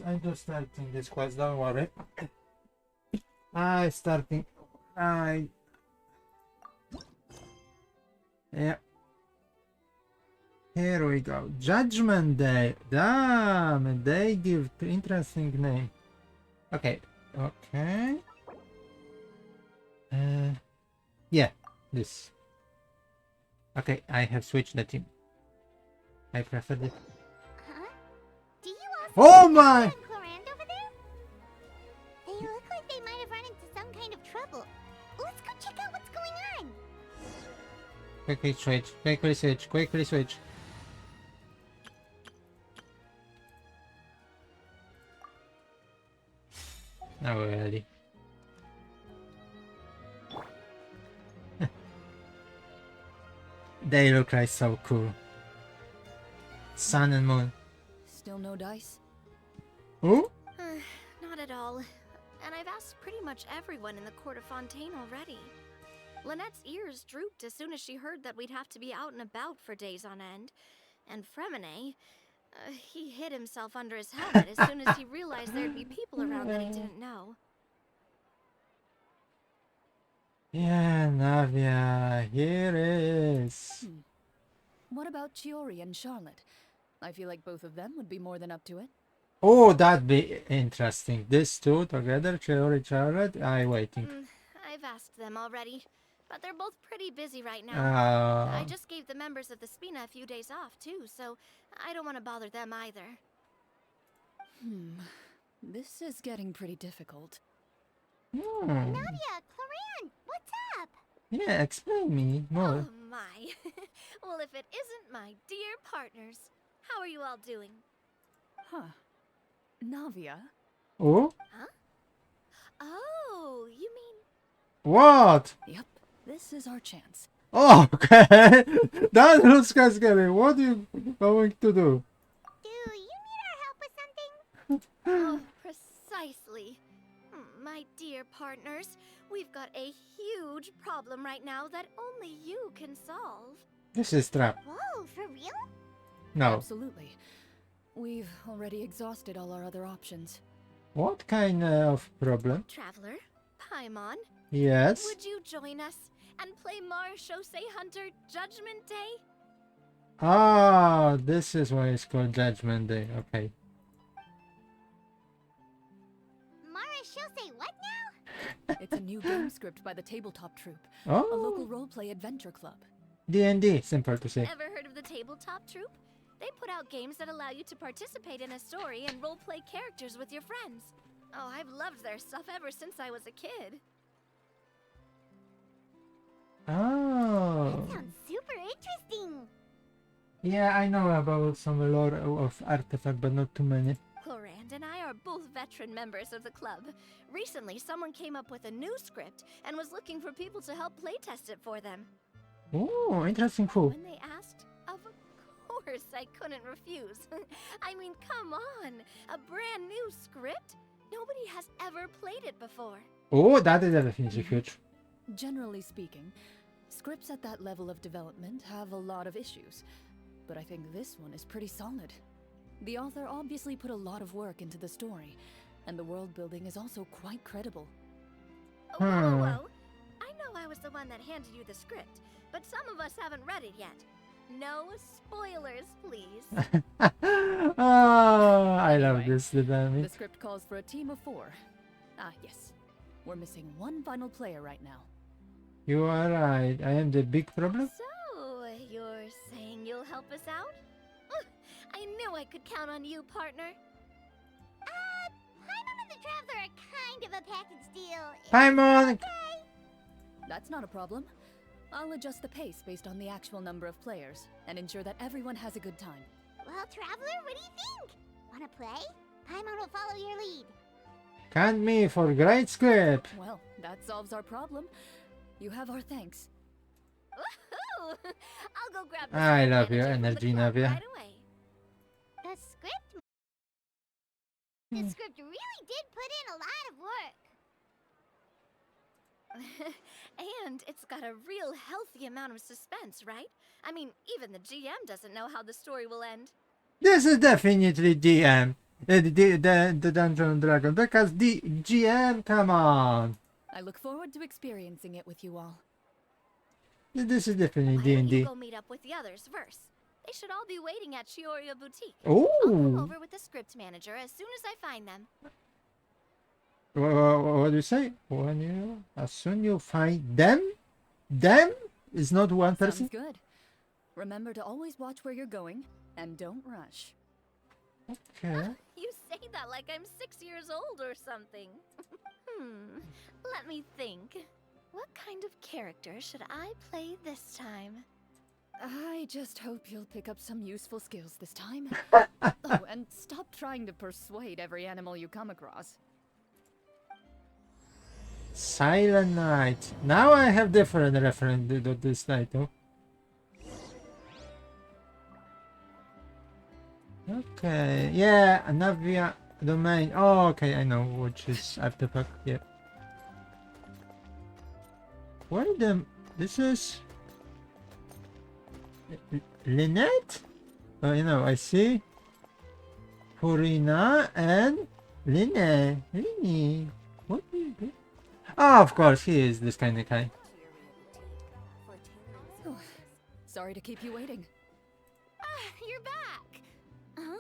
I'm just starting this quest, don't worry. Starting. Yeah. Here we go. Judgment Day. Damn, they give interesting name. Okay. Okay. Yeah, this. Okay, I have switched the team. I prefer it. Huh? Do you also Oh see my! Navia and Clorinde over there? They look like they might have run into some kind of trouble. Let's go check out what's going on. Quickly switch, quickly switch, quickly switch. Oh, really? They look like so cool. Sun and moon. Still no dice? Who? Not at all. And I've asked pretty much everyone in the court of Fontaine already. Lynette's ears drooped as soon as she heard that we'd have to be out and about for days on end. And Fremine, he hid himself under his helmet as soon as he realized there'd be people around that he didn't know. Yeah, Navia, here is. What about Chiori and Charlotte? I feel like both of them would be more than up to it. Oh, that'd be interesting. These two together, Chiori, Charlotte, I waiting. I've asked them already, but they're both pretty busy right now. I just gave the members of the Spina a few days off too, so I don't want to bother them either. This is getting pretty difficult. Navia, Clorinde, what's up? Yeah, explain me more. Oh my. Well, if it isn't my dear partners, how are you all doing? Huh. Navia? Oh? Huh? Oh, you mean... What? Yep, this is our chance. Oh, okay. That looks kind of scary. What are you going to do? Do you need our help with something? Oh, precisely. My dear partners, we've got a huge problem right now that only you can solve. This is trap. Whoa, for real? No. Absolutely. We've already exhausted all our other options. What kind of problem? Traveler, Paimon, Yes. would you join us and play Marechaussee Hunter Judgment Day? Ah, this is why it's called Judgment Day. Okay. Marechaussee what now? It's a new game script by the Tabletop Troupe, a Oh, local roleplay adventure club. D&D, simple to say. Ever heard of the Tabletop Troupe? They put out games that allow you to participate in a story and role-play characters with your friends. Oh, I've loved their stuff ever since I was a kid. Oh. That sounds super interesting. Yeah, I know about some lore of Artifact, but not too many. Clorinde and I are both veteran members of the club. Recently, someone came up with a new script and was looking for people to help playtest it for them. Oh, interesting. Cool. When they asked, of course I couldn't refuse. I mean, come on, a brand new script? Nobody has ever played it before. Oh, that is definitely huge. Generally speaking, scripts at that level of development have a lot of issues, but I think this one is pretty solid. The author obviously put a lot of work into the story, and the world building is also quite credible. Whoa, whoa. I know I was the one that handed you the script, but some of us haven't read it yet. No spoilers, please. I love Anyway, this dynamic. The script calls for a team of 4. Ah, yes. We're missing one final player right now. You are right. I am the big problem. So, you're saying you'll help us out? I knew I could count on you, partner. Paimon and the Traveler are kind of a package deal. Paimon! That's not a problem. I'll adjust the pace based on the actual number of players and ensure that everyone has a good time. Well, Traveler, what do you think? Wanna play? Paimon will follow your lead. Count me for great script. Well, that solves our problem. You have our thanks. Woohoo! I'll go grab the I script love your manager from the energy, club Navia. right away. The script really did put in a lot of work. And it's got a real healthy amount of suspense, right? I mean, even the GM doesn't know how the story will end. This is definitely DM. The Dungeon Dragon, because the GM, come on. I look forward to experiencing it with you all. This is definitely Why don't you D&D. go meet up with the others first? They should all be waiting at Chioriya Boutique. I'll come Oh, over with the script manager as soon as I find them. what do you say? As soon you find them is not one person. Sounds good. Remember to always watch where you're going, and don't rush. Okay. You say that like I'm 6 years old or something. Let me think. What kind of character should I play this time? I just hope you'll pick up some useful skills this time. Oh, and stop trying to persuade every animal you come across. Silent Night. Now I have different reference to this title. Okay, yeah, Navia domain. Oh, okay, I know which is artifact. Yeah. What are them? This is Lynette. Oh, you know, I see Purina and Linne. What is it? Oh, of course, he is this kind of guy. Oh, sorry to keep you waiting. You're back! Huh?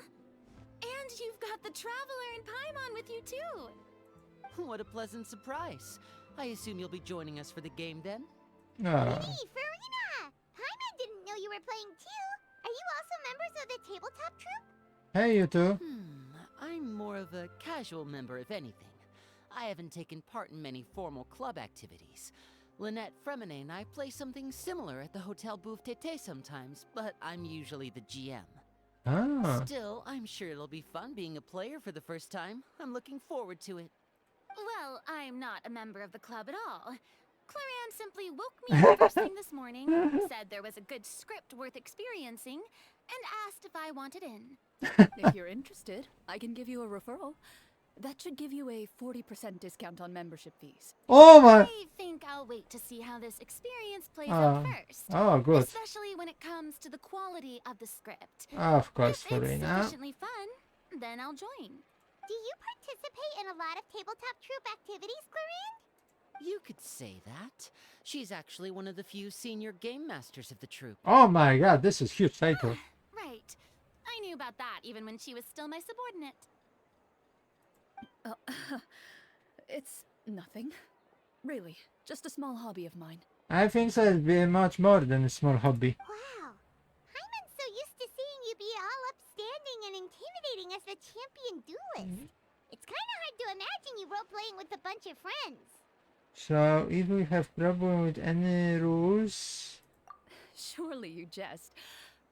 And you've got the Traveler and Paimon with you too! What a pleasant surprise. I assume you'll be joining us for the game then? Oh. Hey, Farina! Paimon didn't know you were playing too. Are you also members of the tabletop troupe? Hey, you two. I'm more of a casual member, if anything. I haven't taken part in many formal club activities. Lynette, Fremine, and I play something similar at the Hotel Bouffe Tété sometimes, but I'm usually the GM. Ah. Still, I'm sure it'll be fun being a player for the first time. I'm looking forward to it. Well, I'm not a member of the club at all. Clorinde simply woke me up first thing this morning, said there was a good script worth experiencing, and asked if I wanted in. If you're interested, I can give you a referral. That should give you a 40% discount on membership fees. Oh my. I think I'll wait to see how this experience plays out first. Oh, good. Especially when it comes to the quality of the script. Of course, If it's Farina. sufficiently fun, then I'll join. Do you participate in a lot of tabletop troupe activities, Clorinde? You could say that. She's actually one of the few senior game masters of the troupe. Oh my god, this is huge title. Right. I knew about that even when she was still my subordinate. It's nothing. Really, just a small hobby of mine. I think so it'd be much more than a small hobby. Wow. Paimon's so used to seeing you be all upstanding and intimidating as the champion duelist. It's kind of hard to imagine you role-playing with a bunch of friends. So, if we have problem with any rules... Surely you jest.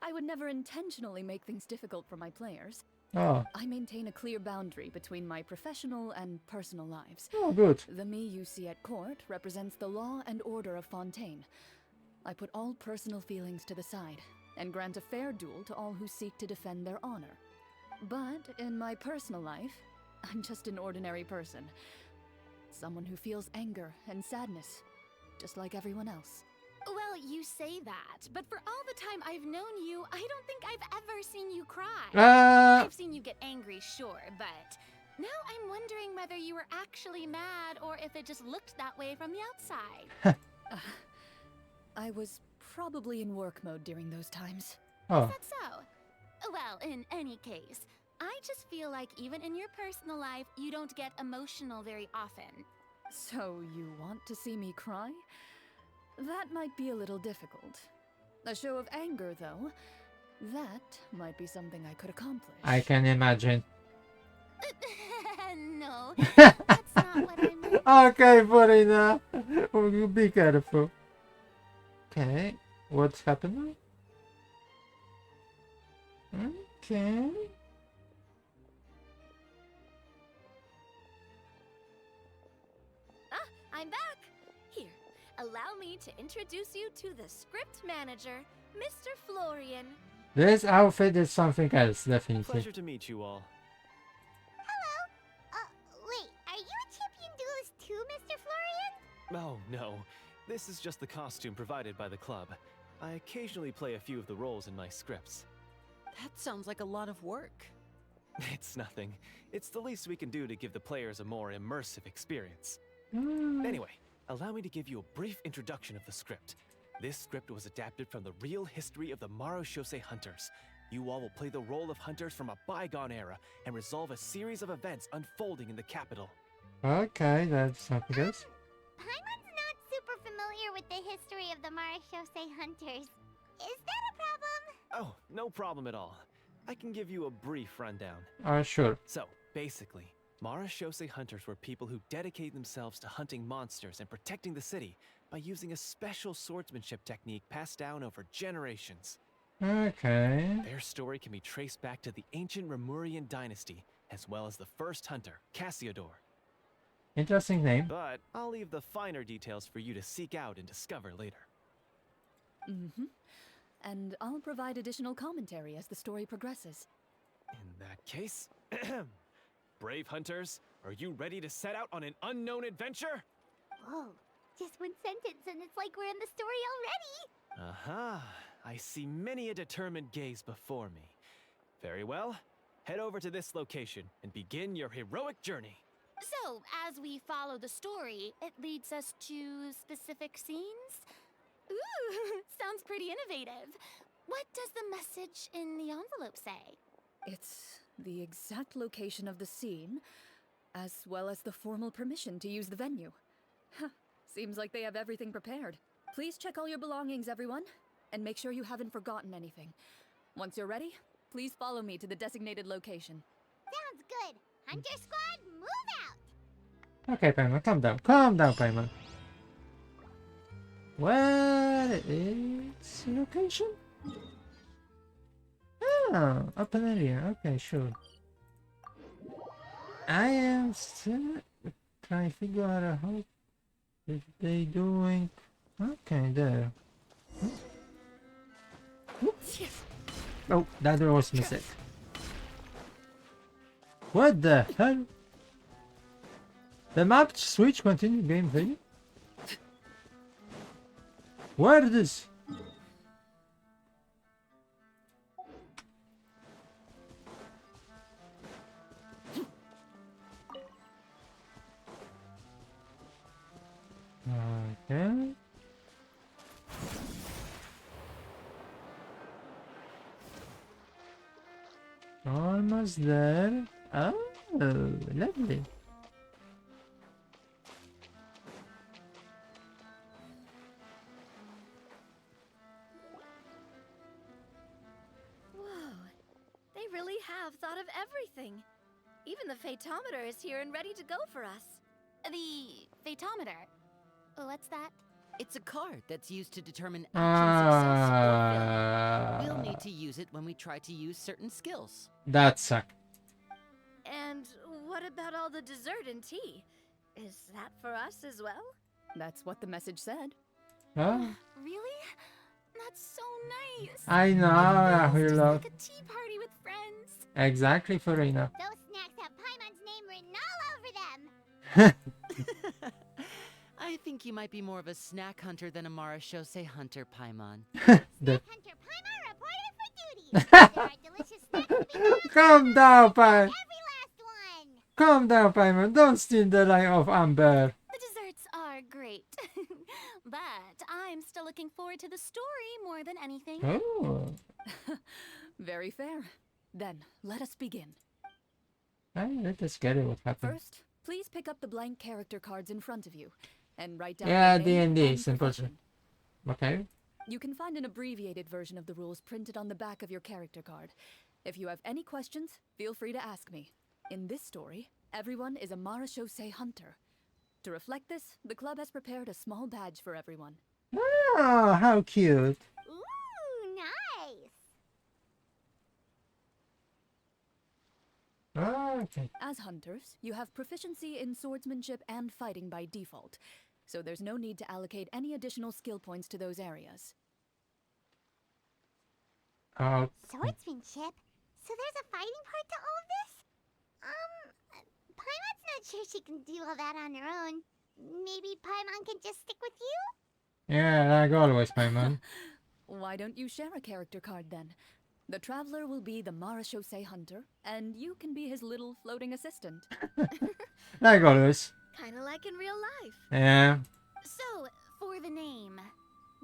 I would never intentionally make things difficult for my players. Oh, I maintain a clear boundary between my professional and personal lives. oh good. The me you see at court represents the law and order of Fontaine. I put all personal feelings to the side and grant a fair duel to all who seek to defend their honor. But in my personal life, I'm just an ordinary person. Someone who feels anger and sadness, just like everyone else. Well, you say that, but for all the time I've known you, I don't think I've ever seen you cry. I've seen you get angry, sure, but now I'm wondering whether you were actually mad or if it just looked that way from the outside. I was probably in work mode during those times. Oh, Is that so? Well, in any case, I just feel like even in your personal life, you don't get emotional very often. So you want to see me cry? That might be a little difficult. A show of anger, though, that might be something I could accomplish. I can imagine. No, that's not what I meant. Okay, Farina. Be careful. Okay, what's happening? Okay. I'm back. Here, allow me to introduce you to the script manager, Mr. Florian. This outfit is something else, definitely. Pleasure to meet you all. Wait, are you a champion duelist too, Mr. Florian? Oh, no. This is just the costume provided by the club. I occasionally play a few of the roles in my scripts. That sounds like a lot of work. It's nothing. It's the least we can do to give the players a more immersive experience. Hmm. Anyway, allow me to give you a brief introduction of the script. This script was adapted from the real history of the Marushose hunters. You all will play the role of hunters from a bygone era and resolve a series of events unfolding in the capital. Okay, that's something good. Paimon's not super familiar with the history of the Marashose hunters. Is that a problem? Oh, no problem at all. I can give you a brief rundown. Sure. So, basically, Marashose hunters were people who dedicated themselves to hunting monsters and protecting the city by using a special swordsmanship technique passed down over generations. Okay. Their story can be traced back to the ancient Remurian dynasty, as well as the first hunter, Cassiodor. Interesting name. But I'll leave the finer details for you to seek out and discover later. Mm-hmm. And I'll provide additional commentary as the story progresses. In that case, brave hunters, are you ready to set out on an unknown adventure? Whoa, just one sentence and it's like we're in the story already. Aha, I see many a determined gaze before me. Very well, head over to this location and begin your heroic journey. So, as we follow the story, it leads us to specific scenes? Ooh, sounds pretty innovative. What does the message in the envelope say? It's the exact location of the scene, as well as the formal permission to use the venue. Huh, seems like they have everything prepared. Please check all your belongings, everyone, and make sure you haven't forgotten anything. Once you're ready, please follow me to the designated location. Sounds good. Hunter Squad, move out! Okay, Paimon, calm down. Calm down, Paimon. Where is the location? Ah, open area. Okay, sure. I am still trying to figure out how they doing. Okay, there. Oops. Oh, that was a mistake. What the hell? The map switch continue game value? Where this? Okay. Almost there. Oh, lovely. Whoa, they really have thought of everything. Even the phaetometer is here and ready to go for us. The phaetometer. What's that? It's a card that's used to determine action success or failure. We'll need Ah, to use it when we try to use certain skills. that sucked. And what about all the dessert and tea? Is that for us as well? That's what the message said. Huh? Really? That's so nice. I know, It's you just love. like a tea party with friends. Exactly, Farina. Those snacks have Paimon's name written all over them. I think you might be more of a snack hunter than a Marashose hunter, Paimon. The- Hunter Paimon reported for duty. There are delicious snacks to be found. Calm down, Paimon. Every last one. Calm down, Paimon. Don't steal the line of Amber. The desserts are great. But I'm still looking forward to the story more than anything. Oh. Very fair. Then, let us begin. Let us get it. What happened? First, please pick up the blank character cards in front of you and write down Yeah, your name D&D, and simple. profession. Okay. You can find an abbreviated version of the rules printed on the back of your character card. If you have any questions, feel free to ask me. In this story, everyone is a Marashose hunter. To reflect this, the club has prepared a small badge for everyone. Oh, how cute. Ooh, nice. Okay. As hunters, you have proficiency in swordsmanship and fighting by default, so there's no need to allocate any additional skill points to those areas. Oh, Swordsmanship? So there's a fighting part to all of this? Paimon's not sure she can do all that on her own. Maybe Paimon can just stick with you? yeah, like always, Paimon. Why don't you share a character card then? The traveler will be the Marachose hunter, and you can be his little floating assistant. Like always. Kinda like in real life. Yeah. So, for the name,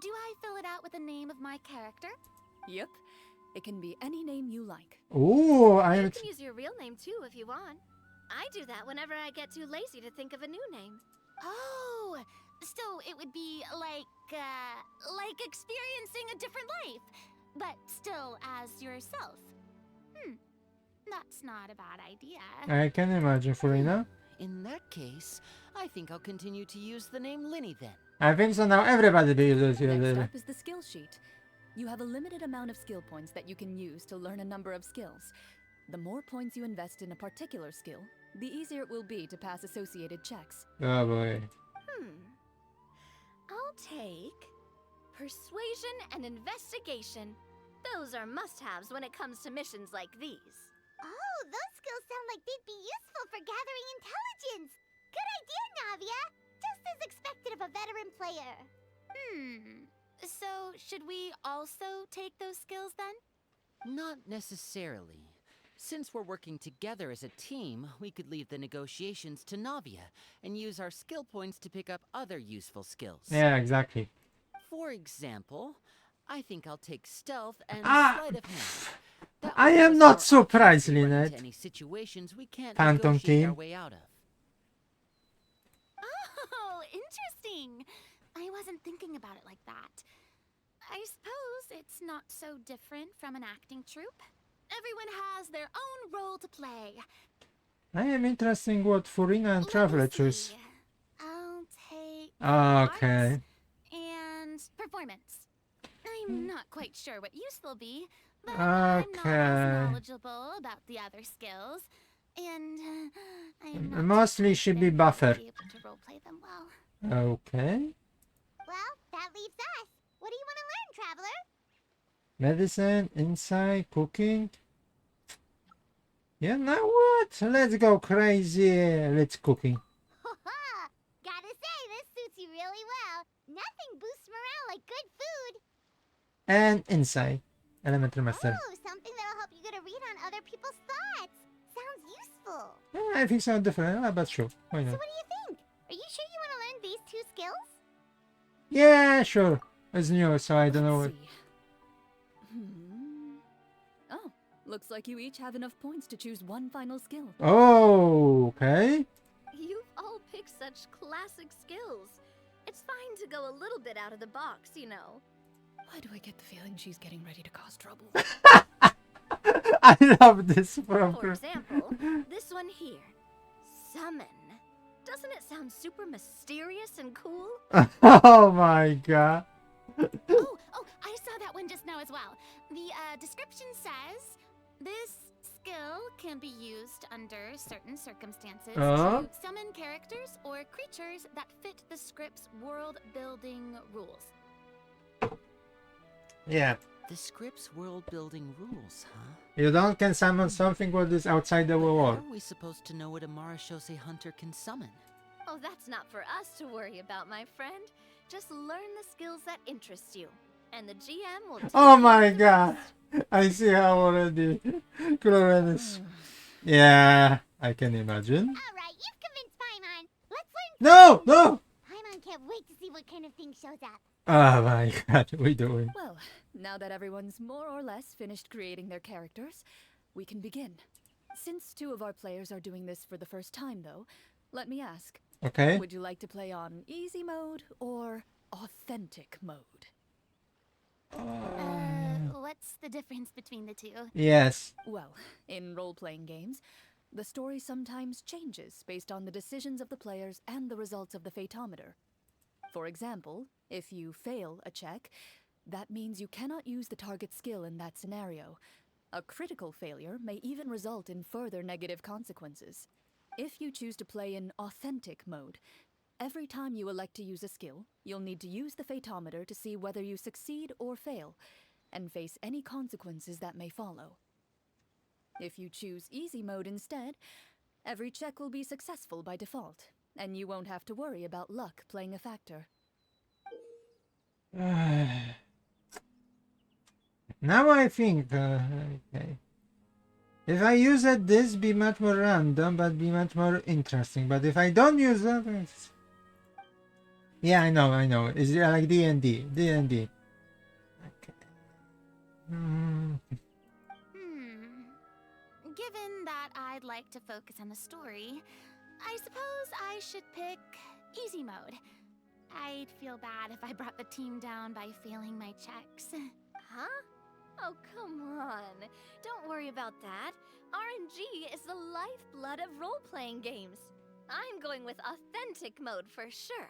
do I fill it out with the name of my character? Yep. It can be any name you like. Ooh, I You am. can use your real name too if you want. I do that whenever I get too lazy to think of a new name. Oh, so it would be like experiencing a different life, but still as yourself. That's not a bad idea. I can imagine, Furina. In that case, I think I'll continue to use the name Linny then. I think so now everybody uses Next it. up is the skill sheet. You have a limited amount of skill points that you can use to learn a number of skills. The more points you invest in a particular skill, the easier it will be to pass associated checks. Oh boy. I'll take persuasion and investigation. Those are must-haves when it comes to missions like these. Oh, those skills sound like they'd be useful for gathering intelligence. Good idea, Navia. Just as expected of a veteran player. So, should we also take those skills then? Not necessarily. Since we're working together as a team, we could leave the negotiations to Navia and use our skill points to pick up other useful skills. Yeah, exactly. For example, I think I'll take stealth and Ah! sleight of hand. That I will give am us not more surprised, options to run Lynette. into any situations we can't Phantom negotiate our team. way out of. Oh, interesting. I wasn't thinking about it like that. I suppose it's not so different from an acting troupe. Everyone has their own role to play. I am interested what Furina and Let Traveler me choose. see. I'll take Okay. arts and performance. I'm not quite sure what use they'll be, but I'm not Okay. as knowledgeable about the other skills, and I'm not Mostly should be confident buffer. I'll be able to roleplay them well. Okay. Well, that leaves us. What do you want to learn, Traveler? Medicine, insight, cooking. Yeah, now what? Let's go crazy. Let's cooking. Ha! Gotta say, this suits you really well. Nothing boosts morale like good food. And insight. Elementary master. Oh, something that'll help you get a read on other people's thoughts. Sounds useful. Yeah, I think so different, but sure. Why So not? what do you think? Are you sure you want to learn these two skills? Yeah, sure. It's new, so I don't know. Let's see. Oh, looks like you each have enough points to choose one final skill. Oh, okay. You've all picked such classic skills. It's fine to go a little bit out of the box, you know. Why do I get the feeling she's getting ready to cause trouble? I love this For program. example, this one here. Summon. Doesn't it sound super mysterious and cool? Oh my god. Oh, I saw that one just now as well. The description says this skill can be used under certain circumstances Uh-huh. to summon characters or creatures that fit the script's world-building rules. Yeah. The script's world-building rules, huh? You don't can summon something what is outside the But how world. are we supposed to know what a Marachose hunter can summon? Oh, that's not for us to worry about, my friend. Just learn the skills that interest you. And the GM will take Oh care my of the god. rest. I see how already Clorinde is. Yeah, I can imagine. All right, you've convinced Paimon. Let's learn. No, no. Paimon can't wait to see what kind of thing shows up. Oh my god, we doing? Well, now that everyone's more or less finished creating their characters, we can begin. Since two of our players are doing this for the first time, though, let me ask, Okay. would you like to play on easy mode or authentic mode? What's the difference between the two? Yes. Well, in role-playing games, the story sometimes changes based on the decisions of the players and the results of the fatometer. For example, if you fail a check, that means you cannot use the target skill in that scenario. A critical failure may even result in further negative consequences. If you choose to play in authentic mode, every time you elect to use a skill, you'll need to use the fatometer to see whether you succeed or fail, and face any consequences that may follow. If you choose easy mode instead, every check will be successful by default, and you won't have to worry about luck playing a factor. Now I think, okay. If I use it, this be much more random, but be much more interesting. But if I don't use it, it's... Yeah, I know. It's like D&D. Okay. Given that I'd like to focus on the story, I suppose I should pick easy mode. I'd feel bad if I brought the team down by failing my checks. Huh? Oh, come on. Don't worry about that. RNG is the lifeblood of role-playing games. I'm going with authentic mode for sure.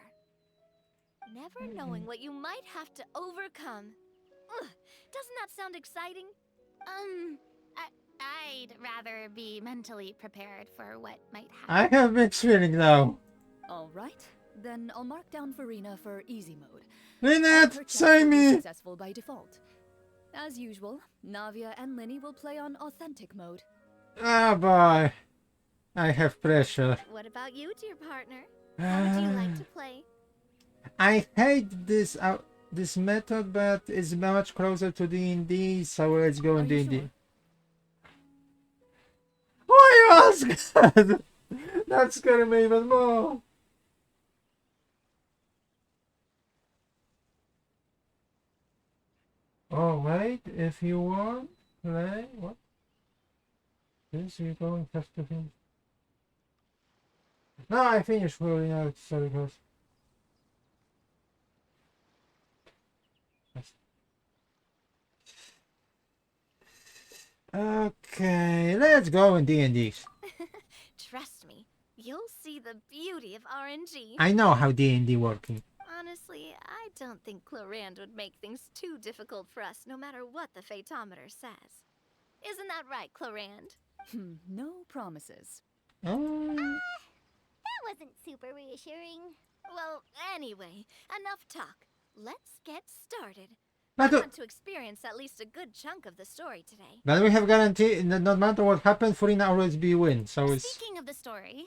Never knowing what you might have to overcome. Ugh, doesn't that sound exciting? I'd rather be mentally prepared for what might I happen. have mixed feeling now. Alright, then I'll mark down Farina for easy mode. Lynette, All her checks say will be me! successful by default. As usual, Navia and Linny will play on authentic mode. Ah, boy. I have pressure. What about you, dear partner? How would you like to play? I hate this method, but it's much closer to D&D, so let's go in Are you D&D. sure? Why you ask that? That's scaring me even more. Oh, wait, if you want, play, what? This you're going to have to finish. No, I finished fully now, sorry guys. Okay, let's go in D&D. Trust me, you'll see the beauty of RNG. I know how D&D working. Honestly, I don't think Clorinde would make things too difficult for us no matter what the Fatometer says. Isn't that right, Clorinde? No promises. That wasn't super reassuring. Well, anyway, enough talk. Let's get started. But, I want to experience at least a good chunk of the story today. but we have guarantee that no matter what happens, Furina always be win. So it's Speaking of the story,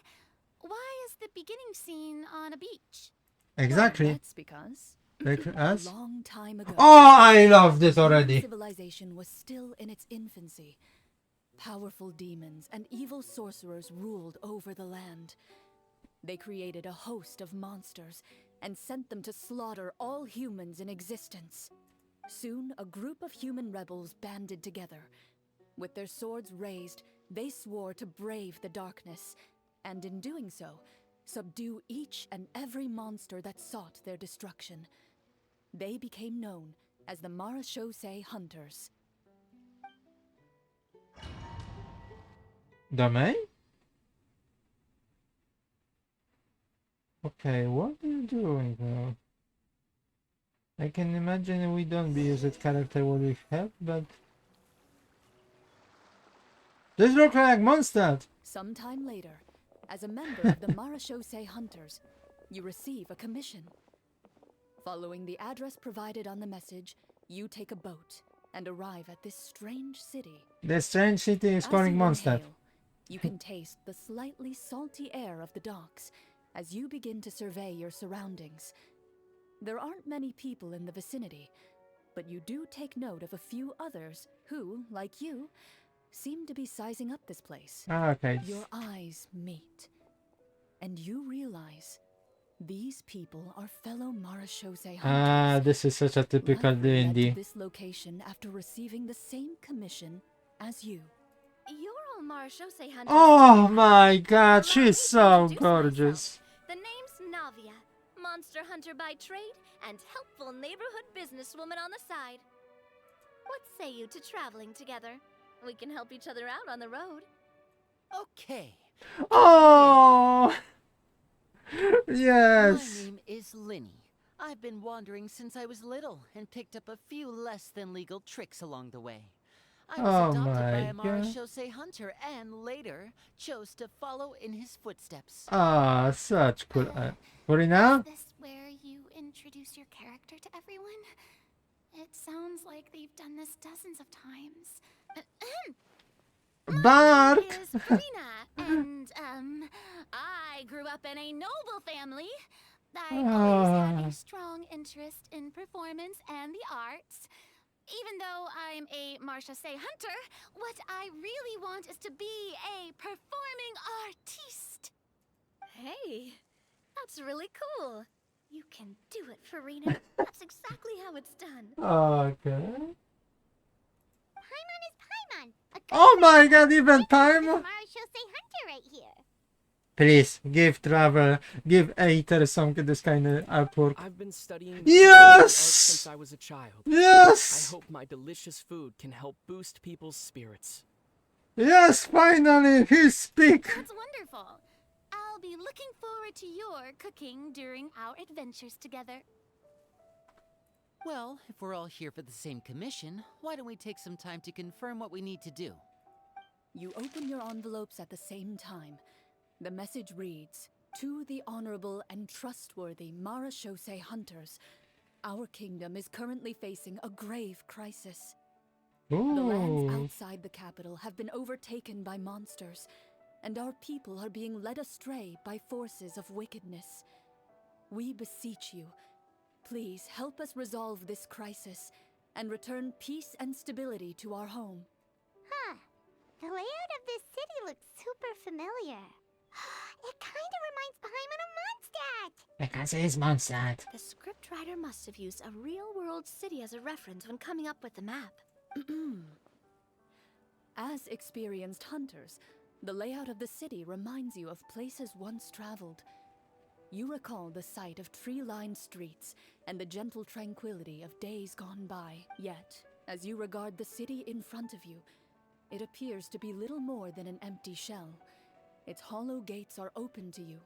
why is the beginning scene on a beach? exactly Well, that's because like us. a long time ago, Oh, I love this already. civilization was still in its infancy. Powerful demons and evil sorcerers ruled over the land. They created a host of monsters and sent them to slaughter all humans in existence. Soon, a group of human rebels banded together. With their swords raised, they swore to brave the darkness, and in doing so, subdue each and every monster that sought their destruction. They became known as the Marachose Hunters. Domain? Okay, what are you doing now? I can imagine we don't be used character what we have, but this looks like Mondstadt. Sometime later, as a member of the Marachose Hunters, you receive a commission. Following the address provided on the message, you take a boat and arrive at this strange city. The strange city is As calling you Mondstadt. inhale, you can taste the slightly salty air of the docks as you begin to survey your surroundings. There aren't many people in the vicinity, but you do take note of a few others who, like you, seem to be sizing up this place. Okay. Your eyes meet, and you realize these people are fellow Marachose hunters. This is such a typical likely led to D&D. this location after receiving the same commission as you. You're all Marachose hunters. Oh too. my god, Allow me she's to so introduce gorgeous. myself. The name's Navia, monster hunter by trade and helpful neighborhood businesswoman on the side. What say you to traveling together? We can help each other out on the road. Okay. Oh! My Yes! name is Linny. I've been wandering since I was little and picked up a few less than legal tricks along the way. I was Oh adopted by my a God. Marachose hunter and later chose to follow in his footsteps. Ah, such cool. Furina? Is this where you introduce your character to everyone? It sounds like they've done this dozens of times. Bark! My name is Farina, and, I grew up in a noble family. I always had a strong interest in performance and the arts. Even though I'm a Marchese hunter, what I really want is to be a performing artiste. Hey, that's really cool. You can do it, Farina. That's exactly how it's done. Okay. Paimon is Paimon. A good Oh my friend. god, even This time? Marachose hunter right here. Please, give Aether some this kind of artwork. I've been studying Yes! art since I was a child. I Yes! hope my delicious food can help boost people's spirits. Yes, finally, he speak! That's wonderful. I'll be looking forward to your cooking during our adventures together. Well, if we're all here for the same commission, why don't we take some time to confirm what we need to do? You open your envelopes at the same time. The message reads, "To the honorable and trustworthy Marachose hunters, our kingdom is currently facing a grave crisis. The lands Ooh. outside the capital have been overtaken by monsters, and our people are being led astray by forces of wickedness. We beseech you, please help us resolve this crisis and return peace and stability to our home." Huh. The layout of this city looks super familiar. It kind of reminds Paimon of Mondstadt. Because he's Mondstadt. The scriptwriter must have used a real-world city as a reference when coming up with the map. As experienced hunters, the layout of the city reminds you of places once traveled. You recall the sight of tree-lined streets and the gentle tranquility of days gone by. Yet, as you regard the city in front of you, it appears to be little more than an empty shell. Its hollow gates are open to you,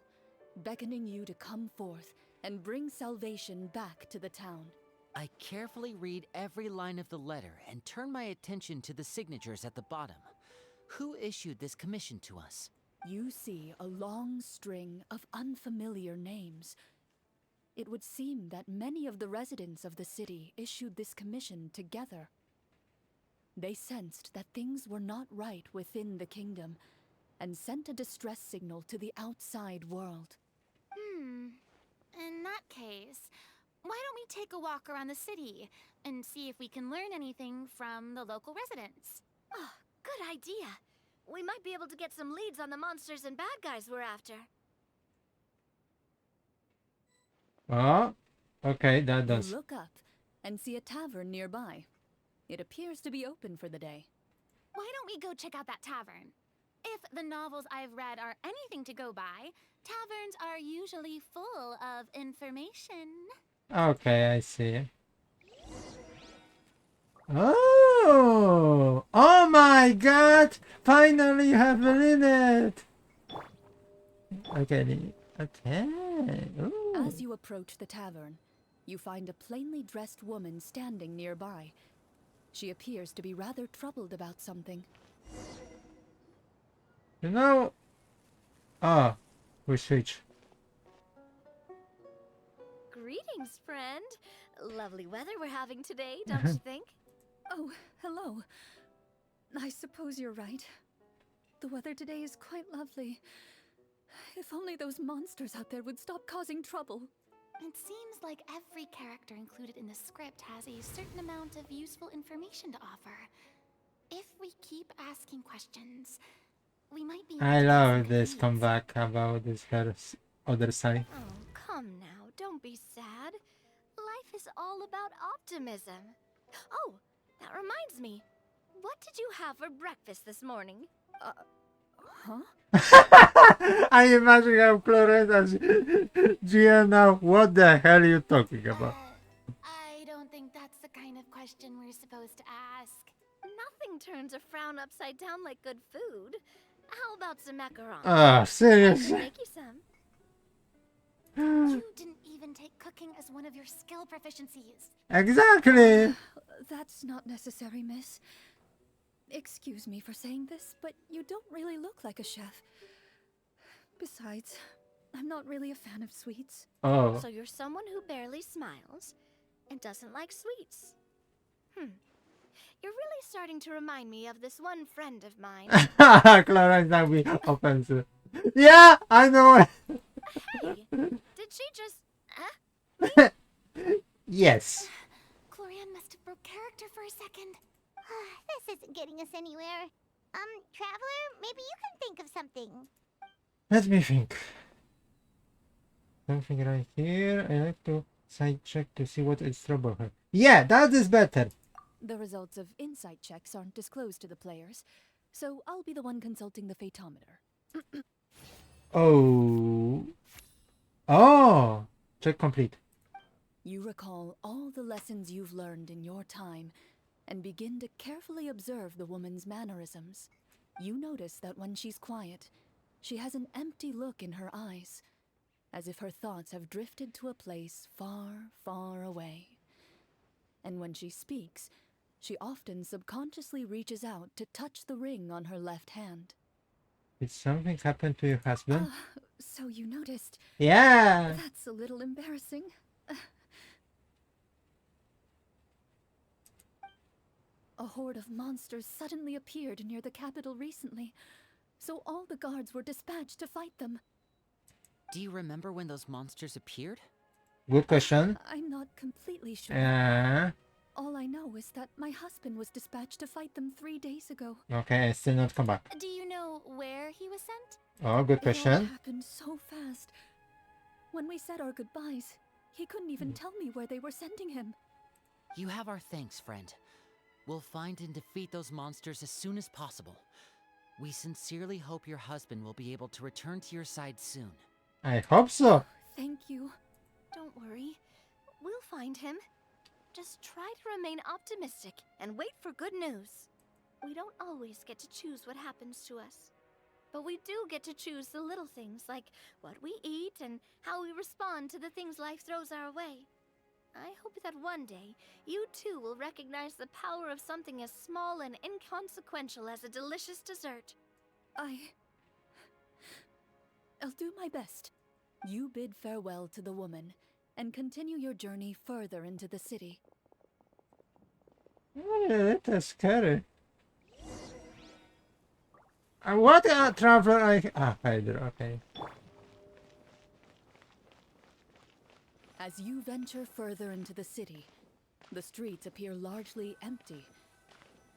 beckoning you to come forth and bring salvation back to the town. I carefully read every line of the letter and turn my attention to the signatures at the bottom. Who issued this commission to us? You see a long string of unfamiliar names. It would seem that many of the residents of the city issued this commission together. They sensed that things were not right within the kingdom and sent a distress signal to the outside world. In that case, why don't we take a walk around the city and see if we can learn anything from the local residents? Oh, good idea. We might be able to get some leads on the monsters and bad guys we're after. Oh, okay, that You does. look up and see a tavern nearby. It appears to be open for the day. Why don't we go check out that tavern? If the novels I've read are anything to go by, taverns are usually full of information. Okay, I see. Oh! Oh my god! Finally you have it! Okay, okay. Ooh. As you approach the tavern, you find a plainly dressed woman standing nearby. She appears to be rather troubled about something. You know... Ah, we switch. Greetings, friend. Lovely weather we're having today, don't you think? Oh, hello. I suppose you're right. The weather today is quite lovely. If only those monsters out there would stop causing trouble. It seems like every character included in the script has a certain amount of useful information to offer. If we keep asking questions, we might be... I love this comeback about this girl's other side. Oh, come now, don't be sad. Life is all about optimism. Oh, that reminds me. What did you have for breakfast this morning? Huh? I imagine how Clorinde as GM now. What the hell are you talking about? I don't think that's the kind of question we're supposed to ask. Nothing turns a frown upside down like good food. How about some macarons? Ah, I can seriously? make you some. You didn't even take cooking as one of your skill proficiencies. Exactly. That's not necessary, miss. Excuse me for saying this, but you don't really look like a chef. Besides, I'm not really a fan of sweets. Oh. So you're someone who barely smiles and doesn't like sweets. You're really starting to remind me of this one friend of mine. Clorinde now be offensive. Yeah, I know it. Hey, did she just... Yes. Clorinde must have broke character for a Let me think. Something right here. I like to side check to see what is trouble her. Yeah, that is better. The results of insight checks aren't disclosed to the players, so I'll be the one consulting the fatometer. Oh. Oh. Check complete. You recall all the lessons you've learned in your time and begin to carefully observe the woman's mannerisms. You notice that when she's quiet, she has an empty look in her eyes, as if her thoughts have drifted to a place far, far away. And when she speaks, she often subconsciously reaches out to touch the ring on her left hand. Did something happen to your husband? So you noticed. Yeah. That's a little embarrassing. A horde of monsters suddenly appeared near the capital recently, so all the guards were dispatched to fight them. Do you remember when those monsters appeared? Good question. I'm not completely sure. Uh, All I know is that my husband was dispatched to fight them 3 days ago. okay, I still not come back. Do you know where he was sent? Oh, good It all question. happened so fast. When we said our goodbyes, he couldn't even tell me where they were sending him. You have our thanks, friend. We'll find and defeat those monsters as soon as possible. We sincerely hope your husband will be able to return to your side soon. I hope so. Thank you. Don't worry. We'll find him. Just try to remain optimistic and wait for good news. We don't always get to choose what happens to us. But we do get to choose the little things like what we eat and how we respond to the things life throws our way. I hope that one day, you too will recognize the power of something as small and inconsequential as a delicious dessert. I'll do my best. You bid farewell to the woman and continue your journey further into the city. Yeah, that's scary. What a traveler Hydra, okay. As you venture further into the city, the streets appear largely empty.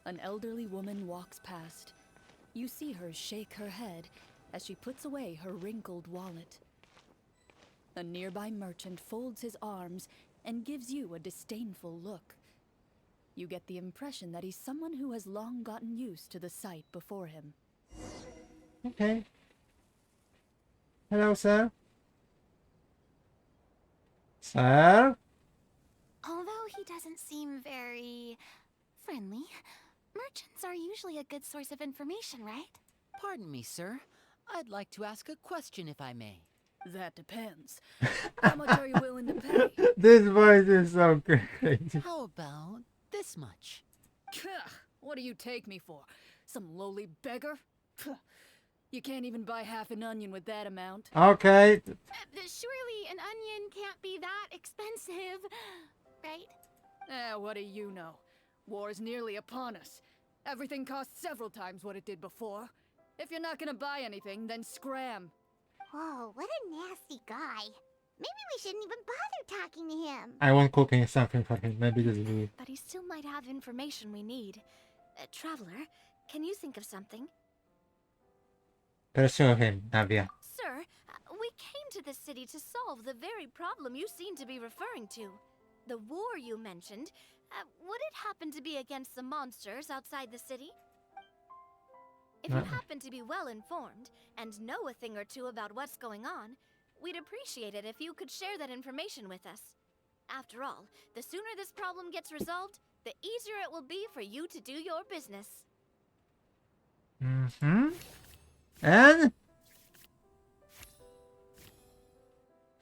An elderly woman walks past. You see her shake her head as she puts away her wrinkled wallet. A nearby merchant folds his arms and gives you a disdainful look. You get the impression that he's someone who has long gotten used to the sight before him. Okay. Hello, sir. Sir? Although he doesn't seem very friendly, merchants are usually a good source of information, right? Pardon me, sir. I'd like to ask a question if I may. That depends. How much are you willing to pay? This voice is so crazy. How about this much? What do you take me for? Some lowly beggar? You can't even buy half an onion with that amount. Okay. Surely an onion can't be that expensive, right? What do you know? War's nearly upon us. Everything costs several times what it did before. If you're not gonna buy anything, then scram. Whoa, what a nasty guy. Maybe we shouldn't even bother talking to him. I want cooking something for him. Maybe this will be. But he still might have information we need. Traveler, can you think of something? Pursue him, Navia. Sir, we came to this city to solve the very problem you seem to be referring to. The war you mentioned, would it happen to be against the monsters outside the city? If you happen to be well informed and know a thing or two about what's going on, we'd appreciate it if you could share that information with us. After all, the sooner this problem gets resolved, the easier it will be for you to do your business. Mm-hmm. And?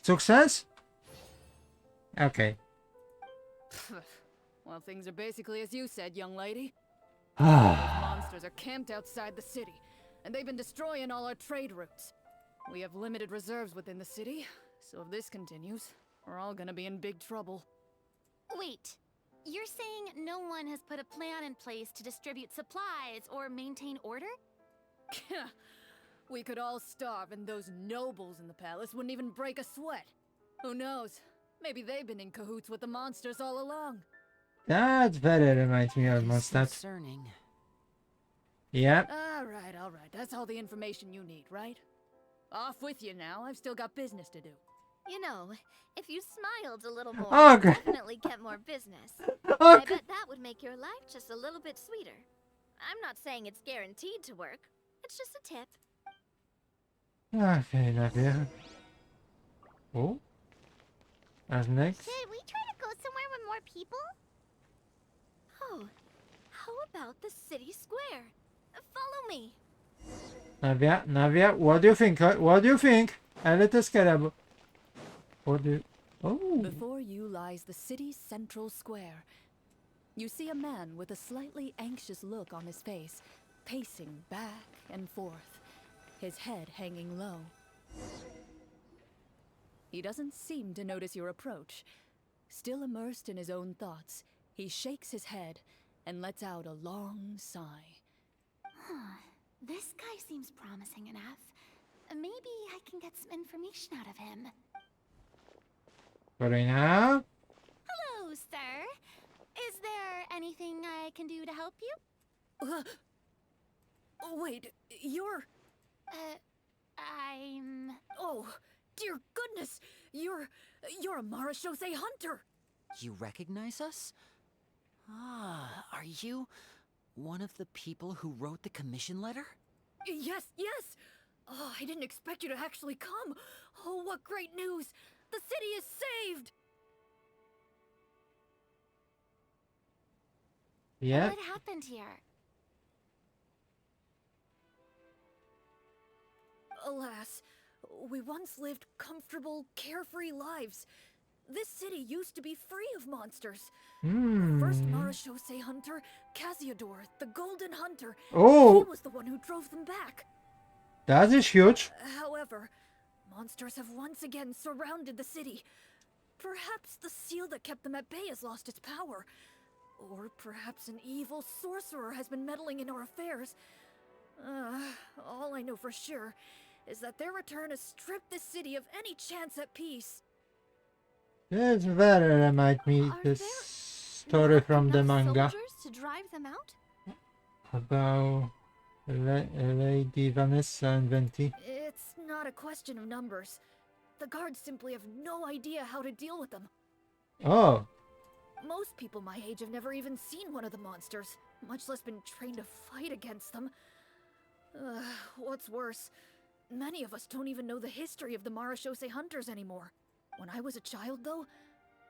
Success? Okay. Well, things are basically as you said, young lady. Ah. Monsters are camped outside the city, and they've been destroying all our trade routes. We have limited reserves within the city, so if this continues, we're all gonna be in big trouble. Wait, you're saying no one has put a plan in place to distribute supplies or maintain order? We could all starve, and those nobles in the palace wouldn't even break a sweat. Who knows? Maybe they've been in cahoots with the monsters all along. That very reminds me of Mondstadt. Concerning. Yeah. All right. That's all the information you need, right? Off with you now. I've still got business to do. You know, if you smiled a little more, Okay. you'd definitely get more business. And I Okay. bet that would make your life just a little bit sweeter. I'm not saying it's guaranteed to work. It's just a tip. Okay, Navia. Oh. As next. Should we try to go somewhere with more people? Oh, how about the city square? Follow me. Navia, what do you think? What do you think? A little scarab. What do you... Oh. Before you lies the city's central square. You see a man with a slightly anxious look on his face, pacing back and forth, his head hanging low. He doesn't seem to notice your approach. Still immersed in his own thoughts, he shakes his head and lets out a long sigh. This guy seems promising enough. Maybe I can get some information out of him. Clorinde? Hello, sir. Is there anything I can do to help you? Wait, you're... I'm... Oh, dear goodness! You're a Marashose hunter! You recognize us? Ah, are you one of the people who wrote the commission letter? Yes, yes! Oh, I didn't expect you to actually come! Oh, what great news! The city is saved! Yeah. What happened here? Alas, we once lived comfortable, carefree lives. This city used to be free of monsters. First Marashose hunter, Casiodor, the Golden Hunter. Oh. He was the one who drove them back. That is huge. However, monsters have once again surrounded the city. Perhaps the seal that kept them at bay has lost its power. Or perhaps an evil sorcerer has been meddling in our affairs. All I know for sure is that their return has stripped the city of any chance at peace. It's where I might meet Are this there story not from the enough manga soldiers to drive them out? about Lady Vanessa and Venti. It's not a question of numbers. The guards simply have no idea how to deal with them. Oh. Most people my age have never even seen one of the monsters, much less been trained to fight against them. What's worse, many of us don't even know the history of the Marashose hunters anymore. When I was a child, though,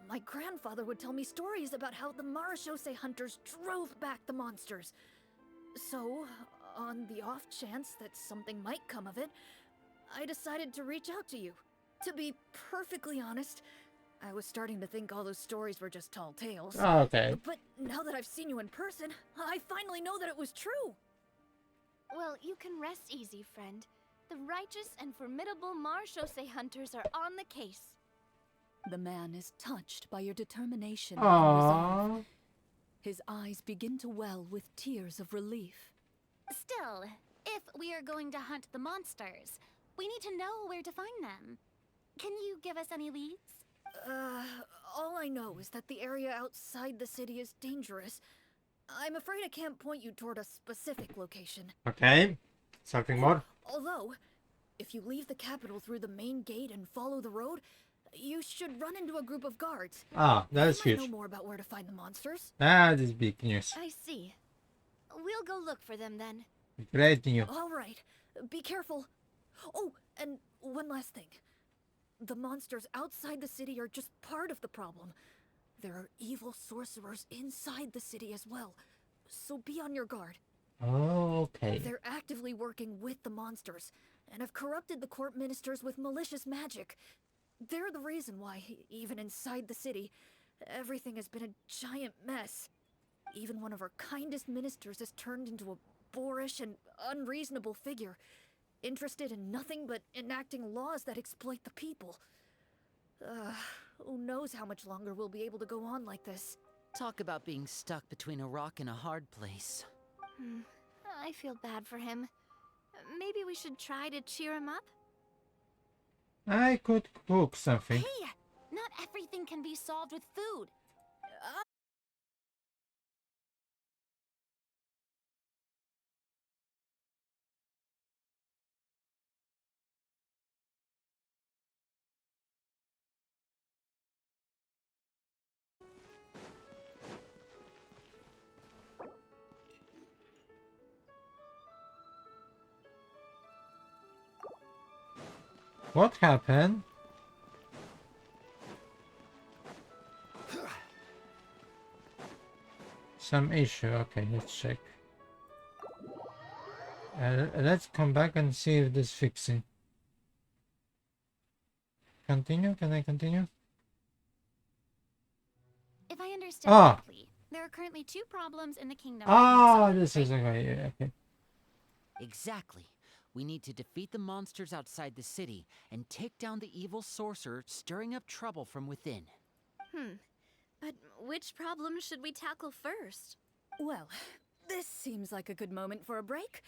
my grandfather would tell me stories about how the Marashose hunters drove back the monsters. So, on the off chance that something might come of it, I decided to reach out to you. To be perfectly honest, I was starting to think all those stories were just tall tales. Okay. But now that I've seen you in person, I finally know that it was true. Well, you can rest easy, friend. The righteous and formidable Marashose hunters are on the case. The man is touched by your determination and resolve. Aww. His eyes begin to well with tears of relief. Still, if we are going to hunt the monsters, we need to know where to find them. Can you give us any leads? All I know is that the area outside the city is dangerous. I'm afraid I can't point you toward a specific location. Okay. Something more? Although, if you leave the capital through the main gate and follow the road, you should run into a group of guards. Ah, that is They might huge. know more about where to find the monsters. That is big news. I see. We'll go look for them then. Great news. All right, be careful. Oh, and one last thing. The monsters outside the city are just part of the problem. There are evil sorcerers inside the city as well, so be on your guard. Oh, okay. They're actively working with the monsters, and have corrupted the court ministers with malicious magic. They're the reason why, even inside the city, everything has been a giant mess. Even one of our kindest ministers has turned into a boorish and unreasonable figure, interested in nothing but enacting laws that exploit the people. Who knows how much longer we'll be able to go on like this. Talk about being stuck between a rock and a hard place. I feel bad for him. Maybe we should try to cheer him up? I could cook something. Hey, not everything can be solved with food. What happened? Some issue. Okay, let's check. Let's come back and see if this fixing. Continue? Can I continue? If I understand Ah. correctly, there are currently 2 problems in the kingdom. Ah, this is okay. Yeah, okay. Exactly. We need to defeat the monsters outside the city and take down the evil sorcerer stirring up trouble from within. But which problem should we tackle first? Well, this seems like a good moment for a break.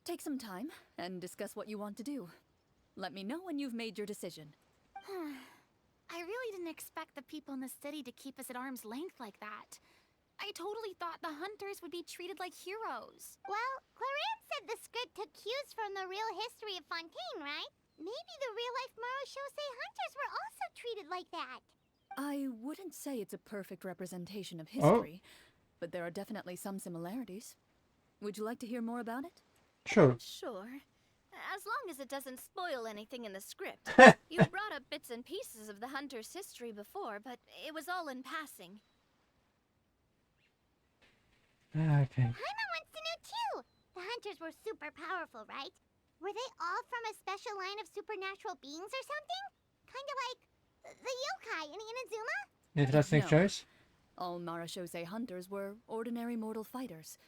Take some time and discuss what you want to do. Let me know when you've made your decision. I really didn't expect the people in the city to keep us at arm's length like that. I totally thought the hunters would be treated like heroes. Well, Clorinde said the script took cues from the real history of Fontaine, right? Maybe the real-life Marachose hunters were also treated like that. I wouldn't say it's a perfect representation of history, but there are definitely some similarities. Would you like to hear more about it? Sure. Sure. As long as it doesn't spoil anything in the script. You brought up bits and pieces of the hunter's history before, but it was all in passing. Okay. Paimon wants to know too. The hunters were super powerful, right? Were they all from a special line of supernatural beings or something? Kind of like the yokai in Inazuma? Interesting No. choice. All Marachose hunters were ordinary mortal fighters.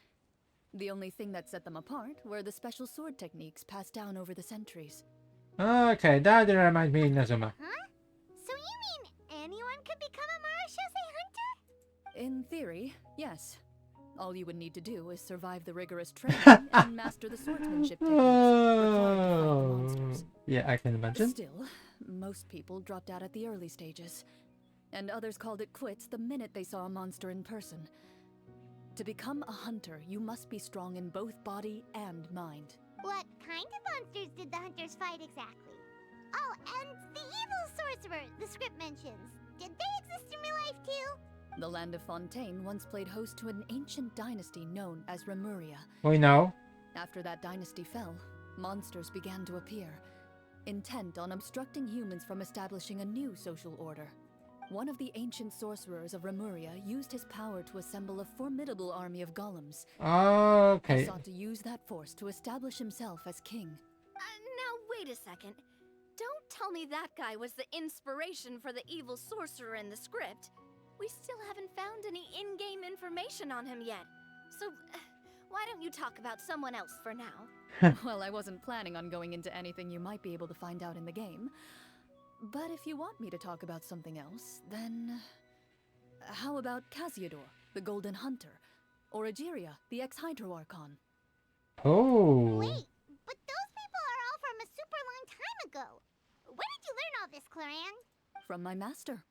The only thing that set them apart were the special sword techniques passed down over the centuries. Okay, that reminds me of Inazuma. Huh? So you mean anyone could become a Marachose hunter? In theory, yes. All you would need to do is survive the rigorous training and master the swordsmanship techniques required to fight the monsters. Yeah, I can imagine. Still, most people dropped out at the early stages, and others called it quits the minute they saw a monster in person. To become a hunter, you must be strong in both body and mind. What kind of monsters did the hunters fight exactly? Oh, and the evil sorcerer the script mentions. Did they exist in real life too? The land of Fontaine once played host to an ancient dynasty known as Remuria. We know. After that dynasty fell, monsters began to appear, intent on obstructing humans from establishing a new social order. One of the ancient sorcerers of Remuria used his power to assemble a formidable army of golems. He Okay. sought to use that force to establish himself as king. Now, wait a second. Don't tell me that guy was the inspiration for the evil sorcerer in the script. We still haven't found any in-game information on him yet. So, why don't you talk about someone else for now? Well, I wasn't planning on going into anything you might be able to find out in the game. But if you want me to talk about something else, then... how about Casiodor, the Golden Hunter? Or Egeria, the ex-Hydro Archon? Oh. Wait, but those people are all from a super long time ago. Where did you learn all this, Clorinde? From my master.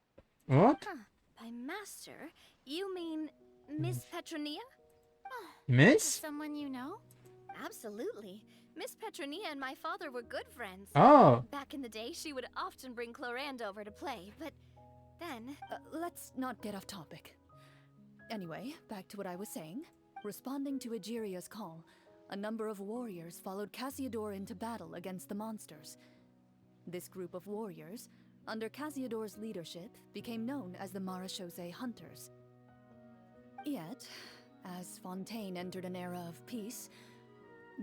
What? By master, you mean Miss Petronia? Miss? Someone you know? Absolutely. Miss Petronia and my father were good friends. Oh. Back in the day, she would often bring Clorinde over to play, but then... Let's not get off topic. Anyway, back to what I was saying. Responding to Egeria's call, a number of warriors followed Casiodor into battle against the monsters. This group of warriors, under Casiodor's leadership, became known as the Marachose Hunters. Yet, as Fontaine entered an era of peace,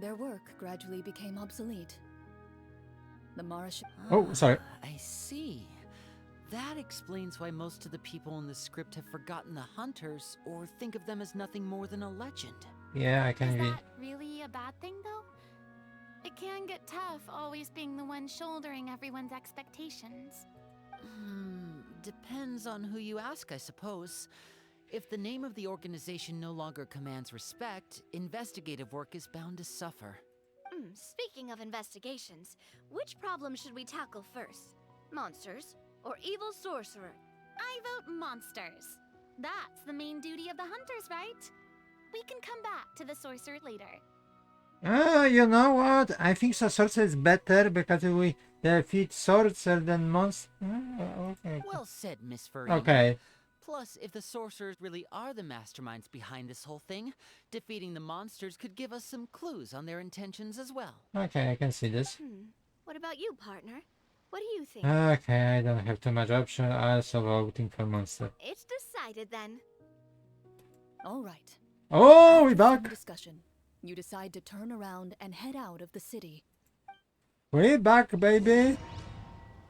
their work gradually became obsolete. The Marachose... Oh, sorry. I see. That explains why most of the people in the script have forgotten the hunters or think of them as nothing more than a legend. Yeah, I Is can read. that really a bad thing, though? It can get tough always being the one shouldering everyone's expectations. Depends on who you ask, I suppose. If the name of the organization no longer commands respect, investigative work is bound to suffer. Speaking of investigations, which problem should we tackle first? Monsters or evil sorcerer? I vote monsters. That's the main duty of the hunters, right? We can come back to the sorcerer later. You know what? I think the sorcerer is better because we defeat sorcerer than monster. Okay. Well said, Miss Farina. Okay. Plus, if the sorcerers really are the masterminds behind this whole thing, defeating the monsters could give us some clues on their intentions as well. Okay, I can see this. What about you, partner? What do you think? Okay, I don't have too much option. Also voting for monster. It's decided then. All right. Oh, we After some back. discussion, you decide to turn around and head out of the city. We back, baby.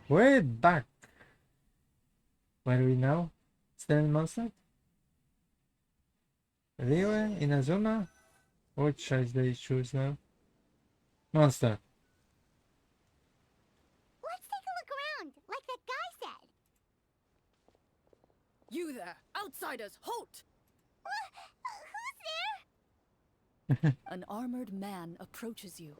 We back. Where are we now? Still in monster? Riwe? Inazuma? What choice they choose now? Monster. Let's take a look around, like that guy said. You there, outsiders, halt! Who's there? An armored man approaches you.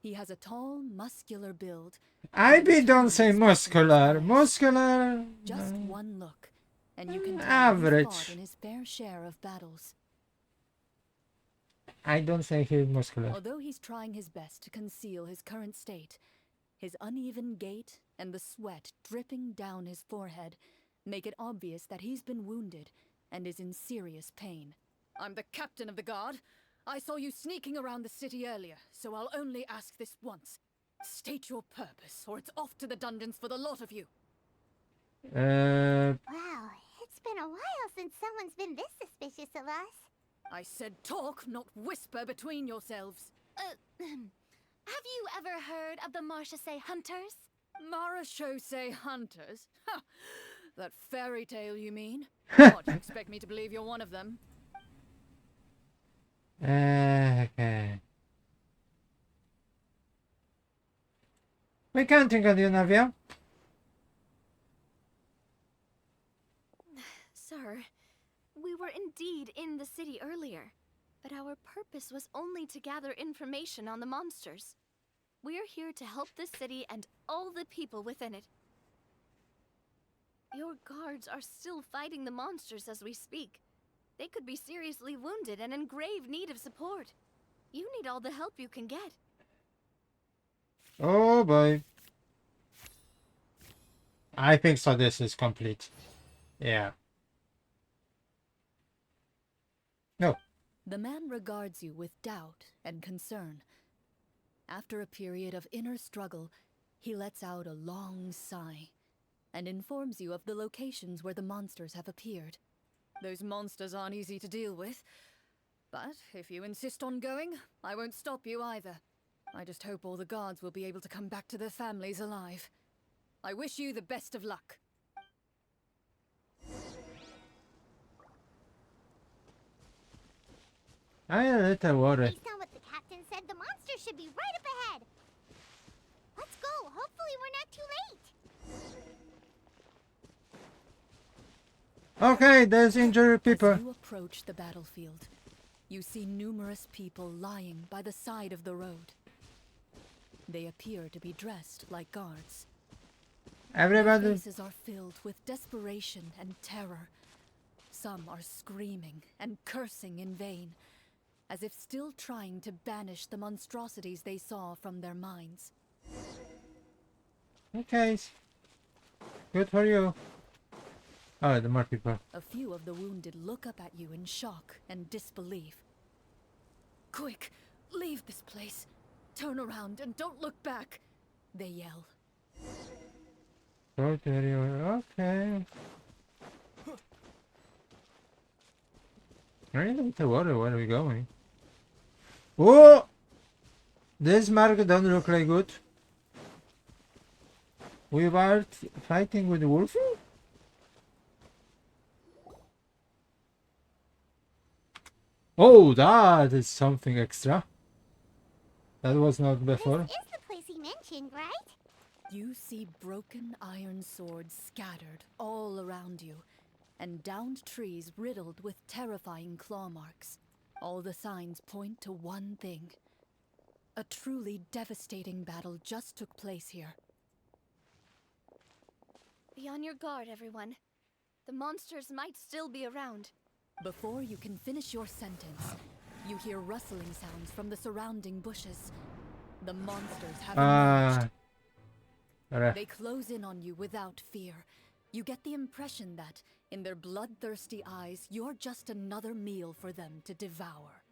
He has a tall, muscular build. I and a be don't say determined expression in his muscular. eyes. Muscular. Just one look, and you can tell Average. he's fought in his fair share of battles. I don't say he's muscular. Although he's trying his best to conceal his current state, his uneven gait and the sweat dripping down his forehead make it obvious that he's been wounded and is in serious pain. I'm the captain of the guard. I saw you sneaking around the city earlier, so I'll only ask this once. State your purpose, or it's off to the dungeons for the lot of you. Wow, it's been a while since someone's been this suspicious of us. I said talk, not whisper between yourselves. Have you ever heard of the Marchese Hunters? Marachose hunters? Ha! That fairy tale, you mean? What, you expect me to believe you're one of them? Okay. We counting on you, Navia. Sir, we were indeed in the city earlier, but our purpose was only to gather information on the monsters. We're here to help the city and all the people within it. Your guards are still fighting the monsters as we speak. They could be seriously wounded and in grave need of support. You need all the help you can get. Oh boy. I think so. This is complete. Yeah. No. The man regards you with doubt and concern. After a period of inner struggle, he lets out a long sigh and informs you of the locations where the monsters have appeared. Those monsters aren't easy to deal with, but if you insist on going, I won't stop you either. I just hope all the guards will be able to come back to their families alive. I wish you the best of luck. I a little worried. Based on what the captain said, the monster should be right up ahead. Let's go. Hopefully we're not too late. Okay, there's injured people. As you approach the battlefield, you see numerous people lying by the side of the road. They appear to be dressed like guards. Their Everybody. faces are filled with desperation and terror. Some are screaming and cursing in vain, as if still trying to banish the monstrosities they saw from their minds. Okay. Good for you. Oh, the more people. A few of the wounded look up at you in shock and disbelief. Quick, leave this place. Turn around and don't look back, they yell. Go to you. Okay. I need to water. Where are we going? Oh! This mark don't look like good. We were fighting with Wolfie? Oh, that is something extra. That was not before. This is the place he mentioned, right? You see broken iron swords scattered all around you, and downed trees riddled with terrifying claw marks. All the signs point to one thing. A truly devastating battle just took place here. Be on your guard, everyone. The monsters might still be around. Before you can finish your sentence, you hear rustling sounds from the surrounding bushes. The monsters have emerged. They close in on you without fear. You get the impression that, in their bloodthirsty eyes, you're just another meal for them to devour.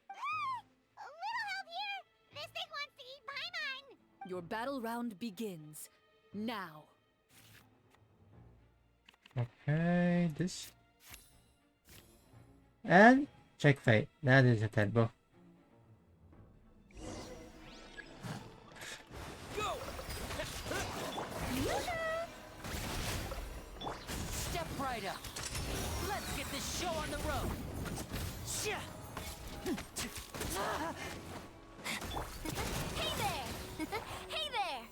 A little help here. This thing wants to eat Paimon. Your battle round begins. Now. Okay, this. And check fate. That is a turbo. Step right up. Let's get this show on the road. Hey there! Hey there!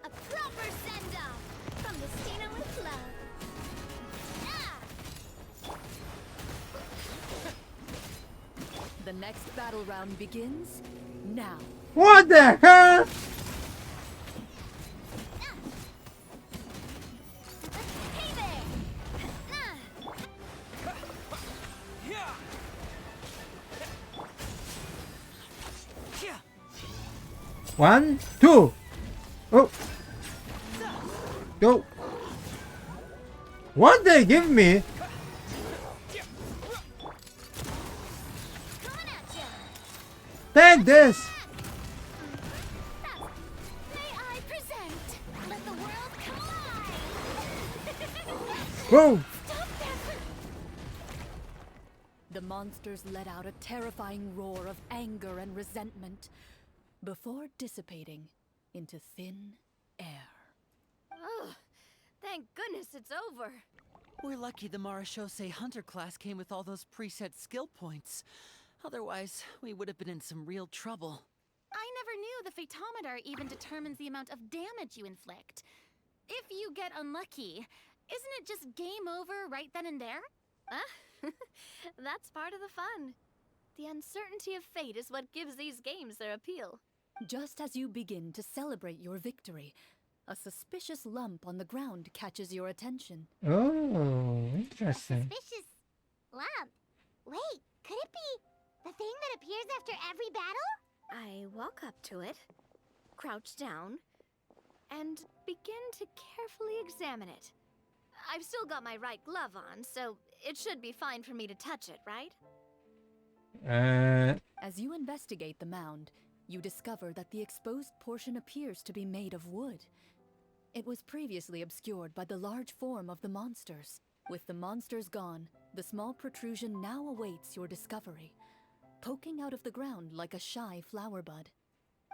A proper send-off from the Stino with love. Ah! The next battle round begins now. What the hell? Hey there! One, two. Oh. Go. What they give me? Coming at ya! Take this. May I present? Let the world collide! Boom. Stop that! The monsters let out a terrifying roar of anger and resentment before dissipating into thin air. Ugh, thank goodness it's over. We're lucky the Marashose Hunter class came with all those preset skill points. Otherwise, we would have been in some real trouble. I never knew the photometer even determines the amount of damage you inflict. If you get unlucky, isn't it just game over right then and there? Huh? That's part of the fun. The uncertainty of fate is what gives these games their appeal. Just as you begin to celebrate your victory, a suspicious lump on the ground catches your attention. Oh, interesting. Suspicious lump. Wait, could it be the thing that appears after every battle? I walk up to it, crouch down, and begin to carefully examine it. I've still got my right glove on, so it should be fine for me to touch it, right? As you investigate the mound, you discover that the exposed portion appears to be made of wood. It was previously obscured by the large form of the monsters. With the monsters gone, the small protrusion now awaits your discovery, poking out of the ground like a shy flower bud.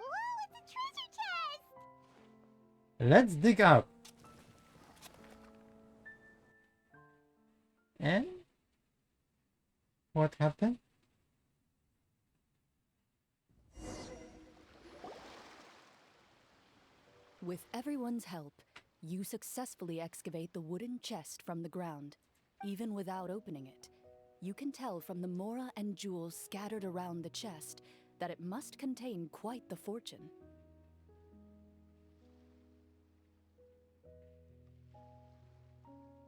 Ooh, it's a treasure chest! Let's dig up. And what happened? With everyone's help, you successfully excavate the wooden chest from the ground. Even without opening it, you can tell from the mora and jewels scattered around the chest that it must contain quite the fortune.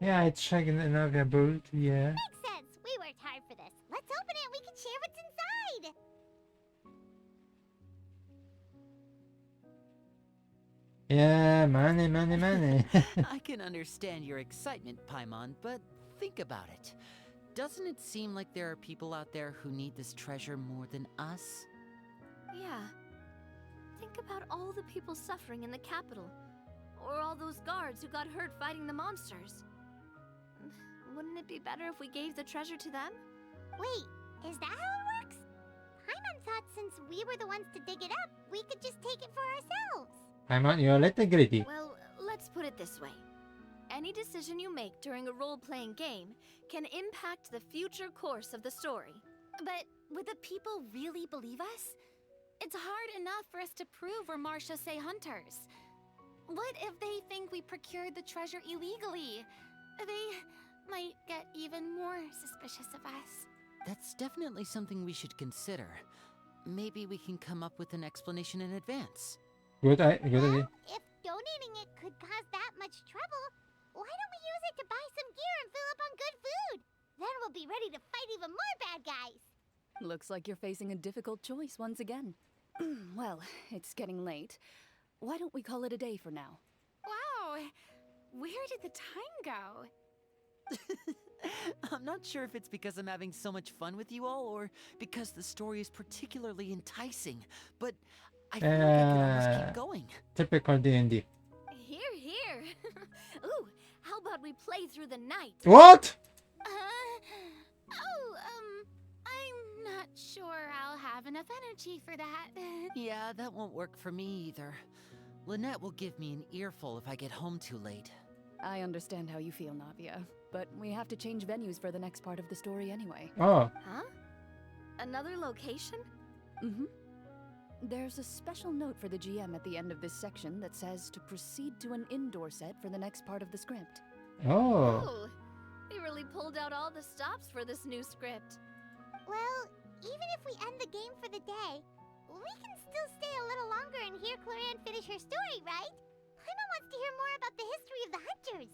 Yeah, I checked another boot. Yeah. Makes sense. We worked hard for this. Let's open it and we can share what's inside. Yeah, money, money, money. I can understand your excitement, Paimon, but think about it. Doesn't it seem like there are people out there who need this treasure more than us? Yeah. Think about all the people suffering in the capital. Or all those guards who got hurt fighting the monsters. Wouldn't it be better if we gave the treasure to them? Wait, is that how it works? Paimon thought since we were the ones to dig it up, we could just take it for ourselves. I'm on your little greedy. Well, let's put it this way. Any decision you make during a role-playing game can impact the future course of the story. But would the people really believe us? It's hard enough for us to prove we're Marshose hunters. What if they think we procured the treasure illegally? They might get even more suspicious of us. That's definitely something we should consider. Maybe we can come up with an explanation in advance. Good idea. Well, if donating it could cause that much trouble, why don't we use it to buy some gear and fill up on good food? Then we'll be ready to fight even more bad guys. Looks like you're facing a difficult choice once again. Well, it's getting late. Why don't we call it a day for now? Wow! Where did the time go? I'm not sure if it's because I'm having so much fun with you all, or because the story is particularly enticing, but I feel like I could almost keep going. Typical D&D. Here, we play through the night. What? I'm not sure I'll have enough energy for that. Yeah, that won't work for me either. Lynette will give me an earful if I get home too late. I understand how you feel, Navia, but we have to change venues for the next part of the story anyway. Oh. Huh? Another location? Mm-hmm. There's a special note for the GM at the end of this section that says to proceed to an indoor set for the next part of the script. Oh. They really pulled out all the stops for this new script. Well, even if we end the game for the day, we can still stay a little longer and hear Clorinde finish her story, right? Paimon wants to hear more about the history of the hunters.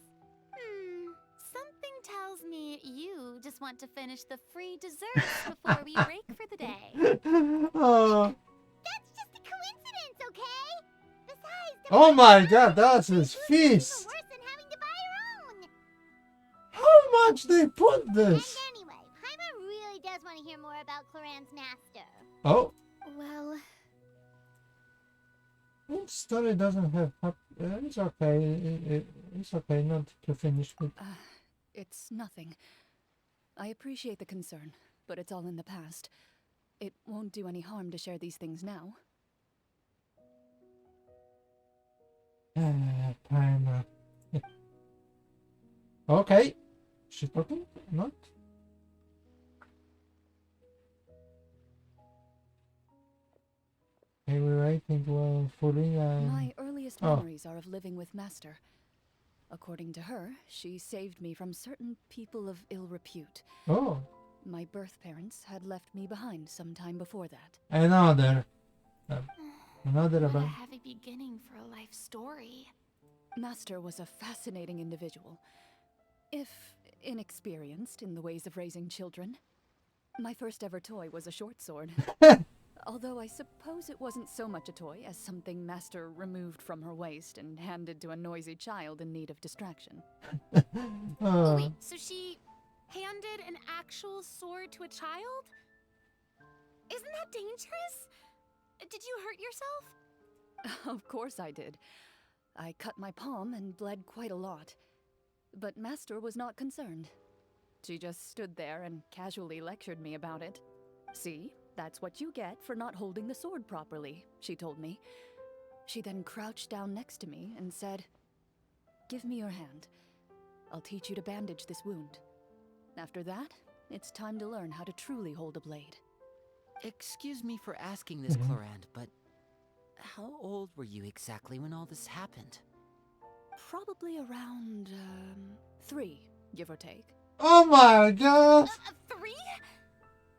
Something tells me you just want to finish the free desserts before we break for the day. Oh. That's just a coincidence, okay? Besides, the Oh my price god, that's is his even feast. worse than having to buy your own. How much they put And this? anyway, Paimon really does want to hear more about Clorinde's master. Oh. Well, This story doesn't have. It's okay. It's okay not to finish with. It's nothing. I appreciate the concern, but it's all in the past. It won't do any harm to share these things now. Timer. Okay. She talking? Not? Okay, we're waiting for My earliest Oh. memories are of living with Master. According to her, she saved me from certain people of ill repute. Oh, My birth parents had left me behind some time before that. another. Another What a about. heavy beginning for a life story. Master was a fascinating individual, if inexperienced in the ways of raising children. My first ever toy was a short sword. Although I suppose it wasn't so much a toy as something Master removed from her waist and handed to a noisy child in need of distraction. Oh, Oh, wait, so she handed an actual sword to a child? Isn't that dangerous? Did you hurt yourself? Of course I did. I cut my palm and bled quite a lot. But Master was not concerned. She just stood there and casually lectured me about it. See, that's what you get for not holding the sword properly, she told me. She then crouched down next to me and said, "Give me your hand. I'll teach you to bandage this wound. After that, it's time to learn how to truly hold a blade." Excuse me for asking this, Mhm. Clorinde, but how old were you exactly when all this happened? Probably around, 3, give or take. oh my god! 3?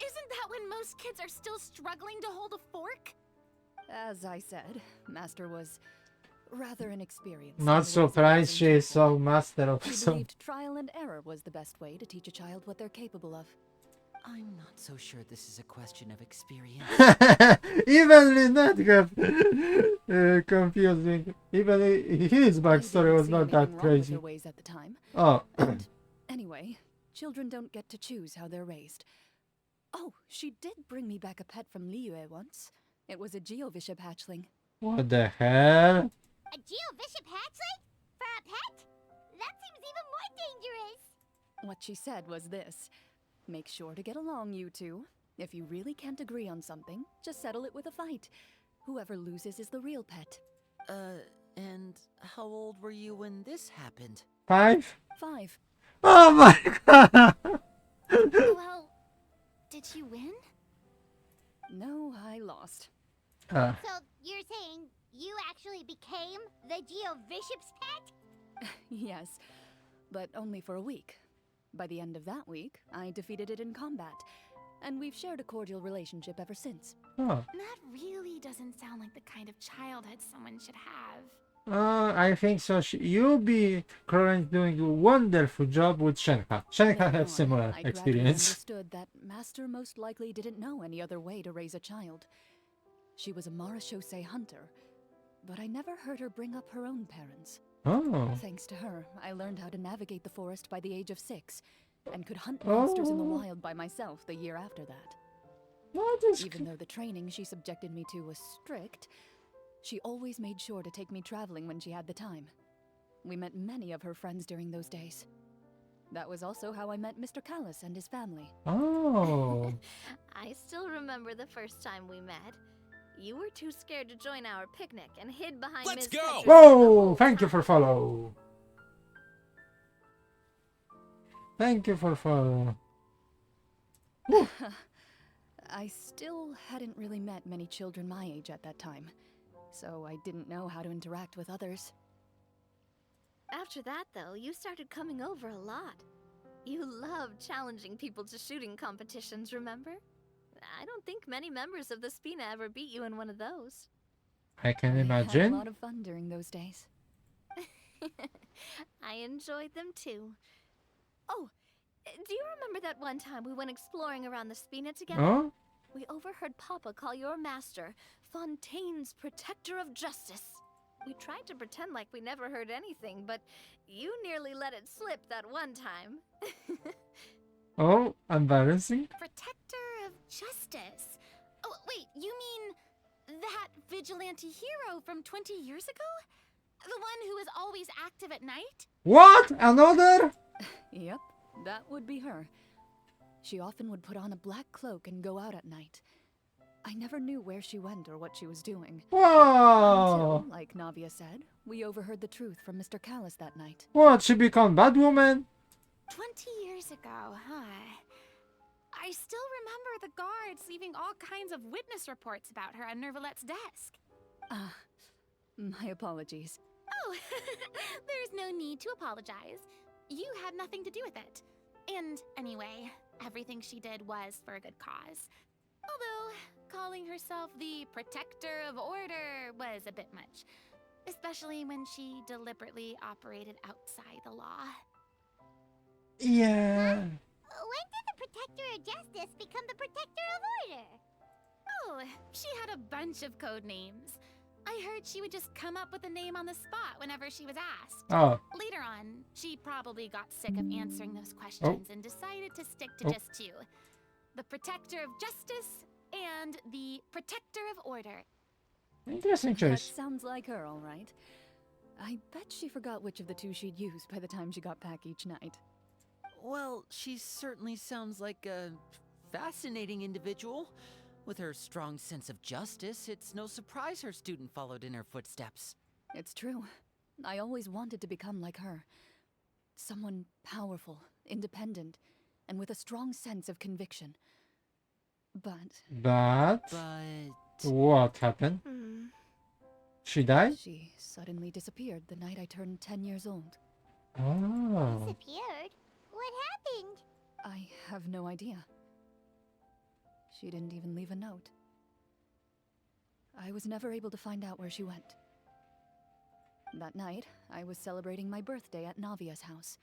Isn't that when most kids are still struggling to hold a fork? As I said, Master was rather inexperienced. in Not the ways of surprised raising she is children. so master of She some. believed trial and error was the best way to teach a child what they're capable of. I'm not so sure this is a question of experience. Even Lynette got confusing. Even his I backstory didn't was see not anything that wrong with crazy. her ways at the time. Oh, And anyway, children don't get to choose how they're raised. Oh, she did bring me back a pet from Liyue once. It was a Geovishap hatchling. what the hell? A Geovishap hatchling? For a pet? That seems even more dangerous. What she said was this: make sure to get along, you two. If you really can't agree on something, just settle it with a fight. Whoever loses is the real pet. And how old were you when this happened? 5? 5. Oh my god! Well, did you win? No, I lost. Uh, So you're saying you actually became the Geovishap's pet? Yes, but only for a week. By the end of that week, I defeated it in combat, and we've shared a cordial relationship ever since. oh. That really doesn't sound like the kind of childhood someone should have. I think so. You be currently doing a wonderful job with Shenka. Shenka Later had on, similar I gradually experience. understood that Master most likely didn't know any other way to raise a child. She was a Marashosei hunter, but I never heard her bring up her own parents. Oh. Thanks to her, I learned how to navigate the forest by the age of 6, and could hunt monsters in the Oh. wild by myself the year after that. What is Even though the training she subjected me to was strict, she always made sure to take me traveling when she had the time. We met many of her friends during those days. That was also how I met Mr. Callis and his family. Oh. I still remember the first time we met. You were too scared to join our picnic and hid behind Let's Ms. go! Petrus the Whoa! whole Thank you for time. follow. Thank you for follow. I still hadn't really met many children my age at that time, so I didn't know how to interact with others. After that, though, you started coming over a lot. You loved challenging people to shooting competitions, remember? I don't think many members of the Spina ever beat you in one of those. I can I had a imagine. lot of fun during those days. I enjoyed them too. Oh, do you remember that one time we went exploring around the Spina together? Oh? We overheard Papa call your master Fontaine's Protector of Justice. We tried to pretend like we never heard anything, but you nearly let it slip that one time. Oh, embarrassing. Protector of Justice. Oh, wait, you mean that vigilante hero from 20 years ago? The one who is always active at night? What? Another? Yep, that would be her. She often would put on a black cloak and go out at night. I never knew where she went or what she was doing. Whoa! Until, like Navia said, we overheard the truth from Mr. Callis that night. What? She become bad woman? 20 years ago, huh? I still remember the guards leaving all kinds of witness reports about her on Nervalette's desk. Ah, my apologies. Oh, there's no need to apologize. You had nothing to do with it. And anyway, everything she did was for a good cause. Although, calling herself the Protector of Order was a bit much. Especially when she deliberately operated outside the law. Yeah. When did the Protector of Justice become the Protector of Order? Oh, she had a bunch of code names. I heard she would just come up with a name on the spot whenever she was asked. Oh. Later on, she probably got sick of answering those questions and decided to stick to just two. The Protector of Justice and the Protector of Order. Interesting That choice. sounds like her, all right. I bet she forgot which of the two she'd use by the time she got back each night. Well, she certainly sounds like a fascinating individual. With her strong sense of justice, it's no surprise her student followed in her footsteps. It's true. I always wanted to become like her. Someone powerful, independent, and with a strong sense of conviction. But But what happened? She died? she suddenly disappeared the night I turned 10 years old. Oh. Disappeared? What happened? I have no idea. She didn't even leave a note. I was never able to find out where she went. That night, I was celebrating my birthday at Navia's house.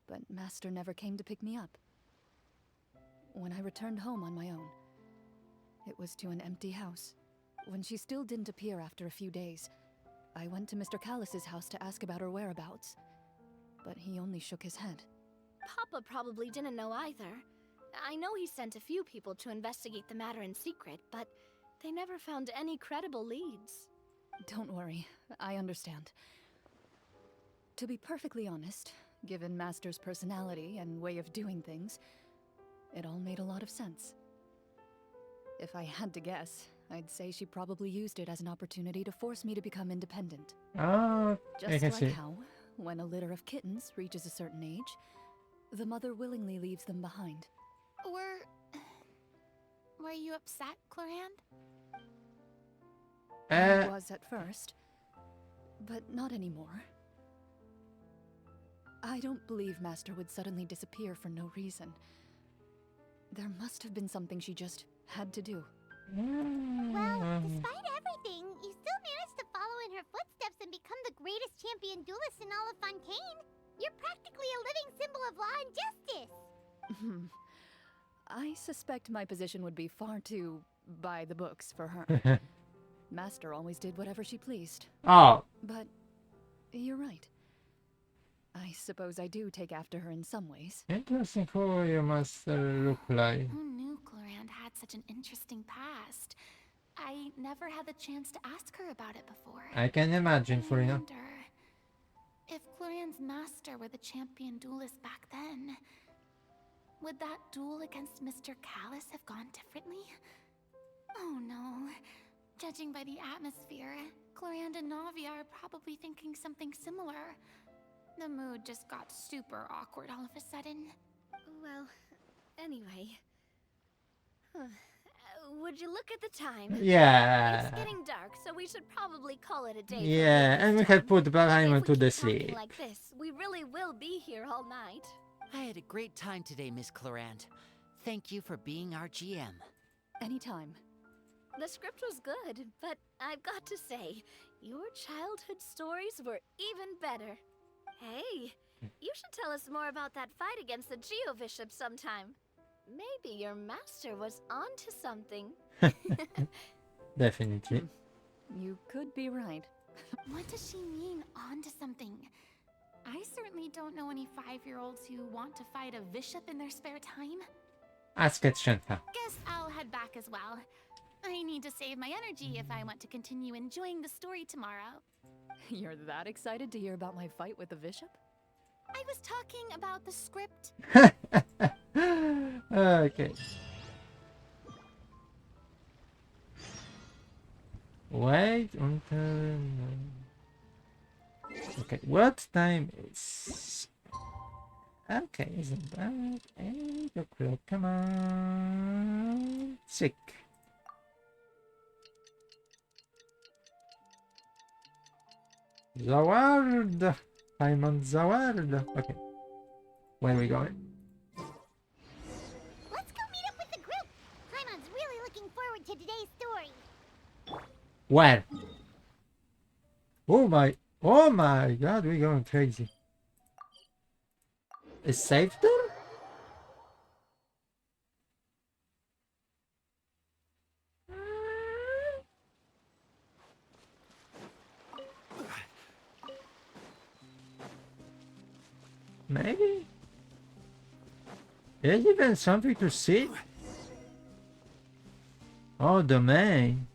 But Master never came to pick me up. When I returned home on my own, it was to an empty house. When she still didn't appear after a few days, I went to Mr. Callis's house to ask about her whereabouts. But he only shook his head. Papa probably didn't know either. I know he sent a few people to investigate the matter in secret, but they never found any credible leads. Don't worry, I understand. To be perfectly honest, given Master's personality and way of doing things, it all made a lot of sense. If I had to guess, I'd say she probably used it as an opportunity to force me to become independent. Oh, I Just can like see. how, when a litter of kittens reaches a certain age, the mother willingly leaves them behind. Were you upset, Clorinde? I was at first, but not anymore. I don't believe Master would suddenly disappear for no reason. There must have been something she just had to do. Well, despite everything, you still managed to follow in her footsteps and become the greatest champion duelist in all of Fontaine. You're practically a living symbol of law and justice. I suspect my position would be far too by the books for her. Master always did whatever she pleased. Oh, But you're right. I suppose I do take after her in some ways. interesting who your master look like. Who knew Clorinde had such an interesting past? I never had the chance to ask her about it before. I can imagine, I Furina. wonder If Clorinde's master were the champion duelist back then, would that duel against Mr. Callus have gone differently? Oh no. Judging by the atmosphere, Clorinde and Navia are probably thinking something similar. The mood just got super awkward all of a sudden. Well, anyway. Would you look at the time? Yeah. It's getting dark, so we should probably call it a day. for Yeah, this and we time. can put Valheim If we to the keep talking sleep. like this, we really will be here all night. I had a great time today, Miss Clorinde. Thank you for being our GM. Anytime. The script was good, but I've got to say, your childhood stories were even better. Hey, you should tell us more about that fight against the Geo-Bishop sometime. Maybe your master was onto something. Definitely. You could be right. What does she mean, onto something? I certainly don't know any 5-year-olds who want to fight a bishop in their spare time. Ask it, Shanta. Guess I'll head back as well. I need to save my energy if I want to continue enjoying the story tomorrow. You're that excited to hear about my fight with the bishop? I was talking about the script. Okay. Wait until... Okay, what time is... Okay, isn't that 8 o'clock? Come on. Sick. Zaward. I'm on Zaward. Okay. Where are we going? Let's go meet up with the group. Paimon's really looking forward to today's story. Where? Oh my god, we're going crazy. Is safe there? Maybe? There's even something to see? Oh, domain.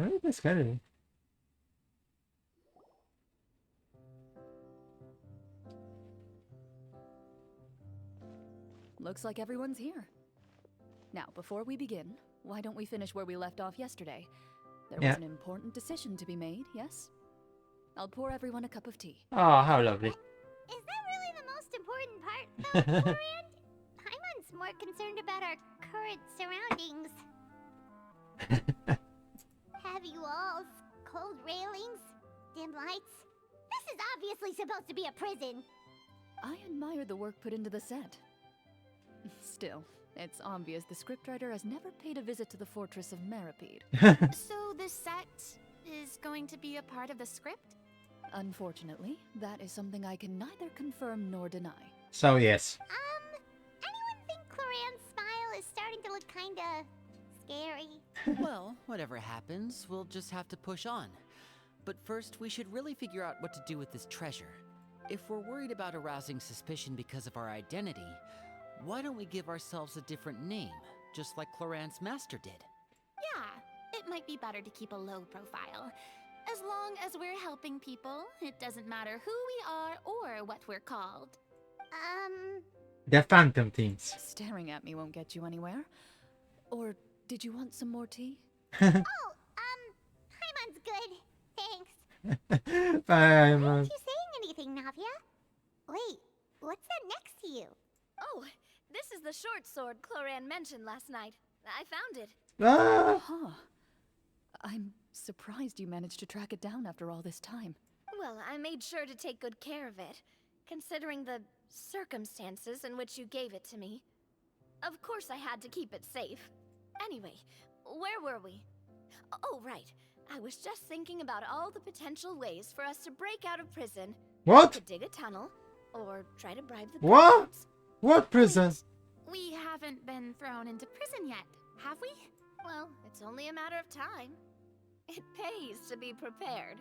Oh, that's scary. Looks like everyone's here. Now, before we begin, why don't we finish where we left off yesterday? There Yeah. was an important decision to be made, yes? I'll pour everyone a cup of tea. Oh, how lovely. Is that really the most important part, though, Clorinde? Paimon's more concerned about our current surroundings. Heavy walls, cold railings, dim lights. This is obviously supposed to be a prison. I admire the work put into the set. Still, it's obvious the scriptwriter has never paid a visit to the fortress of Meripede. So this set is going to be a part of the script? Unfortunately, that is something I can neither confirm nor deny. So, yes. Anyone think Clorinde's smile is starting to look kinda scary? Well, whatever happens, we'll just have to push on. But first, we should really figure out what to do with this treasure. If we're worried about arousing suspicion because of our identity, why don't we give ourselves a different name, just like Clorinde's master did? Yeah, it might be better to keep a low profile. As long as we're helping people, it doesn't matter who we are or what we're called. The phantom things. Staring at me won't get you anywhere. Or did you want some more tea? Paimon's good. Thanks. Why aren't Paimon. you saying anything, Navia? Wait, what's that next to you? Oh, this is the short sword Clorinde mentioned last night. I found it. Ah! Huh. I'm surprised you managed to track it down after all this time. Well, I made sure to take good care of it, considering the circumstances in which you gave it to me. Of course I had to keep it safe. Anyway, where were we? Oh, right. I was just thinking about all the potential ways for us to break out of prison. We What? could dig a tunnel, or try to bribe the What? guards. What prison? We haven't been thrown into prison yet, have we? Well, it's only a matter of time. It pays to be prepared.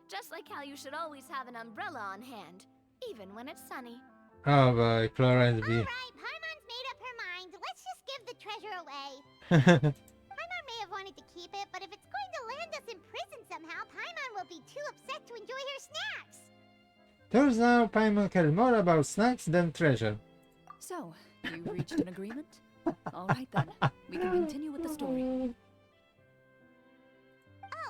Just like how you should always have an umbrella on hand, even when it's sunny. Oh boy, Clorinde B. Alright, Paimon's made up her mind. Let's just give the treasure away. Paimon may have wanted to keep it, but if it's going to land us in prison somehow, Paimon will be too upset to enjoy her snacks. Turns out Paimon cares more about snacks than treasure. So, you reached an agreement? All right then, we can continue with the story. Oh,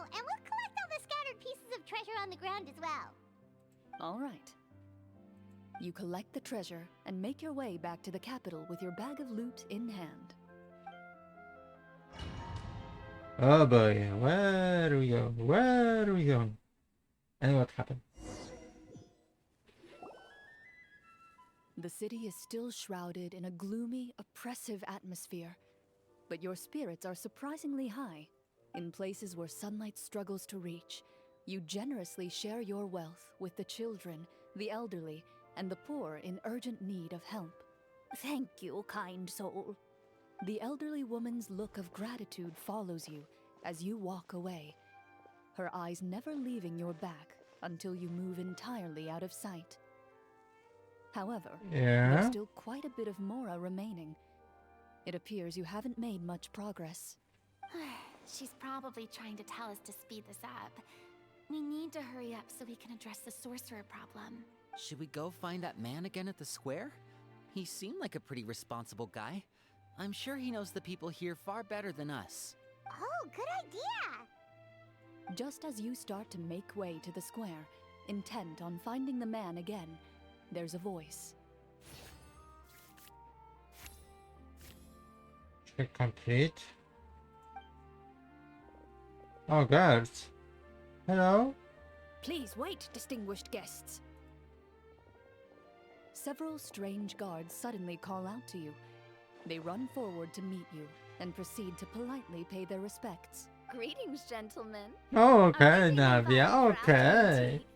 and we'll collect all the scattered pieces of treasure on the ground as well. All right. You collect the treasure and make your way back to the capital with your bag of loot in hand. Oh boy, where do we go? Where do we go? And what happened? The city is still shrouded in a gloomy, oppressive atmosphere, but your spirits are surprisingly high. In places where sunlight struggles to reach, you generously share your wealth with the children, the elderly, and the poor in urgent need of help. Thank you, kind soul. The elderly woman's look of gratitude follows you as you walk away, her eyes never leaving your back until you move entirely out of sight. However, Yeah? there's still quite a bit of Mora remaining. It appears you haven't made much progress. She's probably trying to tell us to speed this up. We need to hurry up so we can address the sorcerer problem. Should we go find that man again at the square? He seemed like a pretty responsible guy. I'm sure he knows the people here far better than us. Oh, good idea! Just as you start to make way to the square, intent on finding the man again, there's a voice. Check complete. Oh, guards. Hello? Please wait, distinguished guests. Several strange guards suddenly call out to you. They run forward to meet you and proceed to politely pay their respects. Greetings, gentlemen. Oh, okay, Amazing Navia, invite for okay. afternoon tea.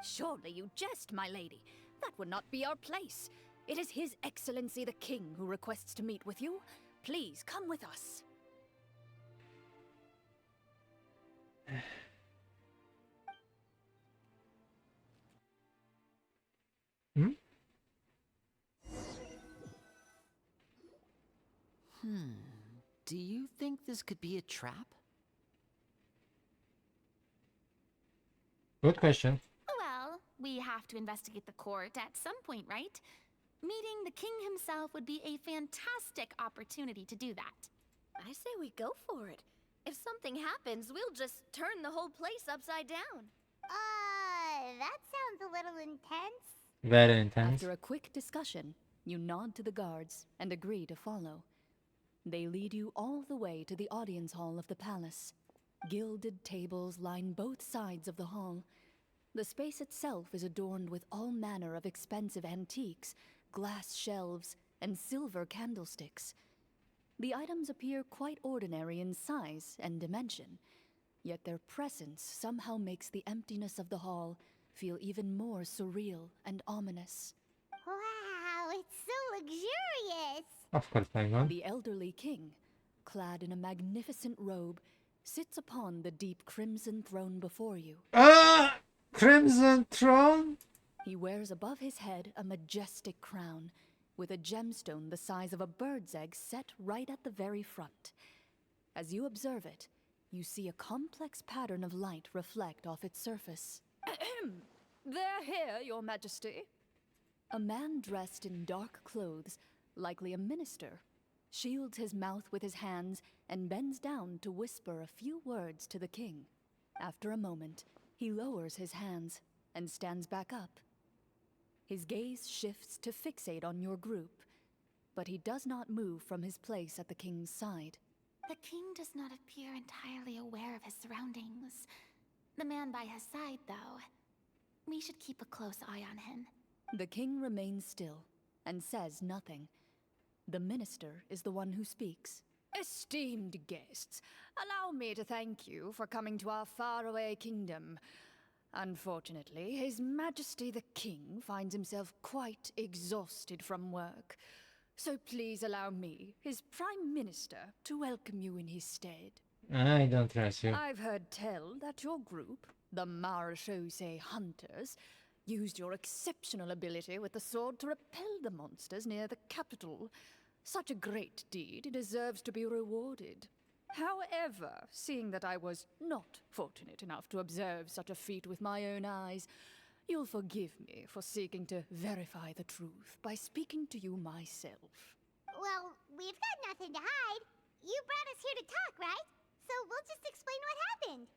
Surely you jest, my lady. That would not be our place. It is His Excellency the King who requests to meet with you. Please come with us. Hmm? Do you think this could be a trap? Good question. Well, we have to investigate the court at some point, right? Meeting the king himself would be a fantastic opportunity to do that. I say we go for it. If something happens, we'll just turn the whole place upside down. That sounds a little intense. Very intense. After a quick discussion, you nod to the guards and agree to follow. They lead you all the way to the audience hall of the palace. Gilded tables line both sides of the hall. The space itself is adorned with all manner of expensive antiques, glass shelves, and silver candlesticks. The items appear quite ordinary in size and dimension, yet their presence somehow makes the emptiness of the hall feel even more surreal and ominous. Wow, it's so luxurious! Of course, Paimon. The elderly king, clad in a magnificent robe, sits upon the deep crimson throne before you. Ah! Crimson Throne? He wears above his head a majestic crown, with a gemstone the size of a bird's egg set right at the very front. As you observe it, you see a complex pattern of light reflect off its surface. They're here, your majesty. A man dressed in dark clothes, likely a minister, shields his mouth with his hands and bends down to whisper a few words to the king. After a moment, he lowers his hands and stands back up. His gaze shifts to fixate on your group, but he does not move from his place at the king's side. The king does not appear entirely aware of his surroundings. The man by his side, though. We should keep a close eye on him. The king remains still and says nothing. The minister is the one who speaks. Esteemed guests, allow me to thank you for coming to our faraway kingdom. Unfortunately, His Majesty the King finds himself quite exhausted from work. So please allow me, his Prime Minister, to welcome you in his stead. I don't trust you. I've heard tell that your group, the Marechaussee Hunters, used your exceptional ability with the sword to repel the monsters near the capital. Such a great deed deserves to be rewarded. However, seeing that I was not fortunate enough to observe such a feat with my own eyes, you'll forgive me for seeking to verify the truth by speaking to you myself. Well, we've got nothing to hide. You brought us here to talk, right? So we'll just explain what happened.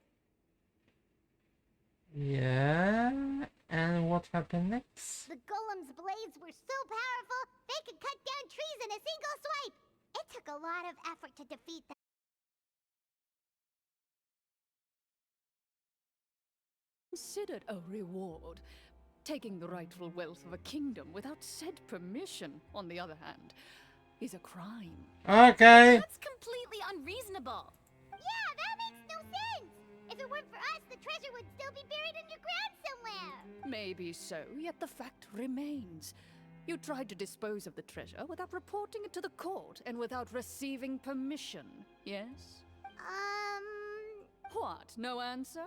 Yeah. And what happened next? The golem's blades were so powerful, they could cut down trees in a single swipe. It took a lot of effort to defeat them. Considered a reward. Taking the rightful wealth of a kingdom without said permission, on the other hand, is a crime. Okay. That's completely unreasonable. Yeah, that makes no sense. If it weren't for us, the treasure would still be buried underground somewhere. Maybe so, yet the fact remains. You tried to dispose of the treasure without reporting it to the court and without receiving permission, yes? What, no answer?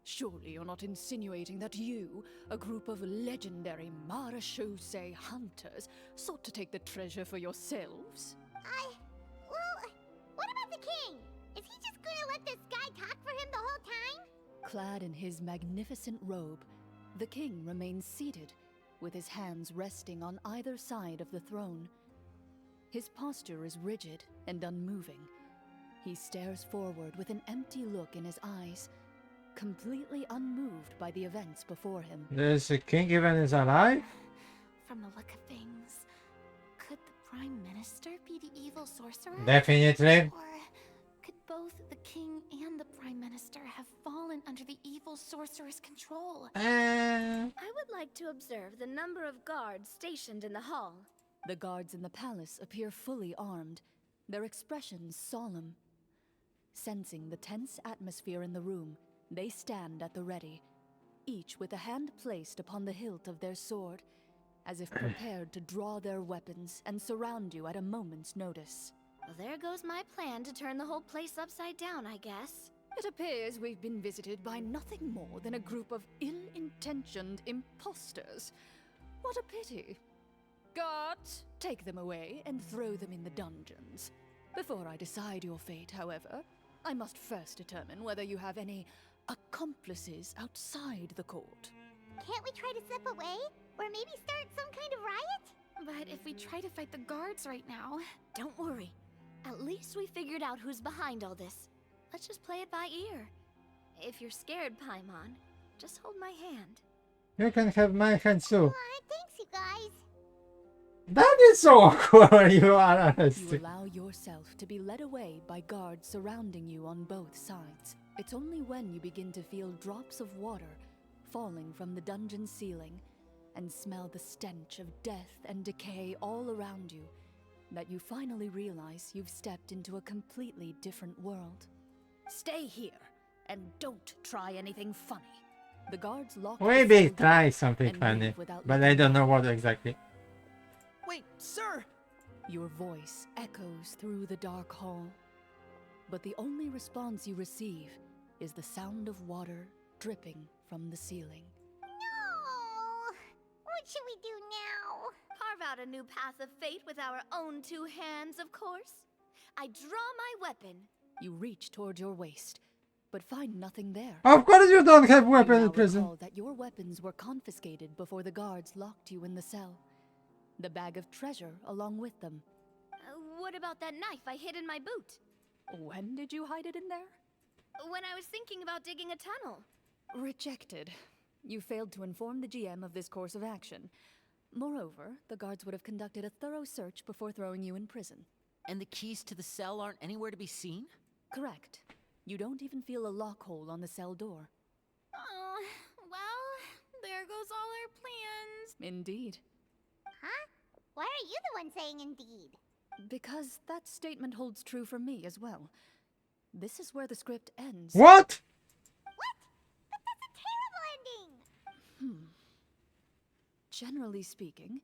Surely you're not insinuating that you, a group of legendary Marachose hunters, sought to take the treasure for yourselves? Well, what about the king? Is he just gonna let this guy talk for him the whole time? Clad in his magnificent robe, the king remains seated, with his hands resting on either side of the throne. His posture is rigid and unmoving. He stares forward with an empty look in his eyes, completely unmoved by the events before him. There's a king even is alive? From the look of things, could the Prime Minister be the evil sorcerer? Definitely. Or could both the king and the Prime Minister have fallen under the evil sorcerer's control? I would like to observe the number of guards stationed in the hall. The guards in the palace appear fully armed, their expressions solemn. Sensing the tense atmosphere in the room, they stand at the ready, each with a hand placed upon the hilt of their sword, as if prepared to draw their weapons and surround you at a moment's notice. Well, there goes my plan to turn the whole place upside down, I guess. It appears we've been visited by nothing more than a group of ill-intentioned imposters. What a pity. Guards, take them away and throw them in the dungeons. Before I decide your fate, however, I must first determine whether you have any accomplices outside the court. Can't we try to slip away? Or maybe start some kind of riot? But if we try to fight the guards right now... Don't worry. At least we figured out who's behind all this. Let's just play it by ear. If you're scared, Paimon, just hold my hand. You can have my hand too. Aw, thanks, you guys. That is so awkward, you are You honest. allow yourself to be led away by guards surrounding you on both sides. It's only when you begin to feel drops of water falling from the dungeon ceiling and smell the stench of death and decay all around you that you finally realize you've stepped into a completely different world. Stay here and don't try anything funny. The guards lock Maybe the cell try door something and funny, leave without but I looking don't know back. what exactly. Wait, sir! Your voice echoes through the dark hall, but the only response you receive is the sound of water dripping from the ceiling. No! What should we do now? Carve out a new path of fate with our own two hands, of course. I draw my weapon. You reach toward your waist, but find nothing there. Of course you don't have You weapon now in prison. recall that your weapons were confiscated before the guards locked you in the cell. The bag of treasure along with them. What about that knife I hid in my boot? When did you hide it in there? When I was thinking about digging a tunnel. Rejected. You failed to inform the GM of this course of action. Moreover, the guards would have conducted a thorough search before throwing you in prison. And the keys to the cell aren't anywhere to be seen? Correct. You don't even feel a lock hole on the cell door. Oh, well, there goes all our plans. Indeed. Huh? Why are you the one saying indeed? Because that statement holds true for me as well. This is where the script ends. What? What? But that's a terrible ending! Generally speaking,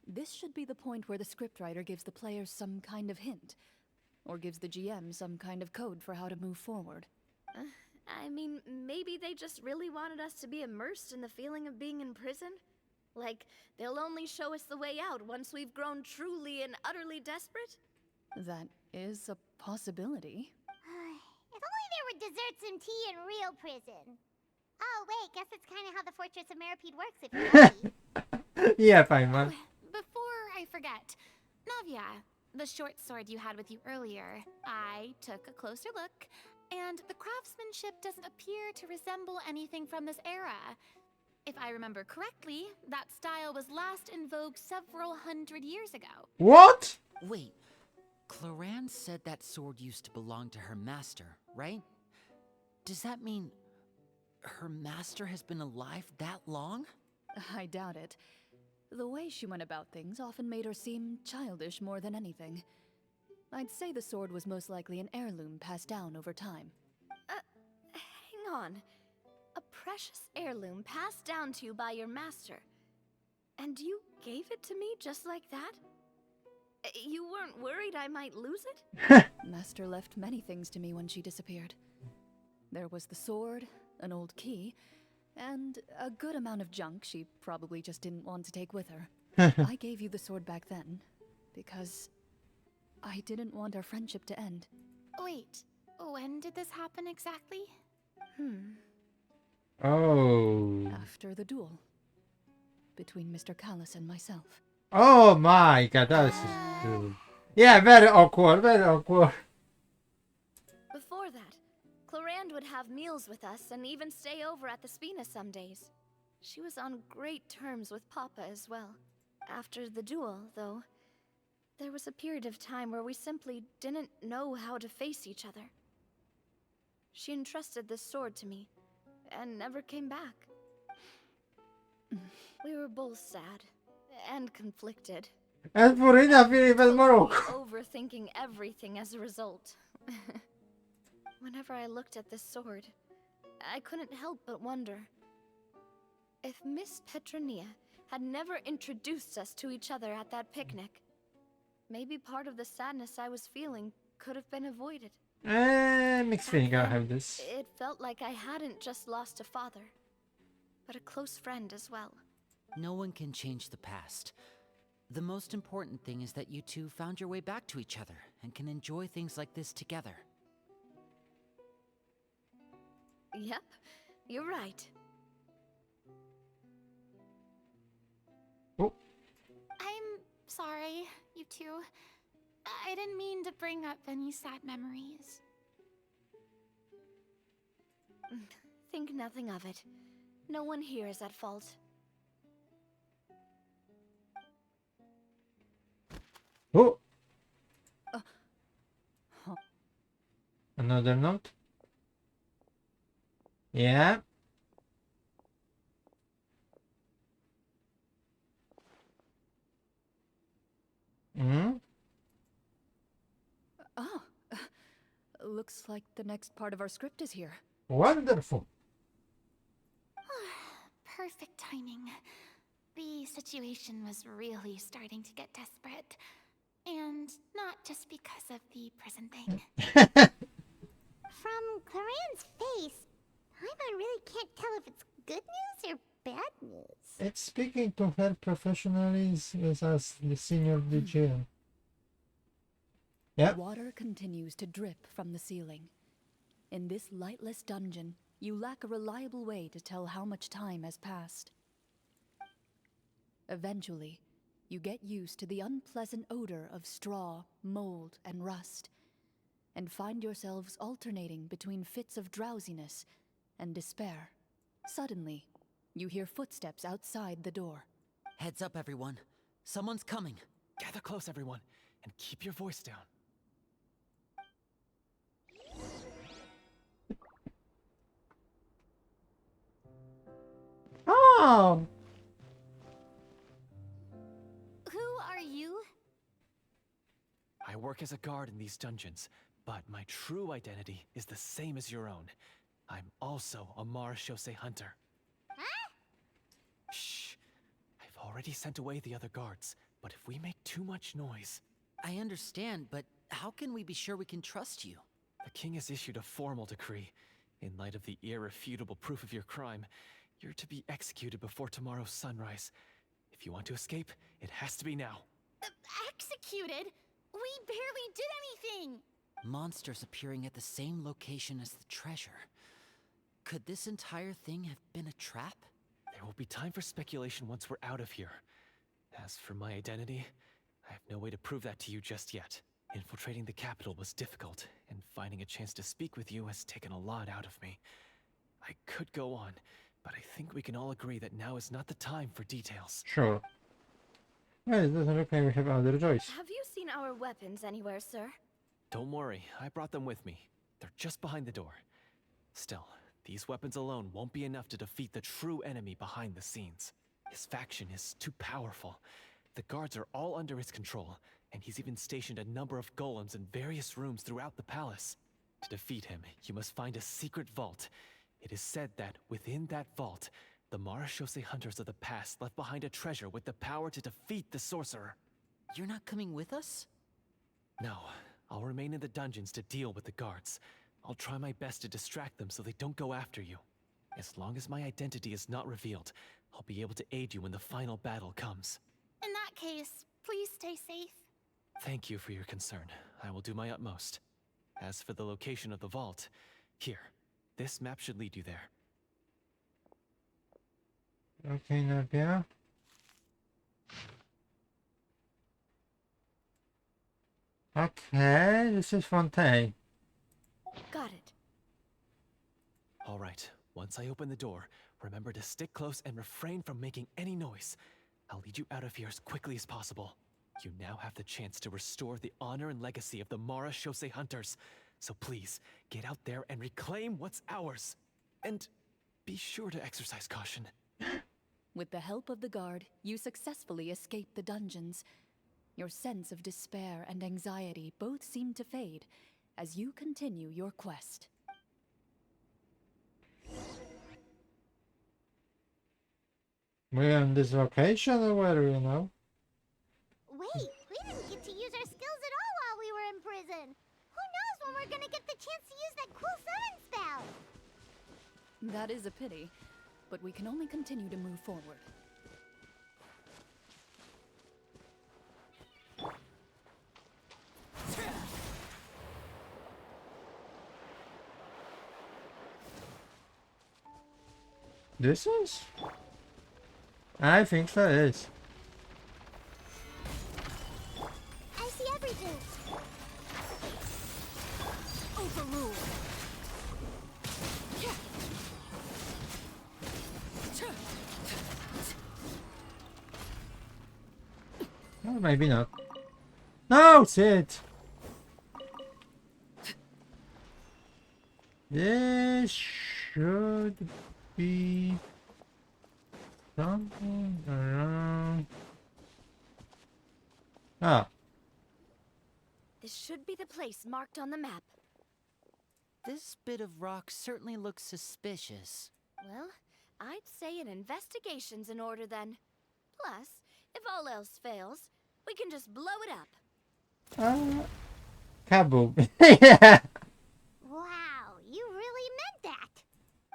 this should be the point where the scriptwriter gives the players some kind of hint, or gives the GM some kind of code for how to move forward. I mean, maybe they just really wanted us to be immersed in the feeling of being in prison. Like, they'll only show us the way out once we've grown truly and utterly desperate? That is a possibility. If only there were desserts and tea in real prison. Oh, wait, guess it's kind of how the Fortress of Meripede works if you're lucky. Yeah, fine, man. Before I forget, Navia, the short sword you had with you earlier, I took a closer look, and the craftsmanship doesn't appear to resemble anything from this era. If I remember correctly, that style was last in vogue several hundred years ago. What? Wait, Clorinde said that sword used to belong to her master, right? Does that mean her master has been alive that long? I doubt it. The way she went about things often made her seem childish more than anything. I'd say the sword was most likely an heirloom passed down over time. Hang on. A precious heirloom passed down to you by your master. And you gave it to me just like that? You weren't worried I might lose it? Master left many things to me when she disappeared. There was the sword, an old key, and a good amount of junk she probably just didn't want to take with her. I gave you the sword back then, because I didn't want our friendship to end. Wait, when did this happen exactly? Oh. After the duel. Between Mr. Callis and myself. Oh my god, that's yeah, very awkward, very awkward. Before that, Clorinde would have meals with us and even stay over at the Spina some days. She was on great terms with Papa as well. After the duel, though, there was a period of time where we simply didn't know how to face each other. She entrusted this sword to me, and never came back. We were both sad, and conflicted. And for it, I feel even more awkward. Overthinking everything as a result. Whenever I looked at this sword, I couldn't help but wonder if Miss Petronia had never introduced us to each other at that picnic. Maybe part of the sadness I was feeling could have been avoided. Mixed feeling, I have this. It felt like I hadn't just lost a father, but a close friend as well. No one can change the past. The most important thing is that you two found your way back to each other and can enjoy things like this together. Yep, you're right. Oh. I'm sorry, you two. I didn't mean to bring up any sad memories. Think nothing of it. No one here is at fault. Oh. Another note. Yeah. Oh, looks like the next part of our script is here. Wonderful. Perfect timing. The situation was really starting to get desperate. And not just because of the prison thing. From Clarenne's face, I really can't tell if it's good news or bad news. It's speaking to her professionally as the senior DJ. Yeah. Water continues to drip from the ceiling. In this lightless dungeon, you lack a reliable way to tell how much time has passed. Eventually, you get used to the unpleasant odor of straw, mold, and rust, and find yourselves alternating between fits of drowsiness and despair. Suddenly, you hear footsteps outside the door. Heads up, everyone. Someone's coming. Gather close, everyone, and keep your voice down. Oh. Who are you? I work as a guard in these dungeons, but my true identity is the same as your own. I'm also a Marachose hunter. Huh? Shh. I've already sent away the other guards, but if we make too much noise... I understand, but how can we be sure we can trust you? The king has issued a formal decree. In light of the irrefutable proof of your crime, you're to be executed before tomorrow's sunrise. If you want to escape, it has to be now. Executed? We barely did anything! Monsters appearing at the same location as the treasure. Could this entire thing have been a trap? There will be time for speculation once we're out of here. As for my identity, I have no way to prove that to you just yet. Infiltrating the capital was difficult, and finding a chance to speak with you has taken a lot out of me. I could go on, but I think we can all agree that now is not the time for details. Sure. Well, it doesn't look like we have other choice. Have you seen our weapons anywhere, sir? Don't worry, I brought them with me. They're just behind the door. Still, these weapons alone won't be enough to defeat the true enemy behind the scenes. His faction is too powerful. The guards are all under his control, and he's even stationed a number of golems in various rooms throughout the palace. To defeat him, you must find a secret vault. It is said that within that vault, the Marachose hunters of the past left behind a treasure with the power to defeat the sorcerer. You're not coming with us? No, I'll remain in the dungeons to deal with the guards. I'll try my best to distract them so they don't go after you. As long as my identity is not revealed, I'll be able to aid you when the final battle comes. In that case, please stay safe. Thank you for your concern. I will do my utmost. As for the location of the vault, here, this map should lead you there. Okay, Nadia. Okay, this is Fontaine. Got it. All right, once I open the door, remember to stick close and refrain from making any noise. I'll lead you out of here as quickly as possible. You now have the chance to restore the honor and legacy of the Marachose hunters. So please, get out there and reclaim what's ours. And be sure to exercise caution. With the help of the guard, you successfully escape the dungeons. Your sense of despair and anxiety both seem to fade as you continue your quest. We're on this location or where, you know? Wait, we didn't get to use our skills at all while we were in prison. Who knows when we're gonna get the chance to use that cool summon spell? That is a pity, but we can only continue to move forward. This is? I think so is. I see everything. Overruled! Oh, maybe not. No, sit! This should be something around. Ah, This should be the place marked on the map. This bit of rock certainly looks suspicious. Well, I'd say an investigation's in order then. Plus, if all else fails, we can just blow it up. kaboom. Yeah. Wow, you really meant that.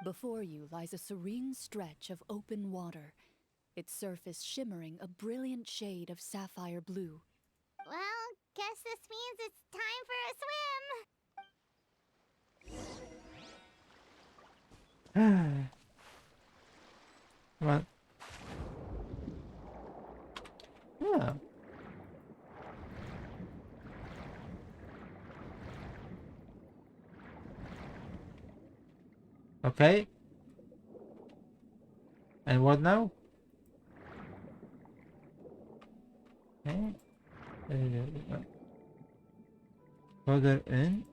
Before you lies a serene stretch of open water, its surface shimmering a brilliant shade of sapphire blue. Well, guess this means it's time for a swim. Come on. Yeah. Okay. And what now? Okay. Further in.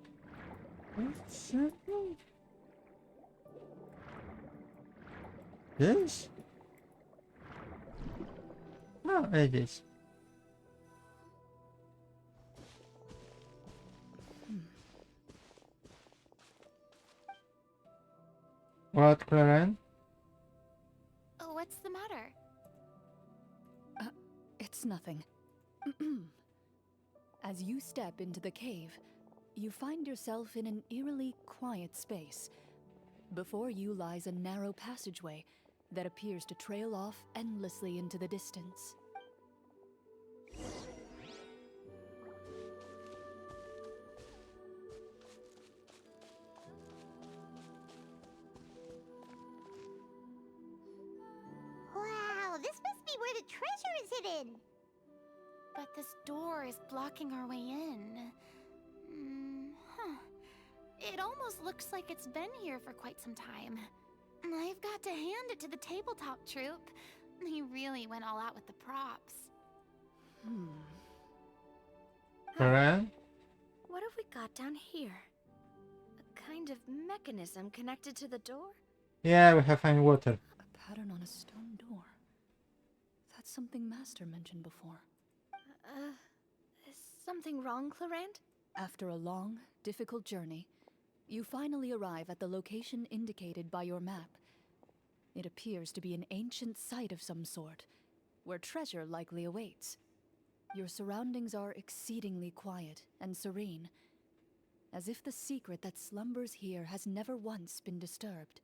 This? No, it is. What, Clorinde? What's the matter? It's nothing. As you step into the cave, you find yourself in an eerily quiet space. Before you lies a narrow passageway, that appears to trail off endlessly into the distance. Wow, this must be where the treasure is hidden. But this door is blocking our way in. Huh. It almost looks like it's been here for quite some time. I've got to hand it to the tabletop troupe. They really went all out with the props. Alright. What have we got down here? A kind of mechanism connected to the door? Yeah, we have fine water. A pattern on a stone door. That's something Master mentioned before. Is something wrong, Clorinde? After a long, difficult journey, you finally arrive at the location indicated by your map. It appears to be an ancient site of some sort, where treasure likely awaits. Your surroundings are exceedingly quiet and serene, as if the secret that slumbers here has never once been disturbed.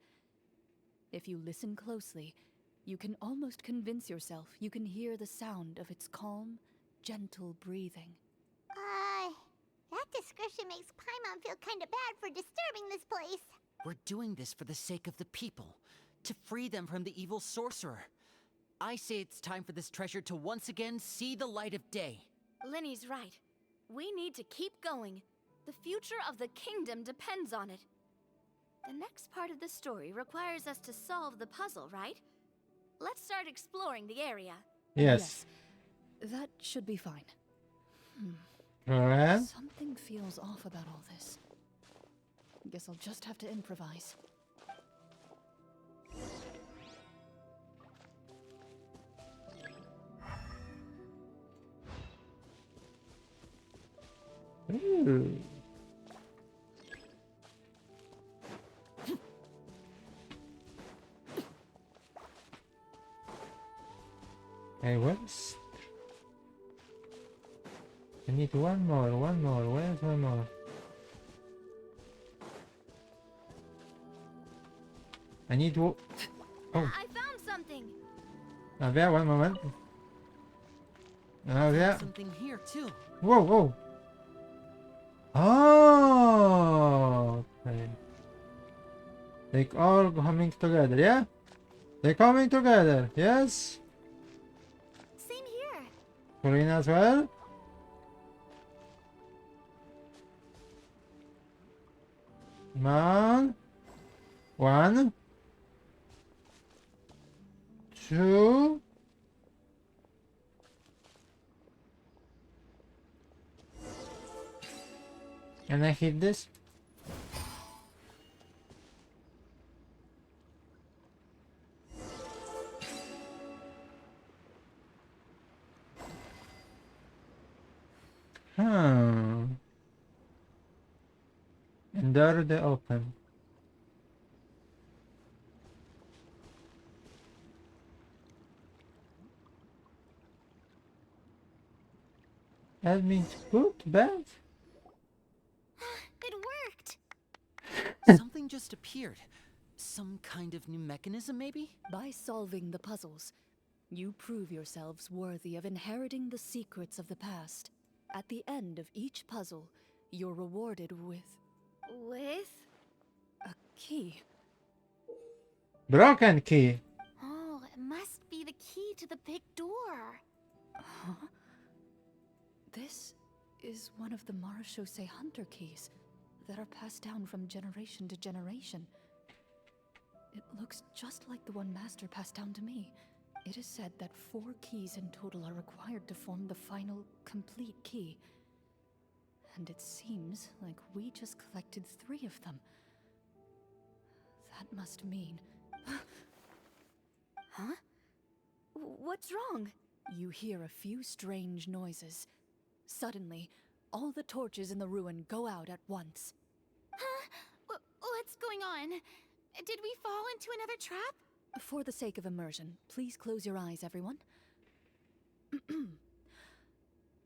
If you listen closely, you can almost convince yourself you can hear the sound of its calm, gentle breathing. That description makes Paimon feel kinda bad for disturbing this place. We're doing this for the sake of the people, to free them from the evil sorcerer. I say it's time for this treasure to once again see the light of day. Linny's right. We need to keep going. The future of the kingdom depends on it. The next part of the story requires us to solve the puzzle, right? Let's start exploring the area. Yes. That should be fine. Alright. Something feels off about all this. Guess I'll just have to improvise. Ooh. Hey, what's... I need one more. Where's one more? I need to... Oh, I found something. there, one moment. There. Something here too. Whoa, whoa. Oh, okay. They all coming together, yeah? They're coming together, yes? Same here. Clorinde as well? Come on. 1, 2. Can I hit this? Huh. And there they open. That means good, bad? It worked. Something just appeared. Some kind of new mechanism, maybe? By solving the puzzles, you prove yourselves worthy of inheriting the secrets of the past. At the end of each puzzle, you're rewarded with With? a key. Broken key. Oh, it must be the key to the big door. Huh? This is one of the Marechaussee Hunter keys that are passed down from generation to generation. It looks just like the one Master passed down to me. It is said that 4 keys in total are required to form the final, complete key. And it seems like we just collected 3 of them. That must mean... Huh? What's wrong? You hear a few strange noises. Suddenly, all the torches in the ruin go out at once. Huh? What's going on? Did we fall into another trap? For the sake of immersion, please close your eyes, everyone.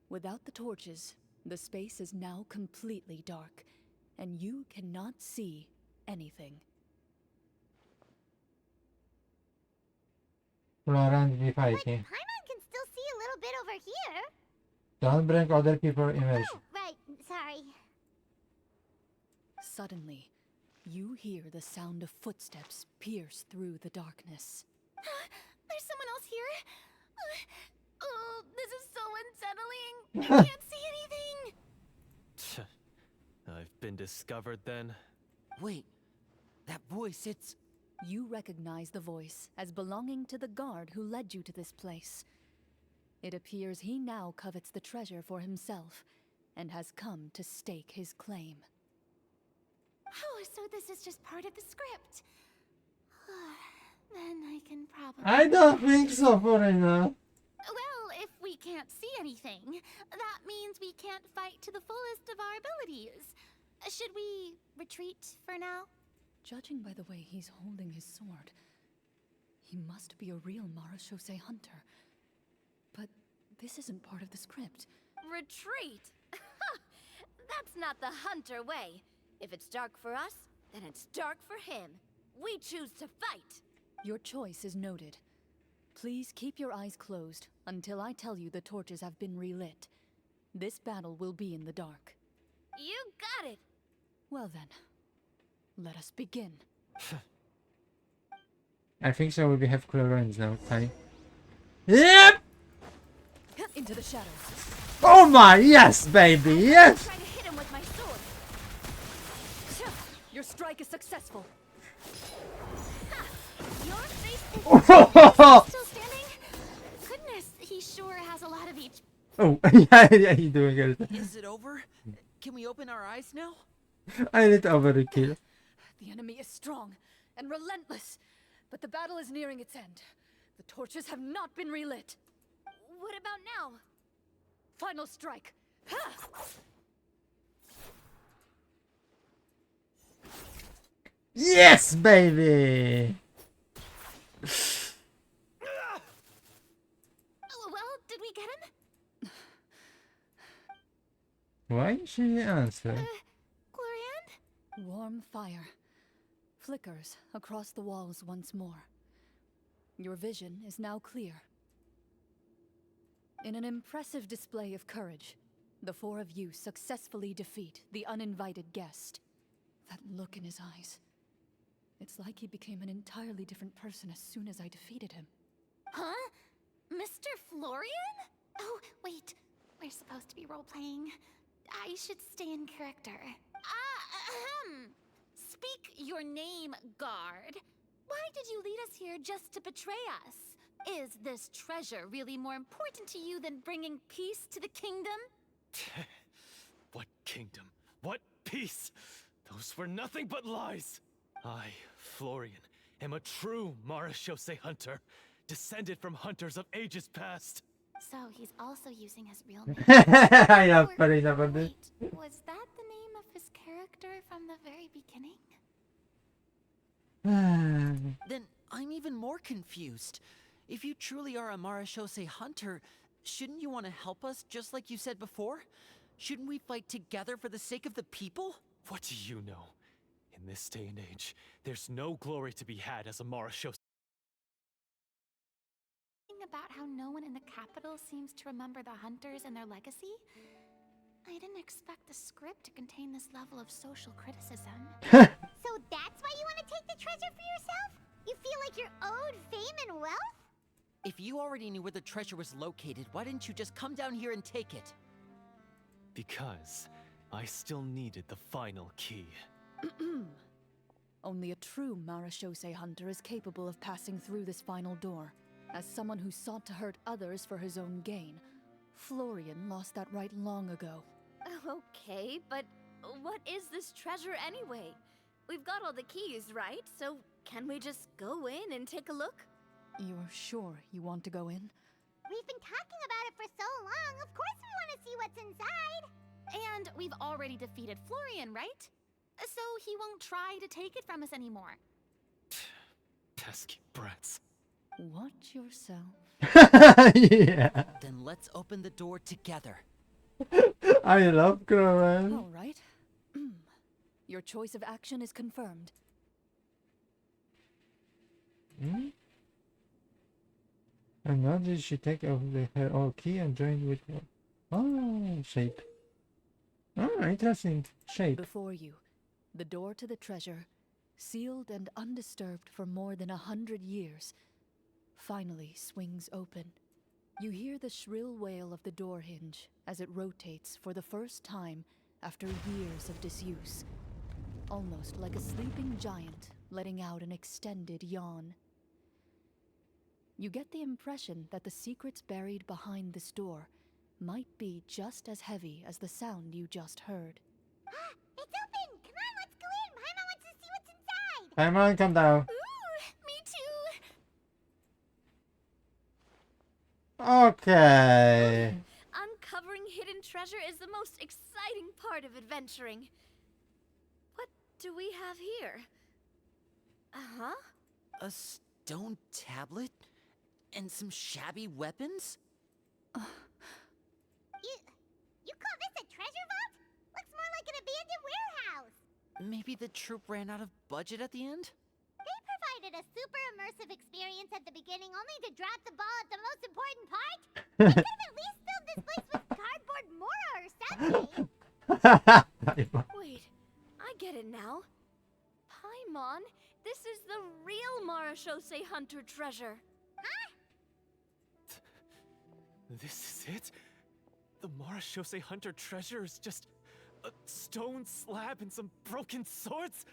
Without the torches, the space is now completely dark, and you cannot see anything. Clorinde be But fighting. Paimon can still see a little bit over here. Don't bring other people immersion. Oh, right. Sorry. Suddenly, you hear the sound of footsteps pierce through the darkness. There's someone else here? Oh, this is so unsettling. I can't see anything. I've been discovered then. Wait, that voice, it's... You recognize the voice as belonging to the guard who led you to this place. It appears he now covets the treasure for himself and has come to stake his claim. Oh, so this is just part of the script. Then I can probably... I don't think so, Forina. Well, if we can't see anything, that means we can't fight to the fullest of our abilities. Should we retreat for now? Judging by the way he's holding his sword, he must be a real Marashose hunter. But this isn't part of the script. Retreat? That's not the hunter way. If it's dark for us, then it's dark for him. We choose to fight. Your choice is noted. Please keep your eyes closed until I tell you the torches have been relit. This battle will be in the dark. You got it. Well then, let us begin. I think so. We have Clorinde now. Tiny. Yep. Into the shadows. Oh my, yes, baby, yes. Try to hit him with my sword. Your strike is successful. Your face is Oh, still standing? Goodness, he sure has a lot of each. yeah, he's doing it. Is it over? Can we open our eyes now? I need overkill. The enemy is strong and relentless, but the battle is nearing its end. The torches have not been relit. What about now? Final strike. Ha! Yes, baby. Oh, well, did we get him? Why didn't she answer? Clorinde? Warm fire flickers across the walls once more. Your vision is now clear. In an impressive display of courage, the four of you successfully defeat the uninvited guest. That look in his eyes. It's like he became an entirely different person as soon as I defeated him. Huh? Mr. Florian? Oh, wait. We're supposed to be role-playing. I should stay in character. Speak your name, guard. Why did you lead us here just to betray us? Is this treasure really more important to you than bringing peace to the kingdom? What kingdom? What peace? Those were nothing but lies. I, Florian, am a true Marashose hunter, descended from hunters of ages past. So he's also using his real name. I love Farina for this. Wait, was that the name of his character from the very beginning? Then I'm even more confused. If you truly are a Marashose hunter, shouldn't you want to help us just like you said before? Shouldn't we fight together for the sake of the people? What do you know? In this day and age, there's no glory to be had as a Marashose. About how no one in the capital seems to remember the hunters and their legacy? I didn't expect the script to contain this level of social criticism. So that's why you want to take the treasure for yourself? You feel like you're owed fame and wealth? If you already knew where the treasure was located, why didn't you just come down here and take it? Because I still needed the final key. Only a true Marashose hunter is capable of passing through this final door. As someone who sought to hurt others for his own gain, Florian lost that right long ago. Okay, but what is this treasure anyway? We've got all the keys, right? So can we just go in and take a look? You're sure you want to go in? We've been talking about it for so long. Of course we want to see what's inside. And we've already defeated Florian, right? So he won't try to take it from us anymore. Pesky brats. Watch yourself. Yeah, Then let's open the door together. I love Clorinde. All right. Your choice of action is confirmed. Hmm? And now did she take off her old key and joined with her? Oh, shape. Oh, interesting shape. Before you, the door to the treasure, sealed and undisturbed for more than 100 years, finally swings open. You hear the shrill wail of the door hinge as it rotates for the first time after years of disuse, almost like a sleeping giant letting out an extended yawn. You get the impression that the secrets buried behind this door might be just as heavy as the sound you just heard. It's open! Come on, let's go in! Paimon wants to see what's inside! Paimon, come down. Ooh, me too. Okay. Uncovering hidden treasure is the most exciting part of adventuring. What do we have here? Uh-huh. A stone tablet? And some shabby weapons? You call this a treasure vault? Looks more like an abandoned warehouse! Maybe the troop ran out of budget at the end? They provided a super immersive experience at the beginning only to drop the ball at the most important part? They could have at least filled this place with cardboard mora or something! Wait, I get it now. Paimon, this is the real Marashose Hunter treasure. This is it? The Marashose Hunter treasure is just a stone slab and some broken swords?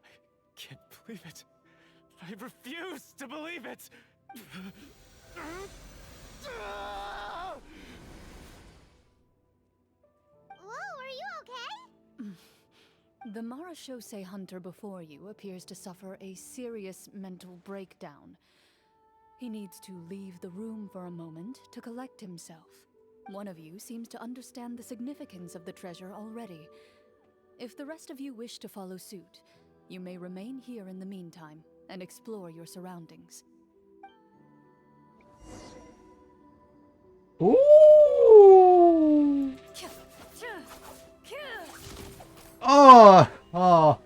I can't believe it. I refuse to believe it! Whoa, are you okay? The Marashose hunter before you appears to suffer a serious mental breakdown. He needs to leave the room for a moment to collect himself. One of you seems to understand the significance of the treasure already. If the rest of you wish to follow suit, you may remain here in the meantime and explore your surroundings. Ooh. Oh, oh,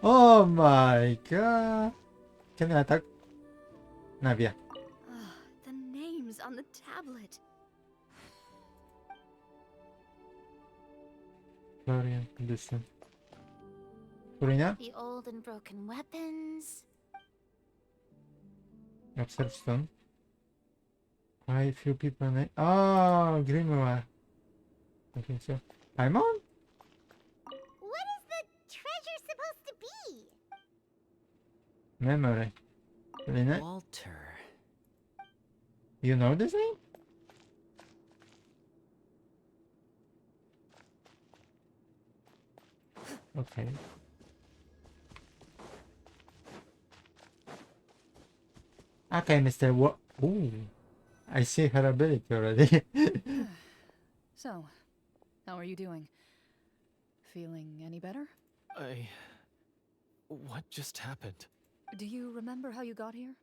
oh my god. Can I attack? Navia. The names on the tablet. Florian, listen. Florina, The old and broken weapons. observe stone. Quite few people. Oh, grimoire. I think so. Paimon? What is the treasure supposed to be? Memory. Florina, Walter. you know this name? Okay. Okay, Mr. Ooh. I see her ability already. So, how are you doing? Feeling any better? What just happened? Do you remember how you got here?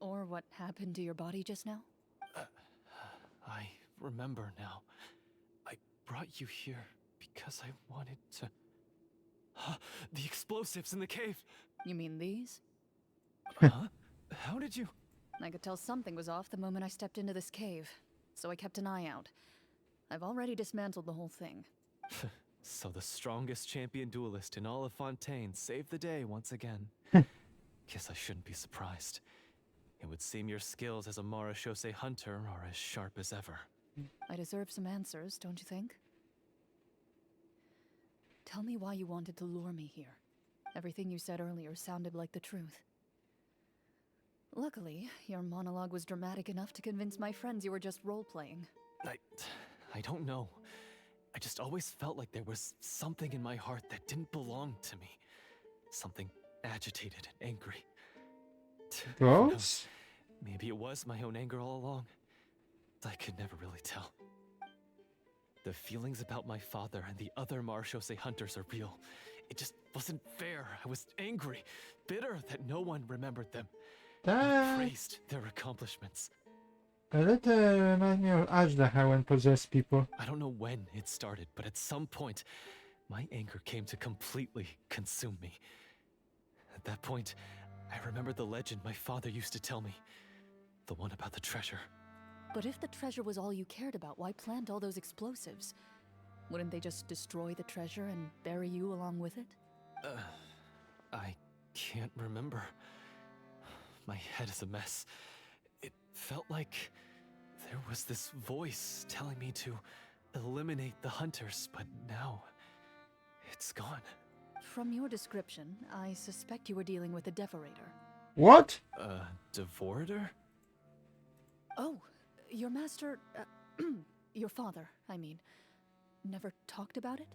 Or what happened to your body just now? I remember now. I brought you here because I wanted to... The explosives in the cave! You mean these? Huh? How did you... I could tell something was off the moment I stepped into this cave, so I kept an eye out. I've already dismantled the whole thing. So the strongest champion duelist in all of Fontaine saved the day once again. Guess I shouldn't be surprised. It would seem your skills as a Marashose hunter are as sharp as ever. I deserve some answers, don't you think? Tell me why you wanted to lure me here. Everything you said earlier sounded like the truth. Luckily, your monologue was dramatic enough to convince my friends you were just role-playing. I don't know. I just always felt like there was something in my heart that didn't belong to me. Something agitated and angry. Who knows? Ghosts? Maybe it was my own anger all along. I could never really tell. The feelings about my father and the other Marashose hunters are real. It just wasn't fair. I was angry, bitter that no one remembered them. That Praised their accomplishments. reminds me of Ajdaha when possessed people. I don't know when it started, but at some point, my anger came to completely consume me. At that point, I remembered the legend my father used to tell me. The one about the treasure. But if the treasure was all you cared about, why plant all those explosives? Wouldn't they just destroy the treasure and bury you along with it? I can't remember. My head is a mess. It felt like there was this voice telling me to eliminate the hunters, but now it's gone. From your description, I suspect you were dealing with a Devorator. What? Devorator? Oh, your master, your father, I mean, never talked about it?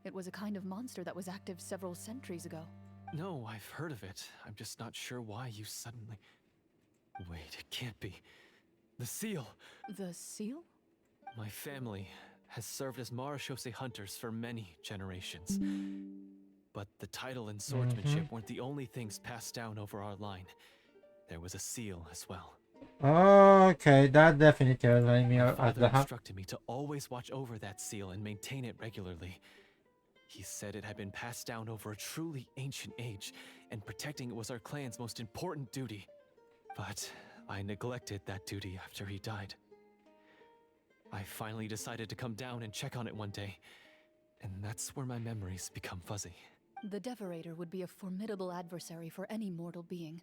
It was a kind of monster that was active several centuries ago. No, I've heard of it. I'm just not sure why you suddenly... Wait, it can't be. The seal! The seal? My family has served as Marashose hunters for many generations. But the title and swordsmanship weren't the only things passed down over our line. There was a seal as well. Okay, that definitely reminded me My of father the hunt. instructed me to always watch over that seal and maintain it regularly. He said it had been passed down over a truly ancient age, and protecting it was our clan's most important duty. But I neglected that duty after he died. I finally decided to come down and check on it one day, and that's where my memories become fuzzy. The Devorator would be a formidable adversary for any mortal being,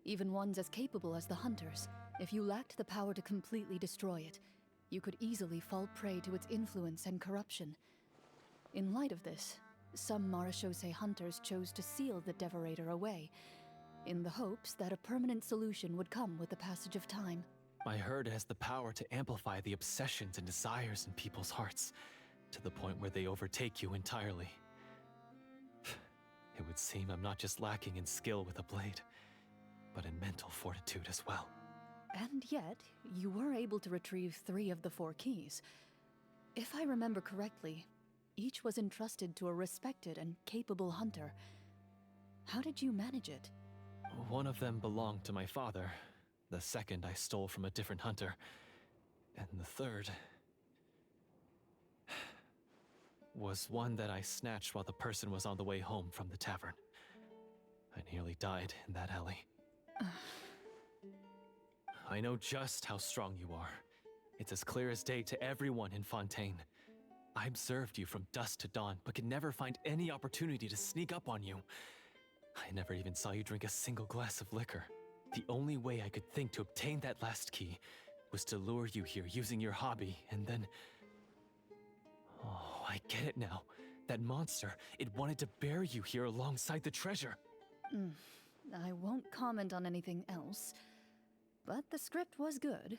even ones as capable as the Hunters. If you lacked the power to completely destroy it, you could easily fall prey to its influence and corruption. In light of this, some Marashose hunters chose to seal the Devorator away, in the hopes that a permanent solution would come with the passage of time. I heard it has the power to amplify the obsessions and desires in people's hearts, to the point where they overtake you entirely. It would seem I'm not just lacking in skill with a blade, but in mental fortitude as well. And yet, you were able to retrieve 3 of the 4 keys. If I remember correctly, each was entrusted to a respected and capable hunter. How did you manage it? One of them belonged to my father. The second I stole from a different hunter. And the third... was one that I snatched while the person was on the way home from the tavern. I nearly died in that alley. I know just how strong you are. It's as clear as day to everyone in Fontaine. I observed you from dusk to dawn, but could never find any opportunity to sneak up on you. I never even saw you drink a single glass of liquor. The only way I could think to obtain that last key was to lure you here using your hobby, and then... Oh, I get it now. That monster, it wanted to bury you here alongside the treasure. I won't comment on anything else, but the script was good.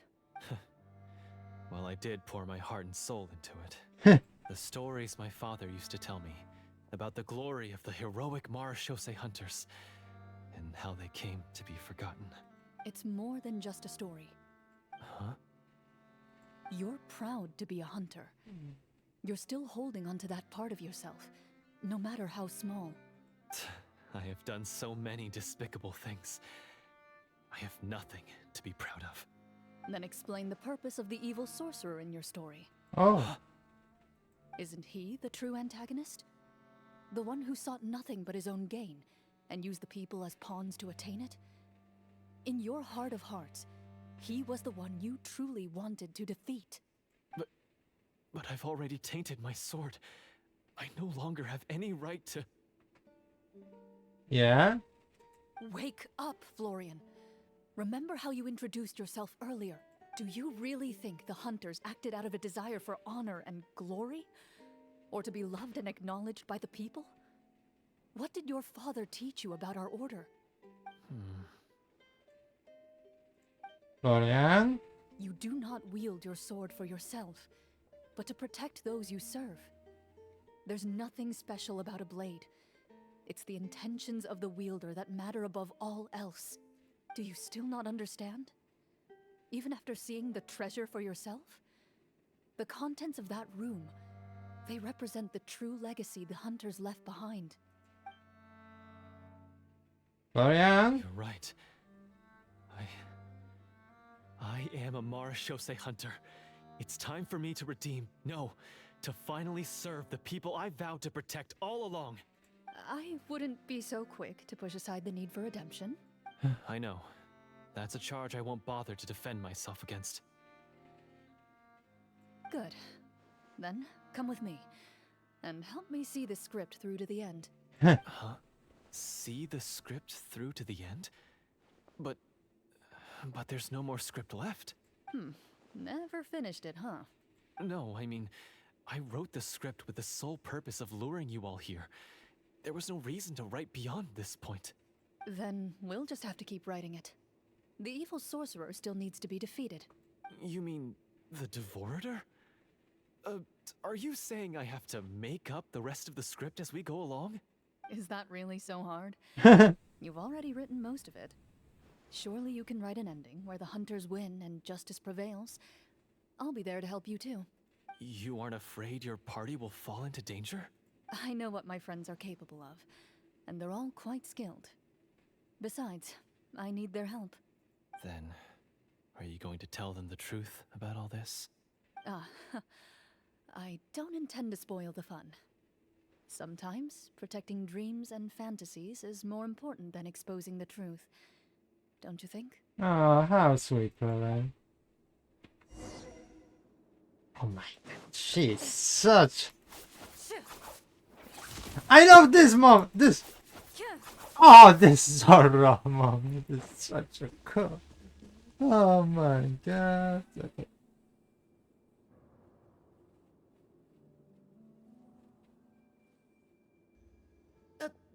Well, I did pour my heart and soul into it. The stories my father used to tell me about the glory of the heroic Marashose hunters and how they came to be forgotten. It's more than just a story. Huh? You're proud to be a hunter. You're still holding onto that part of yourself, no matter how small. I have done so many despicable things. I have nothing to be proud of. Then explain the purpose of the evil sorcerer in your story. Oh, Isn't he the true antagonist? The one who sought nothing but his own gain, and used the people as pawns to attain it? In your heart of hearts, he was the one you truly wanted to defeat. But I've already tainted my sword. I no longer have any right to... yeah? Wake up, Florian. Remember how you introduced yourself earlier. Do you really think the hunters acted out of a desire for honor and glory? Or to be loved and acknowledged by the people? What did your father teach you about our order? Florian? You do not wield your sword for yourself, but to protect those you serve. There's nothing special about a blade. It's the intentions of the wielder that matter above all else. Do you still not understand? Even after seeing the treasure for yourself? The contents of that room, they represent the true legacy the hunters left behind. Florian? You're right. I am a Marashose hunter. It's time for me to redeem, no, to finally serve the people I vowed to protect all along. I wouldn't be so quick to push aside the need for redemption. I know. That's a charge I won't bother to defend myself against. Good. Then, come with me. And help me see the script through to the end. Huh? See the script through to the end? But there's no more script left. Never finished it, huh? No, I mean, I wrote the script with the sole purpose of luring you all here. There was no reason to write beyond this point. Then we'll just have to keep writing it. The evil sorcerer still needs to be defeated. You mean the Devorator? Are you saying I have to make up the rest of the script as we go along? Is that really so hard? You've already written most of it. Surely you can write an ending where the hunters win and justice prevails. I'll be there to help you too. You aren't afraid your party will fall into danger? I know what my friends are capable of, and they're all quite skilled. Besides, I need their help. Then, are you going to tell them the truth about all this? I don't intend to spoil the fun. Sometimes, protecting dreams and fantasies is more important than exposing the truth. Don't you think? Oh, how sweet, Clorinde. Oh my god, she's such... I love this mom! This... Oh, this Zora mom. This is such a cool... Oh my god. Okay.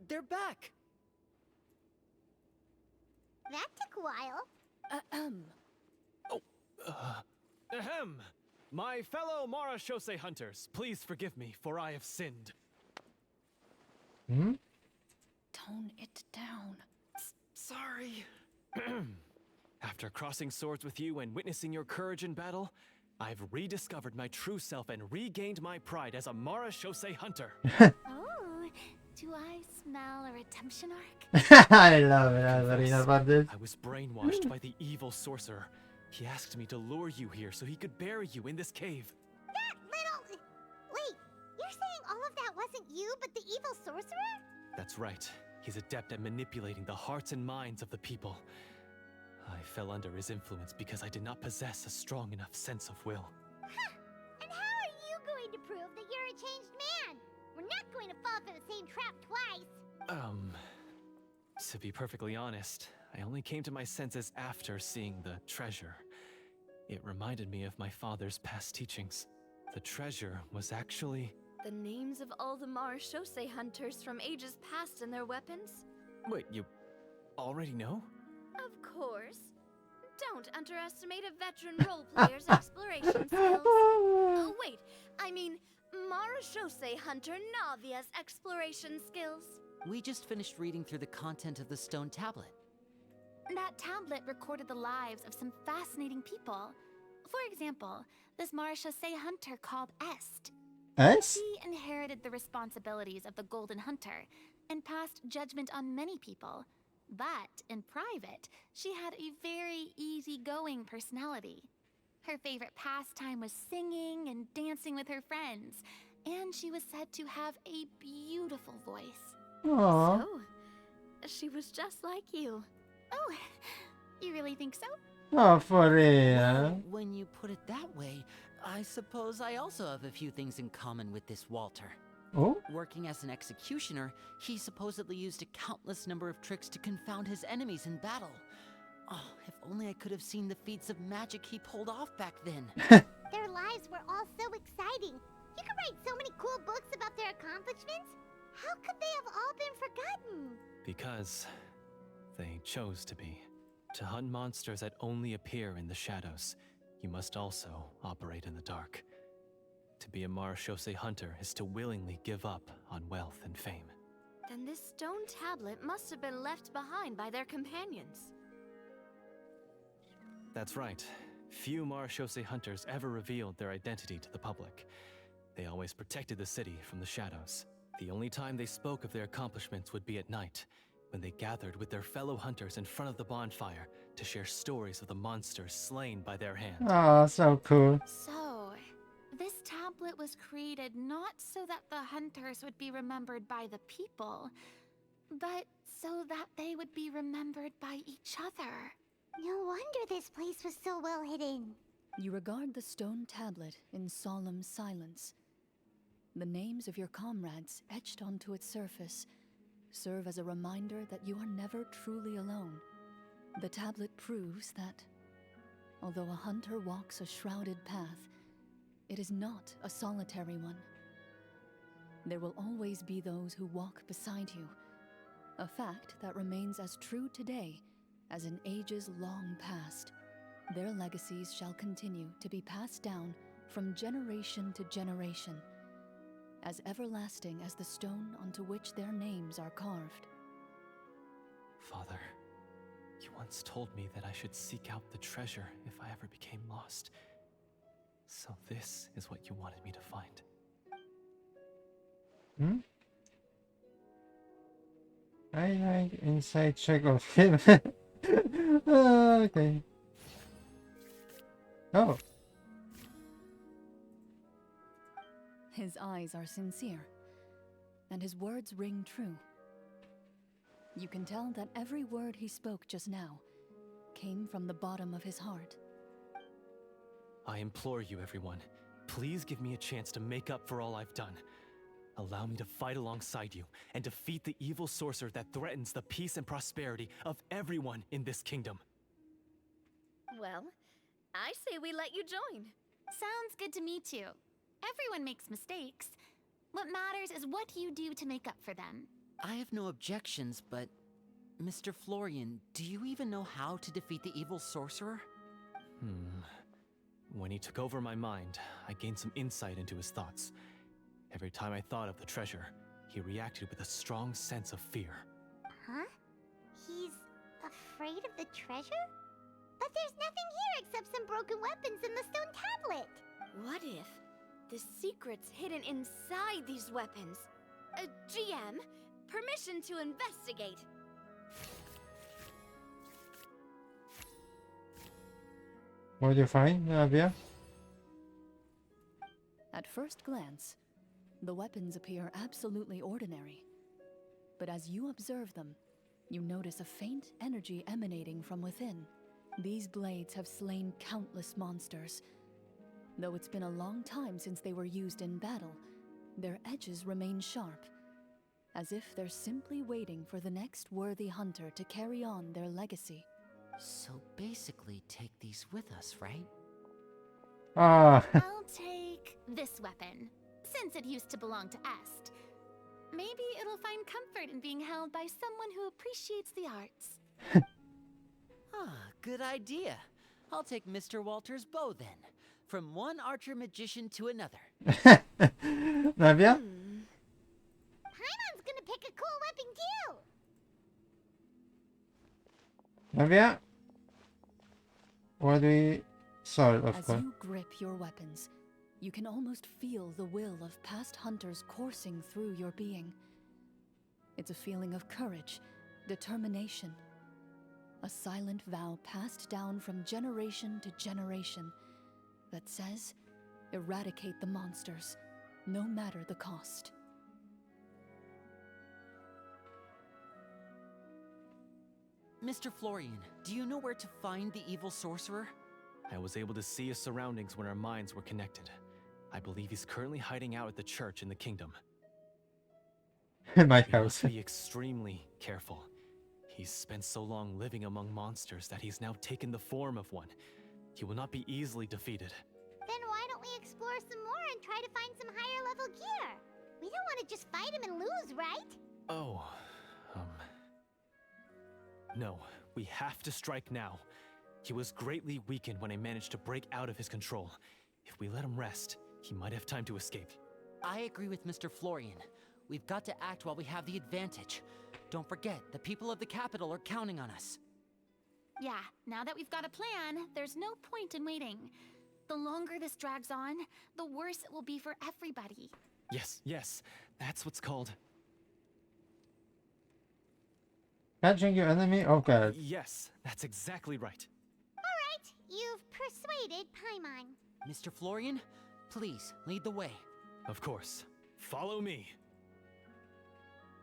They're back! That took a while. Ahem! My fellow Mara Shosei hunters, please forgive me, for I have sinned. Hmm? Tone it down. Sorry. After crossing swords with you and witnessing your courage in battle, I've rediscovered my true self and regained my pride as a Mara Shosei hunter. Oh, do I smell a redemption arc? I love it, Alvarina, about this. I was brainwashed by the evil sorcerer. He asked me to lure you here so he could bury you in this cave. That little... Wait, you're saying all of that wasn't you, but the evil sorcerer? That's right. He's adept at manipulating the hearts and minds of the people. I fell under his influence because I did not possess a strong enough sense of will. Huh! And how are you going to prove that you're a changed man? We're not going to fall for the same trap twice. To be perfectly honest, I only came to my senses after seeing the treasure. It reminded me of my father's past teachings. The treasure was actually... The names of all the Mara Shosei hunters from ages past and their weapons? Wait, you already know? Of course. Don't underestimate a veteran role-player's exploration skills. Oh, wait. I mean, Mara Shosei hunter Navia's exploration skills. We just finished reading through the content of the stone tablet. That tablet recorded the lives of some fascinating people. For example, this Mara Shosei hunter called Est. Us? She inherited the responsibilities of the Golden Hunter and passed judgment on many people. But in private, she had a very easygoing personality. Her favorite pastime was singing and dancing with her friends, and she was said to have a beautiful voice. Aww. So, she was just like you. Oh, you really think so? Oh, for real. Well, when you put it that way, I suppose I also have a few things in common with this Walter. Oh? Working as an executioner, he supposedly used a countless number of tricks to confound his enemies in battle. Oh, if only I could have seen the feats of magic he pulled off back then. Their lives were all so exciting. You could write so many cool books about their accomplishments. How could they have all been forgotten? Because they chose to be. To hunt monsters that only appear in the shadows, you must also operate in the dark. To be a Mara Shosei hunter is to willingly give up on wealth and fame. Then this stone tablet must have been left behind by their companions. That's right. Few Mara Shosei hunters ever revealed their identity to the public. They always protected the city from the shadows. The only time they spoke of their accomplishments would be at night, when they gathered with their fellow hunters in front of the bonfire to share stories of the monsters slain by their hand. Oh, so cool. So, this tablet was created not so that the hunters would be remembered by the people, but so that they would be remembered by each other. No wonder this place was so well hidden. You regard the stone tablet in solemn silence. The names of your comrades etched onto its surface serve as a reminder that you are never truly alone. The tablet proves that, although a hunter walks a shrouded path, it is not a solitary one. There will always be those who walk beside you, a fact that remains as true today as in ages long past. Their legacies shall continue to be passed down from generation to generation, as everlasting as the stone onto which their names are carved. Father, you once told me that I should seek out the treasure if I ever became lost. So this is what you wanted me to find. Hmm? I like inside check of him. Okay. Oh. His eyes are sincere, and his words ring true. You can tell that every word he spoke just now came from the bottom of his heart. I implore you, everyone, please give me a chance to make up for all I've done. Allow me to fight alongside you and defeat the evil sorcerer that threatens the peace and prosperity of everyone in this kingdom. Well, I say we let you join. Sounds good to me too. Everyone makes mistakes. What matters is what you do to make up for them. I have no objections, but Mr. Florian, do you even know how to defeat the evil sorcerer? When he took over my mind, I gained some insight into his thoughts. Every time I thought of the treasure, he reacted with a strong sense of fear. Huh? He's afraid of the treasure? But there's nothing here except some broken weapons and the stone tablet. What if the secret's hidden inside these weapons? GM, permission to investigate. What do you find, Navia? At first glance, the weapons appear absolutely ordinary. But as you observe them, you notice a faint energy emanating from within. These blades have slain countless monsters. Though it's been a long time since they were used in battle, their edges remain sharp, as if they're simply waiting for the next worthy hunter to carry on their legacy. So basically, take these with us, right? Ah. I'll take this weapon, since it used to belong to Est. Maybe it'll find comfort in being held by someone who appreciates the arts. Good idea. I'll take Mr. Walter's bow then. From one archer magician to another. Navia? Paimon's gonna pick a cool weapon too. Navia? What do we... Sorry, of As course. you grip your weapons, you can almost feel the will of past hunters coursing through your being. It's a feeling of courage, determination. A silent vow passed down from generation to generation that says, eradicate the monsters, no matter the cost. Mr. Florian, do you know where to find the evil sorcerer? I was able to see his surroundings when our minds were connected. I believe he's currently hiding out at the church in the kingdom. My We house. must be extremely careful. He's spent so long living among monsters that he's now taken the form of one. He will not be easily defeated. Then why don't we explore some more and try to find some higher level gear? We don't want to just fight him and lose, right? Oh, No, we have to strike now. He was greatly weakened when I managed to break out of his control. If we let him rest, he might have time to escape. I agree with Mr. Florian. We've got to act while we have the advantage. Don't forget, the people of the capital are counting on us. Yeah, now that we've got a plan, there's no point in waiting. The longer this drags on, the worse it will be for everybody. Yes, that's what's called... Catching your enemy? Oh god. Yes, that's exactly right. Alright, you've persuaded Paimon. Mr. Florian, please, lead the way. Of course. Follow me.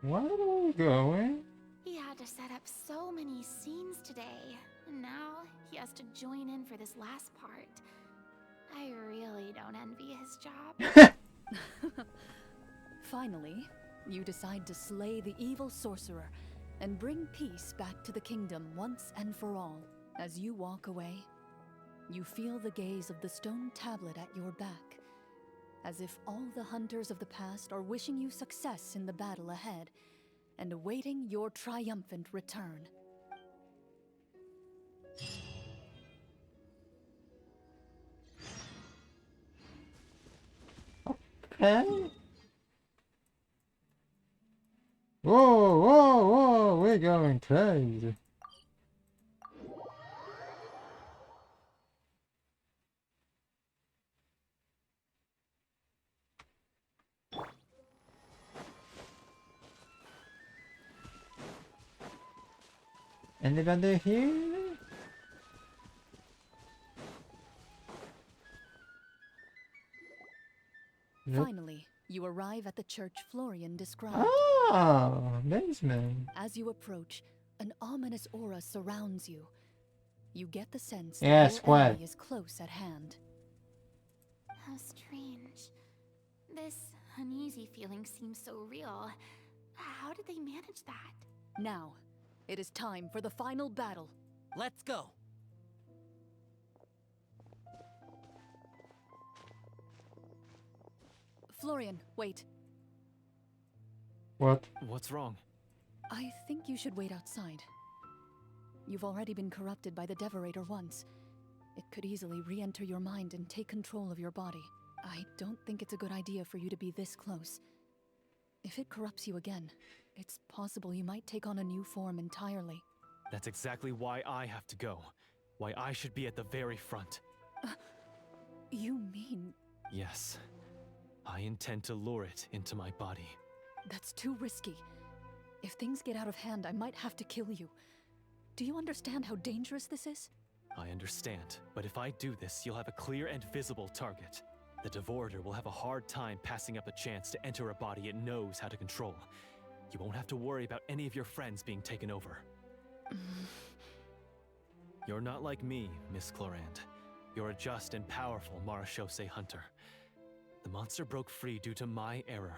Where are we going? He had to set up so many scenes today. And now he has to join in for this last part. I really don't envy his job. Finally, you decide to slay the evil sorcerer and bring peace back to the kingdom once and for all. As you walk away, you feel the gaze of the stone tablet at your back, as if all the hunters of the past are wishing you success in the battle ahead and awaiting your triumphant return. Okay. Whoa, whoa, whoa, we're going crazy. Anybody here? Finally, you arrive at the church Florian described. Oh, basement. As you approach, an ominous aura surrounds you. You get the sense that Yes, your what? enemy is close at hand. How strange. This uneasy feeling seems so real. How did they manage that? Now, it is time for the final battle. Let's go. Florian, wait. What? What's wrong? I think you should wait outside. You've already been corrupted by the Devorator once. It could easily re-enter your mind and take control of your body. I don't think it's a good idea for you to be this close. If it corrupts you again, it's possible you might take on a new form entirely. That's exactly why I have to go. Why I should be at the very front. You mean... Yes. I intend to lure it into my body. That's too risky. If things get out of hand, I might have to kill you. Do you understand how dangerous this is? I understand, but if I do this, you'll have a clear and visible target. The Devorator will have a hard time passing up a chance to enter a body it knows how to control. You won't have to worry about any of your friends being taken over. You're not like me, Miss Clorinde. You're a just and powerful Marachose hunter. The monster broke free due to my error.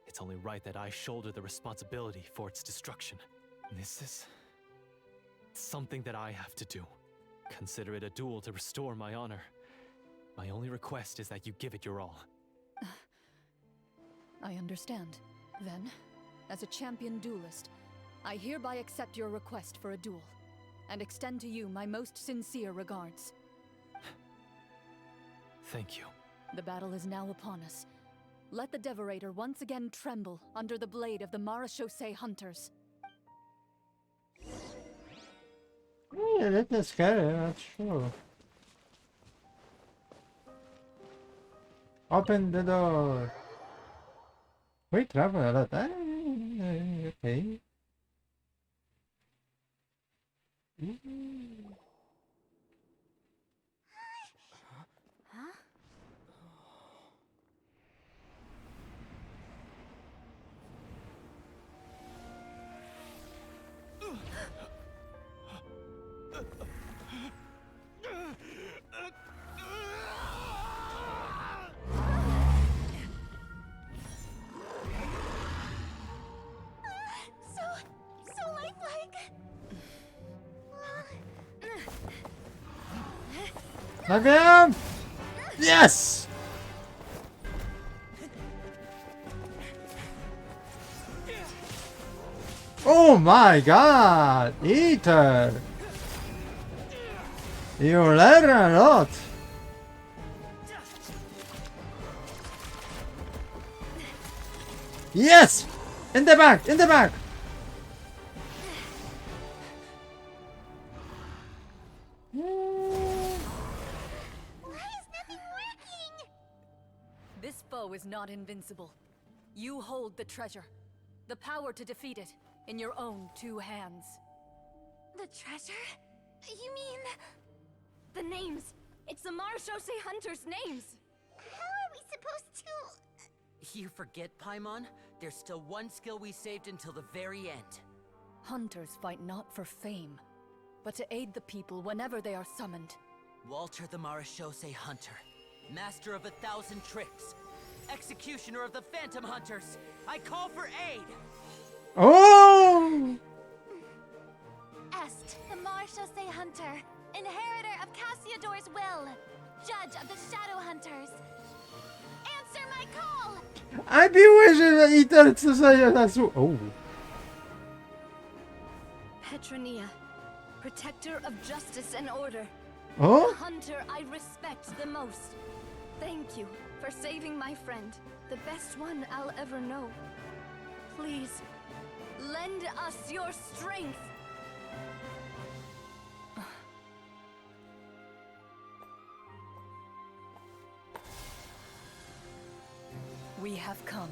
It's only right that I shoulder the responsibility for its destruction. This is... something that I have to do. Consider it a duel to restore my honor. My only request is that you give it your all. I understand. Then, as a champion duelist, I hereby accept your request for a duel, and extend to you my most sincere regards. Thank you. The battle is now upon us. Let the Devorator once again tremble under the blade of the Marachose hunters. Yeah, a little scary, that's true. Open the door. We travel a lot. Okay. So lifelike. Knock him! Yes! Oh my god! Eater! You learn a lot! Yes! In the back! In the back! Why is nothing working? This foe is not invincible. You hold the treasure, the power to defeat it, in your own two hands. The treasure? You mean... The names! It's the Marachose hunters' names! How are we supposed to... You forget, Paimon? There's still one skill we saved until the very end. Hunters fight not for fame, but to aid the people whenever they are summoned. Walter the Marashose Hunter, master of 1,000 tricks, executioner of the Phantom Hunters, I call for aid! Oh! Est, the Marshose Hunter, inheritor of Cassiodor's will, judge of the Shadow Hunters. Answer my call! I wish i ten, co się nasu... Oh. Petronia, protector of justice and order. Oh? The hunter I respect the most. Thank you for saving my friend, the best one I'll ever know. Please, lend us your strength. We have come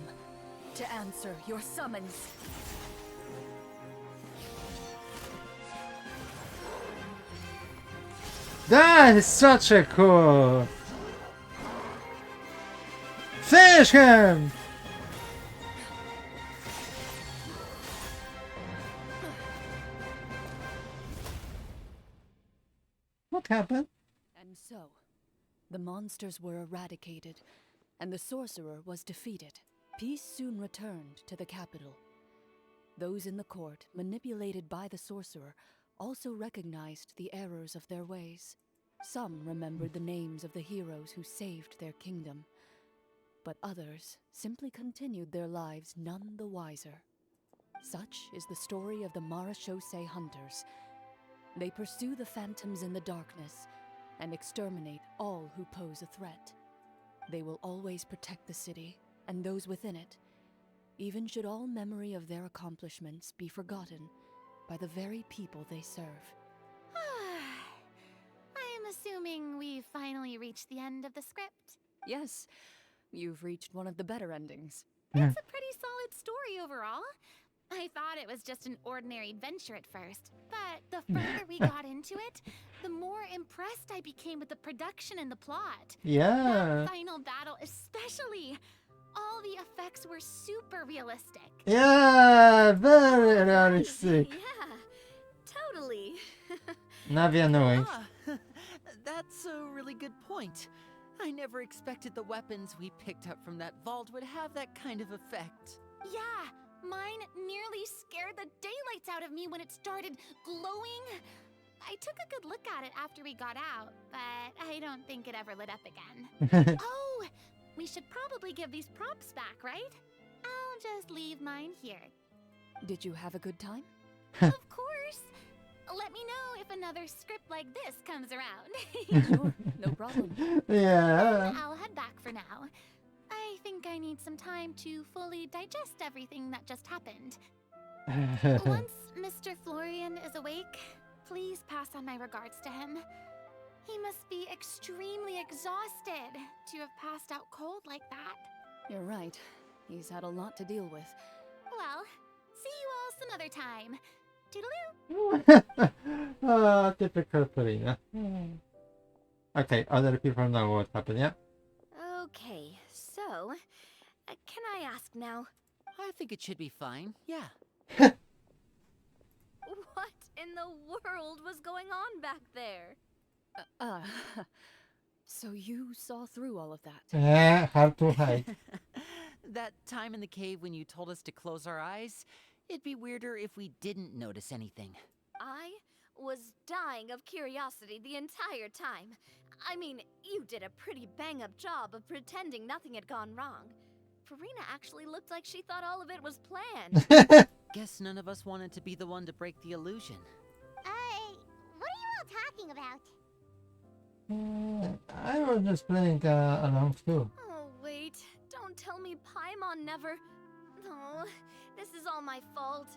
to answer your summons. That is such a cool... Finish him! What happened? And so, the monsters were eradicated, and the sorcerer was defeated. Peace soon returned to the capital. Those in the court, manipulated by the sorcerer, also recognized the errors of their ways. Some remembered the names of the heroes who saved their kingdom, but others simply continued their lives none the wiser. Such is the story of the Marashose Hunters. They pursue the phantoms in the darkness and exterminate all who pose a threat. They will always protect the city and those within it, even should all memory of their accomplishments be forgotten by the very people they serve. I am assuming we've finally reached the end of the script. Yes, you've reached one of the better endings. It's a pretty solid story overall. I thought it was just an ordinary adventure at first, but the further we got into it, the more impressed I became with the production and the plot. Yeah. That final battle especially. All the effects were super realistic. Yeah, very realistic. Yeah, totally. Nawianułeś. That's a really good point. I never expected the weapons we picked up from that vault would have that kind of effect. Yeah, mine nearly scared the daylights out of me when it started glowing. I took a good look at it after we got out, but I don't think it ever lit up again. Oh, we should probably give these props back, right? I'll just leave mine here. Did you have a good time? Of course. Let me know if another script like this comes around. Sure, no problem. Yeah. I'll head back for now. I think I need some time to fully digest everything that just happened. Once Mr. Florian is awake, please pass on my regards to him. He must be extremely exhausted to have passed out cold like that. You're right. He's had a lot to deal with. Well, see you all some other time. Toodaloo! Typical Karina. Okay, other people know what happened, yeah? Okay, so, can I ask now, I think it should be fine, yeah. what in the world was going on back there? So you saw through all of that? Yeah, hard to hide. That time in the cave when you told us to close our eyes, it'd be weirder if we didn't notice anything. I was dying of curiosity the entire time. I mean, you did a pretty bang-up job of pretending nothing had gone wrong. Farina actually looked like she thought all of it was planned. Guess none of us wanted to be the one to break the illusion. What are you all talking about? I was just playing along too. Oh, wait. Don't tell me Paimon never... Oh, this is all my fault.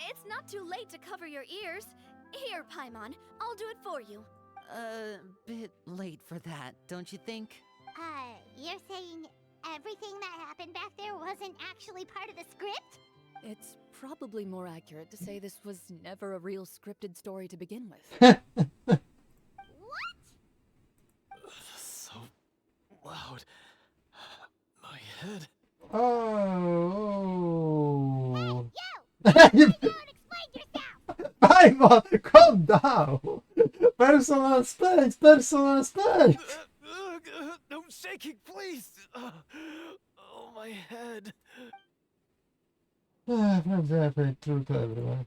It's not too late to cover your ears. Here, Paimon, I'll do it for you. Bit late for that, don't you think? You're saying everything that happened back there wasn't actually part of the script? It's probably more accurate to say this was never a real scripted story to begin with. What? So loud. My head. Oh. You! Go and explain yourself! Bye, Ivan, calm down. Personal space, personal space. No shaking, please! Oh, my head. Friends are pretty true to everyone.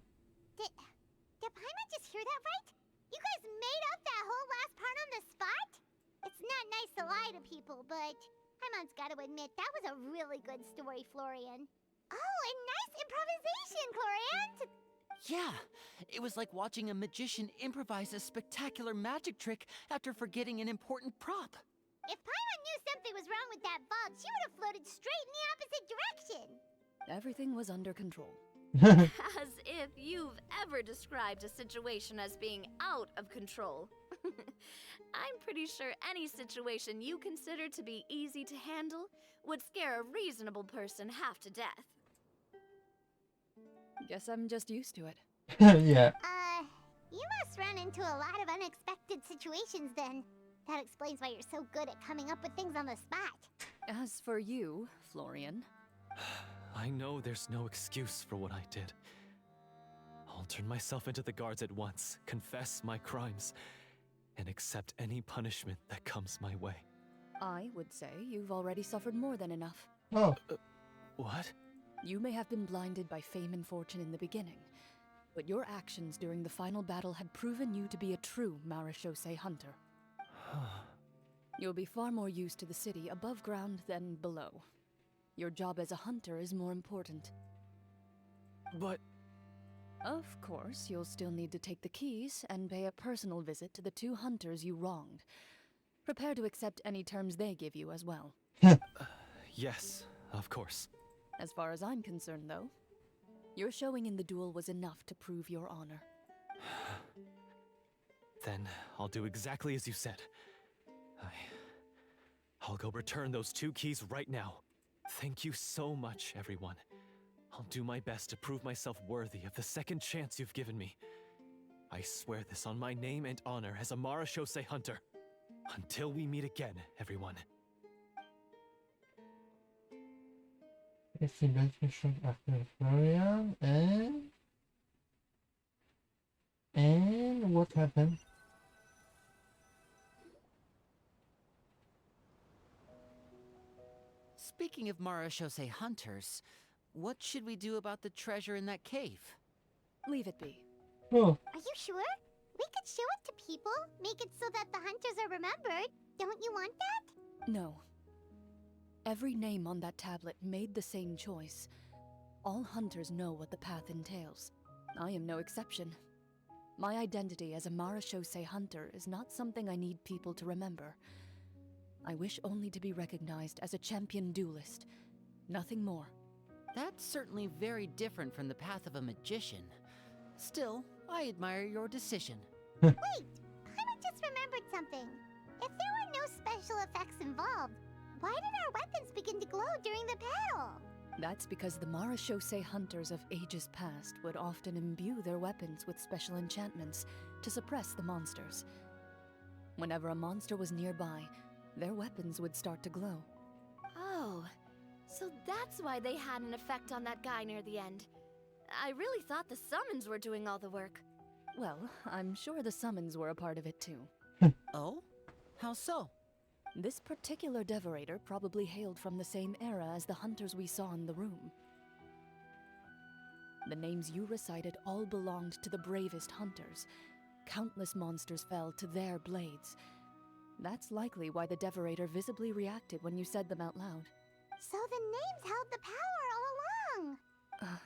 Did Paimon just hear that right? You guys made up that whole last part on the spot? It's not nice to lie to people, but Paimon's got to admit that was a really good story, Florian. Oh, and nice improvisation, Clorinde! Yeah, it was like watching a magician improvise a spectacular magic trick after forgetting an important prop. If Paimon knew something was wrong with that bug, she would have floated straight in the opposite direction. Everything was under control. As if you've ever described a situation as being out of control. I'm pretty sure any situation you consider to be easy to handle would scare a reasonable person half to death. Guess I'm just used to it. Yeah. You must run into a lot of unexpected situations then. That explains why you're so good at coming up with things on the spot. As for you, Florian, I know there's no excuse for what I did. I'll turn myself into the guards at once, confess my crimes, and accept any punishment that comes my way. I would say you've already suffered more than enough. Oh. What? You may have been blinded by fame and fortune in the beginning, but your actions during the final battle had proven you to be a true Marechaussee hunter. You'll be far more used to the city above ground than below. Your job as a hunter is more important. But... Of course, you'll still need to take the keys and pay a personal visit to the 2 hunters you wronged. Prepare to accept any terms they give you as well. yes, of course. As far as I'm concerned, though, your showing in the duel was enough to prove your honor. Then I'll do exactly as you said. I'll go return those 2 keys right now. Thank you so much, everyone. I'll do my best to prove myself worthy of the second chance you've given me. I swear this on my name and honor as a Marechaussee hunter. Until we meet again, everyone. It's investigation after Florian and what happened? Speaking of Marechaussee hunters, what should we do about the treasure in that cave? Leave it be. Oh. Are you sure? We could show it to people, make it so that the hunters are remembered. Don't you want that? No. Every name on that tablet made the same choice. All hunters know what the path entails. I am no exception. My identity as a Marechaussee hunter is not something I need people to remember. I wish only to be recognized as a champion duelist. Nothing more. That's certainly very different from the path of a magician. Still, I admire your decision. Wait! Paimon just remembered something. If there were no special effects involved, why did our weapons begin to glow during the battle? That's because the Marechaussee hunters of ages past would often imbue their weapons with special enchantments to suppress the monsters. Whenever a monster was nearby, their weapons would start to glow. Oh, so that's why they had an effect on that guy near the end. I really thought the summons were doing all the work. Well, I'm sure the summons were a part of it too. Oh? How so? This particular devorator probably hailed from the same era as the hunters we saw in the room. The names you recited all belonged to the bravest hunters. Countless monsters fell to their blades. That's likely why the devorator visibly reacted when you said them out loud. So the names held the power all along.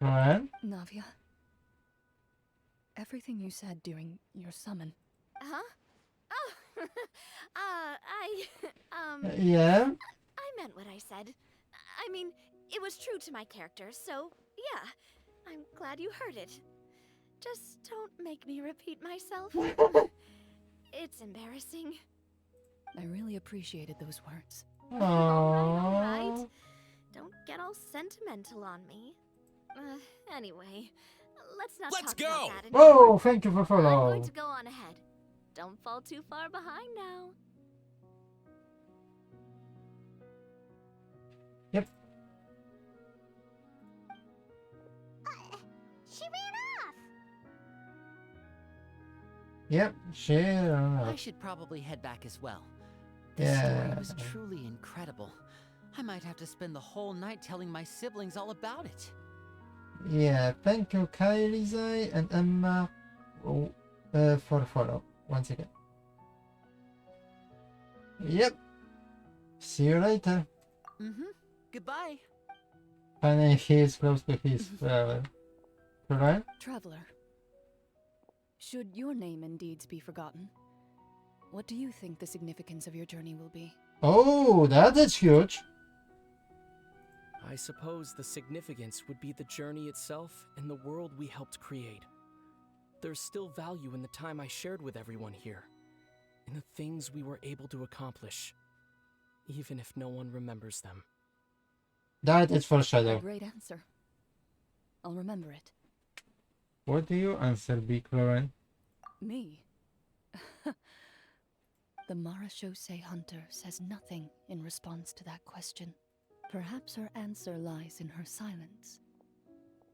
Alright. Navia, everything you said during your summon. Huh? Oh, Yeah. I meant what I said. I mean, it was true to my character, so yeah. I'm glad you heard it. Just don't make me repeat myself. It's embarrassing. I really appreciated those words. All right. Don't get all sentimental on me. Anyway, let's not Let's talk go! about that anymore. Whoa, thank you for I'm follow. going to go on ahead. Don't fall too far behind now. Yep. She ran off! Yep, share. I should probably head back as well. This story was truly incredible. I might have to spend the whole night telling my siblings all about it. Yeah, thank you, Kairi and Emma, for follow once again. Yep. See you later. Goodbye. Finally, he is close to his right? Traveler, should your name and deeds be forgotten, what do you think the significance of your journey will be? Oh, that is huge. I suppose the significance would be the journey itself and the world we helped create. There's still value in the time I shared with everyone here, in the things we were able to accomplish, even if no one remembers them. That is A foreshadow. great answer. I'll remember it. What do you answer, B. Clorinde? Me? The Marachose hunter says nothing in response to that question. Perhaps her answer lies in her silence.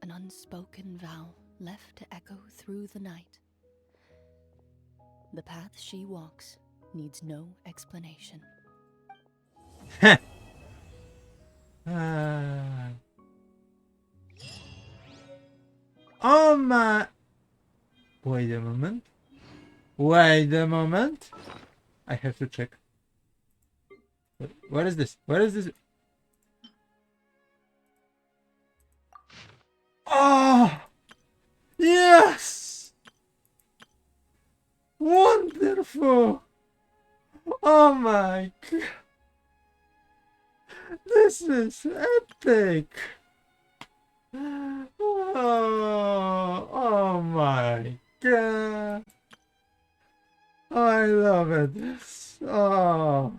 An unspoken vow left to echo through the night. The path she walks needs no explanation. Oh my... Wait a moment. Wait a moment. I have to check. What is this? What is this? Oh! Yes! Wonderful! Oh my god! This is epic! Oh my god! I love it. Oh.